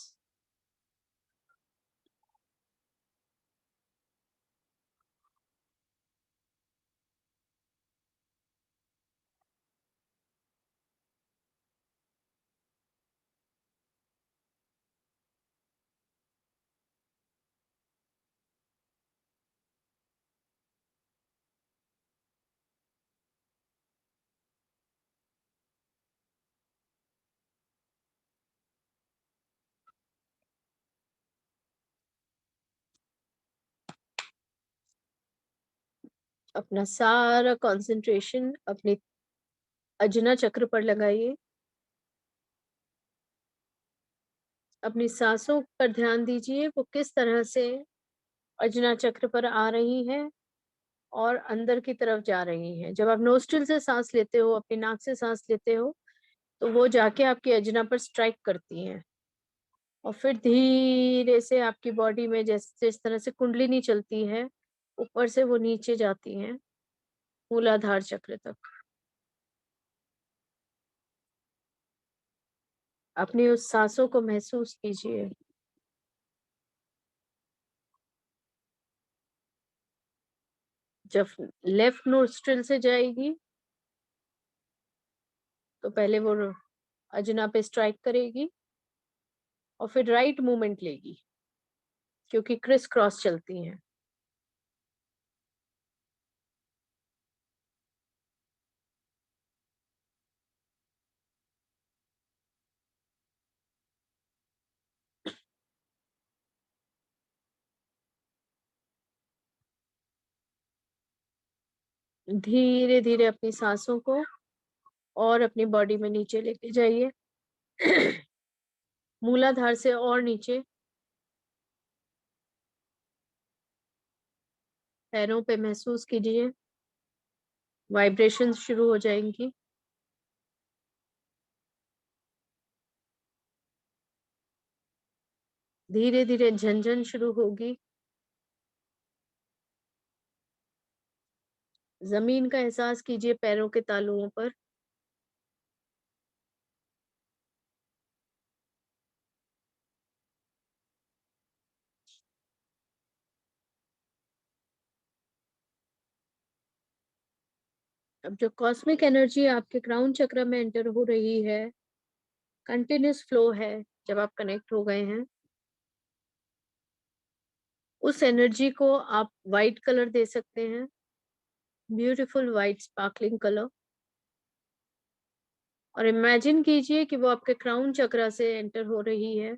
अपना सारा कंसंट्रेशन अपने अजना चक्र पर लगाइए। अपनी सांसों पर ध्यान दीजिए, वो किस तरह से अजना चक्र पर आ रही है और अंदर की तरफ जा रही है। जब आप नोस्ट्रिल से सांस लेते हो, अपनी नाक से सांस लेते हो, तो वो जाके आपकी अजना पर स्ट्राइक करती हैं और फिर धीरे से आपकी बॉडी में जिस तरह से कुंडलिनी चलती है, ऊपर से वो नीचे जाती हैं मूलाधार चक्र तक। अपनी उस सांसों को महसूस कीजिए। जब लेफ्ट नोस्ट्रिल से जाएगी तो पहले वो अजना पे स्ट्राइक करेगी और फिर राइट मूवमेंट लेगी, क्योंकि क्रिस क्रॉस चलती हैं। धीरे धीरे अपनी सांसों को और अपनी बॉडी में नीचे लेके जाइए। मूलाधार से और नीचे पैरों पे महसूस कीजिए, वाइब्रेशन शुरू हो जाएंगी। धीरे धीरे झंझन शुरू होगी। जमीन का एहसास कीजिए पैरों के तालुओं पर। अब जो कॉस्मिक एनर्जी आपके क्राउन चक्र में एंटर हो रही है, कंटिन्यूस फ्लो है। जब आप कनेक्ट हो गए हैं, उस एनर्जी को आप वाइट कलर दे सकते हैं, ब्यूटीफुल वाइट स्पार्कलिंग कलर। और इमेजिन कीजिए कि वो आपके क्राउन चक्र से एंटर हो रही है,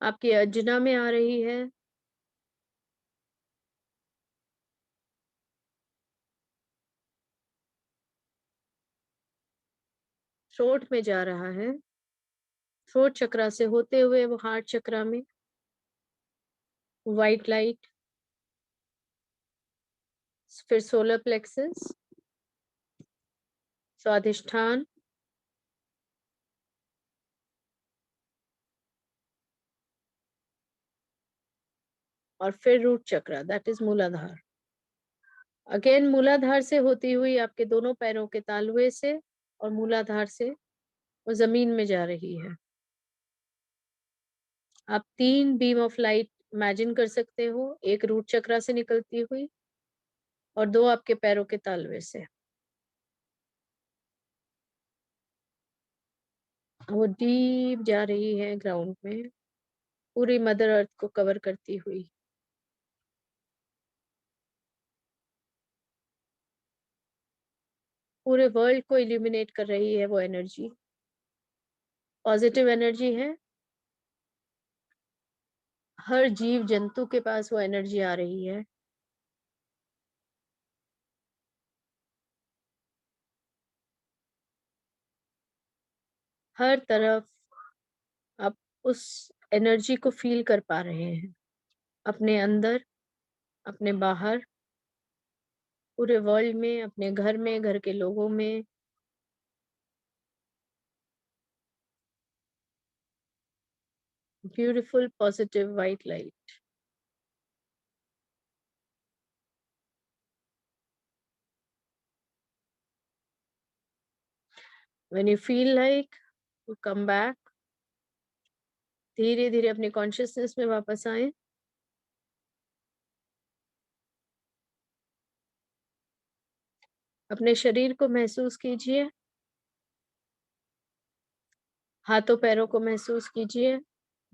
आपकी अजना में आ रही है, थ्रोट में जा रहा है, थ्रोट चक्र से होते हुए वो हार्ट चक्र में, वाइट लाइट, फिर सोलर प्लेक्सस, स्वादिष्ठान, और फिर रूट चक्र, दैट इज मूलाधार। अगेन मूलाधार से होती हुई आपके दोनों पैरों के तालुए से और मूलाधार से वो जमीन में जा रही है। आप 3 बीम ऑफ लाइट इमेजिन कर सकते हो, एक रूट चक्र से निकलती हुई और 2 आपके पैरों के तालवे से। वो डीप जा रही है ग्राउंड में, पूरी मदर अर्थ को कवर करती हुई। पूरे वर्ल्ड को इल्यूमिनेट कर रही है वो एनर्जी। पॉजिटिव एनर्जी है। हर जीव जंतु के पास वो एनर्जी आ रही है। हर तरफ आप उस एनर्जी को फील कर पा रहे हैं, अपने अंदर, अपने बाहर, पूरे वर्ल्ड में, अपने घर में, घर के लोगों में। Beautiful positive white light. When you feel like, you come back. धीरे धीरे अपने कॉन्शियसनेस में वापस आए। अपने शरीर को महसूस कीजिए, हाथों पैरों को महसूस कीजिए,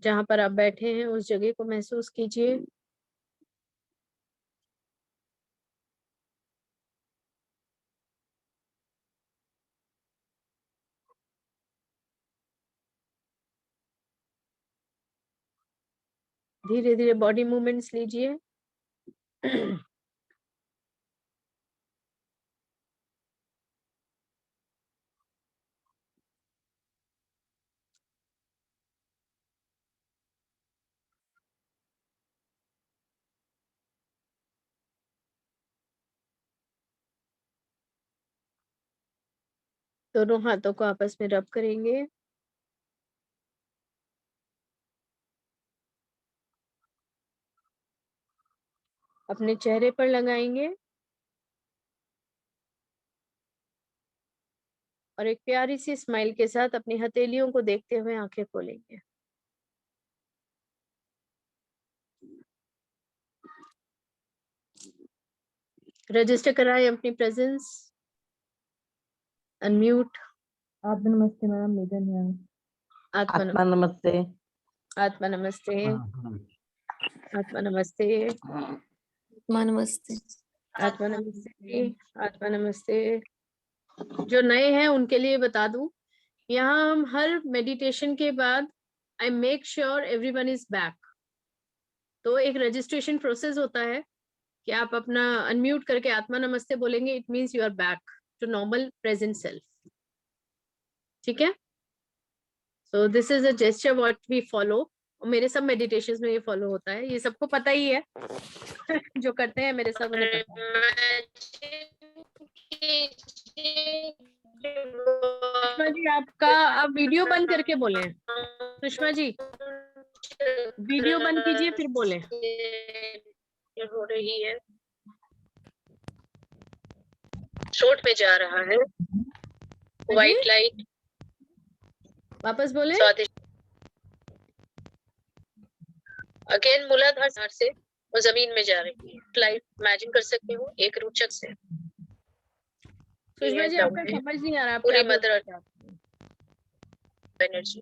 जहां पर आप बैठे हैं उस जगह को महसूस कीजिए। धीरे धीरे बॉडी मूवमेंट्स लीजिए। दोनों हाथों को आपस में रब करेंगे। अपने चेहरे पर लगाएंगे और एक प्यारी सी स्माइल के साथ अपनी हथेलियों को देखते हुए आंखें खोलेंगे। रजिस्टर कराएं अपनी प्रेजेंस। अनम्यूट। आत्मा नमस्ते मैम, मेघन यहाँ। आत्मा नमस्ते। आत्मा नमस्ते। आत्मा नमस्ते। आत्मा नमस्ते। आत्मा नमस्ते। आत्मा नमस्ते। जो नए हैं उनके लिए बता दूं, यहाँ हम हर मेडिटेशन के बाद I make sure everyone is back. तो एक रजिस्ट्रेशन प्रोसेस होता है कि आप अपना अनम्यूट करके आत्मा नमस्ते बोलेंगे, it means you are back to normal present self. ठीक है, so this is a gesture what we follow. और मेरे सब मेडिटेशंस में ये फॉलो होता है, ये सबको पता ही है जो करते हैं मेरे सब उन्हें पता है। सुषमा जी आपका, आप वीडियो बंद करके बोले। सुषमा जी वीडियो बंद कीजिए फिर बोले। हो रही है, थ्रोट में जा रहा है व्हाइट लाइट। वापस बोले। अगेन मूलाधार से वो जमीन में जा रही है। लाइट इमेजिन कर सकते हो एक रुचक से। सुषमा जी आपका समझ नहीं आ रहा, पूरी mother energy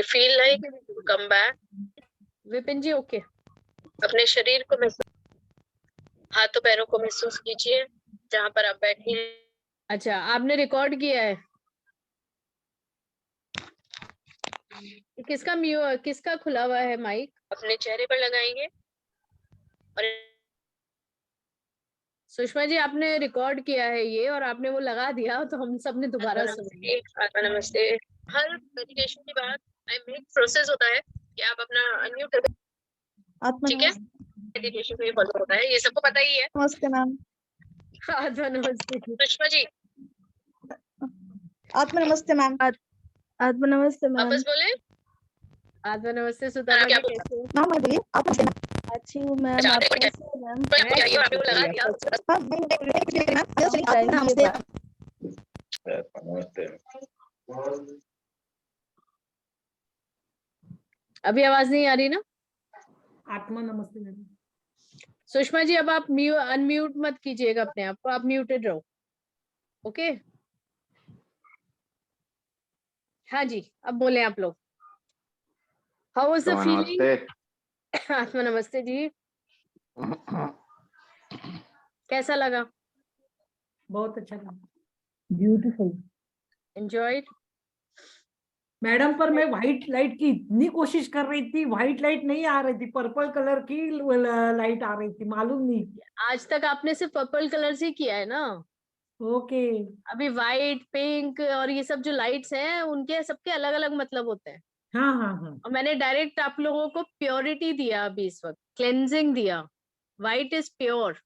feel like come back. Vipin ji okay. अपने शरीर को महसूस, हाथों पैरों को महसूस कीजिए जहां पर आप बैठे हैं। अच्छा, आपने रिकॉर्ड किया है? किसका खुला हुआ है माइक? अपने चेहरे पर लगाएंगे और सुषमा जी आपने रिकॉर्ड किया है ये और आपने वो लगा दिया, तो हम सब ने दोबारा सुनेंगे। आत्मा नमस्ते। हर मेडिटेशन के बाद एक प्रोसेस होता है कि आप अपना अनम्यूट करके, ठीक है, मेडिटेशन में फॉलो होता है, ये सबको पता ही है। नमस्ते मैम। आत्मा नमस्ते। सुषमा जी आत्मा नमस्ते मैम। आत्मा नमस्ते मैम। वापस बोले। आत्मा नमस्ते। सुदामा जी कैसे हो? मैम मैं बोलिए। आप नमस्ते मैम। अच्छी हूँ मैम। आप कैसे हो मैम? आपने वो लगा दिया। हाँ, मैम नमस्ते। अभी आवाज नहीं आ रही ना? आत्मा नमस्ते मैम। सुषमा जी अब आप अनम्यूट मत कीजिएगा अपने आप को, आप म्यूटेड रहो। ओके हाँ जी, अब बोले आप लोग। How was the feeling? आत्मा नमस्ते जी। कैसा लगा? बहुत अच्छा लगा। ब्यूटीफुल। एंजॉयड? मैडम पर मैं व्हाइट लाइट की इतनी कोशिश कर रही थी, व्हाइट लाइट नहीं आ रही थी, पर्पल कलर की लाइट आ रही थी, मालूम नहीं। आज तक आपने सिर्फ पर्पल कलर से किया है ना? ओके। अभी व्हाइट, पिंक और ये सब जो लाइट्स हैं उनके सबके अलग अलग मतलब होते हैं। हाँ हाँ हाँ। और मैंने डायरेक्ट आप लोगों को प्योरिटी दिया अभी इस वक्त, क्लेंजिंग दिया। White is pure.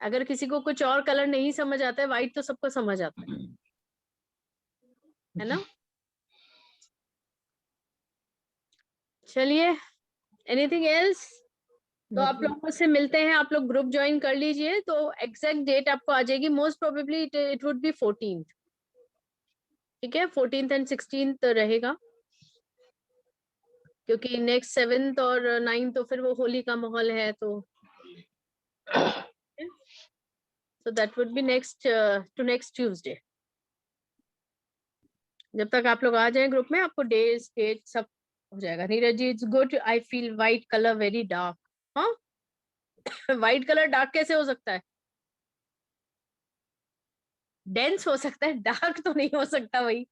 अगर किसी को कुछ और कलर नहीं समझ आता है, व्हाइट तो सबको समझ आता है ना? चलिए, एनीथिंग एल्स? तो आप लोगों से मिलते हैं, आप लोग ग्रुप ज्वाइन कर लीजिए, तो एग्जैक्ट डेट आपको आ जाएगी। Most probably it would be 14th। ठीक है, 14th एंड 16th रहेगा, क्योंकि नेक्स्ट 7th और 9th तो फिर वो होली का माहौल है, तो that would be next to next Tuesday. जब तक आप लोग आ जाएं ग्रुप में, आपको डेज डेट सब हो जाएगा। Neeraj ji it's good, I feel white colour very dark. हाँ व्हाइट कलर डार्क कैसे हो सकता है? डेंस हो सकता है, डार्क तो नहीं हो सकता भाई।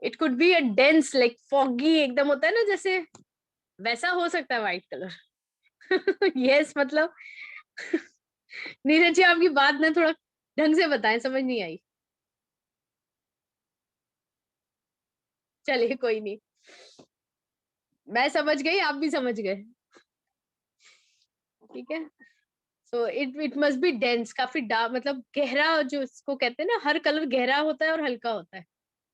It could be a dense like foggy एकदम होता है ना, जैसे वैसा हो सकता है व्हाइट कलर। यस मतलब नीरज जी आपकी बात ना थोड़ा ढंग से बताएं, समझ नहीं आई। चलिए कोई नहीं, मैं समझ गई, आप भी समझ गए। ठीक है, तो इट मस्ट बी डेंस, काफी डार्क, मतलब गहरा, जो इसको कहते हैं ना, हर कलर गहरा होता है और हल्का होता है,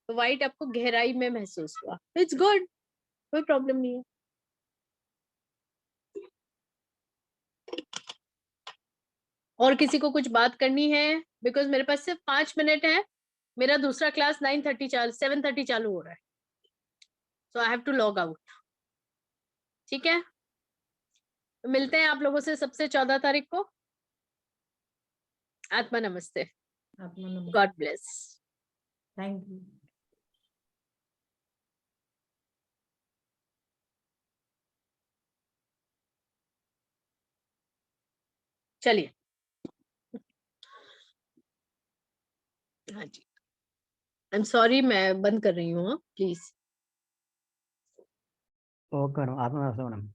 तो व्हाइट आपको गहराई में महसूस हुआ, इट्स गुड, कोई प्रॉब्लम नहीं है। और किसी को कुछ बात करनी है? बिकॉज मेरे पास सिर्फ 5 मिनट है, मेरा दूसरा क्लास 7:30 चालू हो रहा है, so I have to log out. ठीक है, मिलते हैं आप लोगों से सबसे 14 तारीख को। आत्मा नमस्ते, गॉड ब्लेस, थैंक यू। चलिए, हाँ जी, आई एम सॉरी, मैं बंद कर रही हूँ, प्लीज। ओके मैडम, आत्मा नमस्ते मैडम।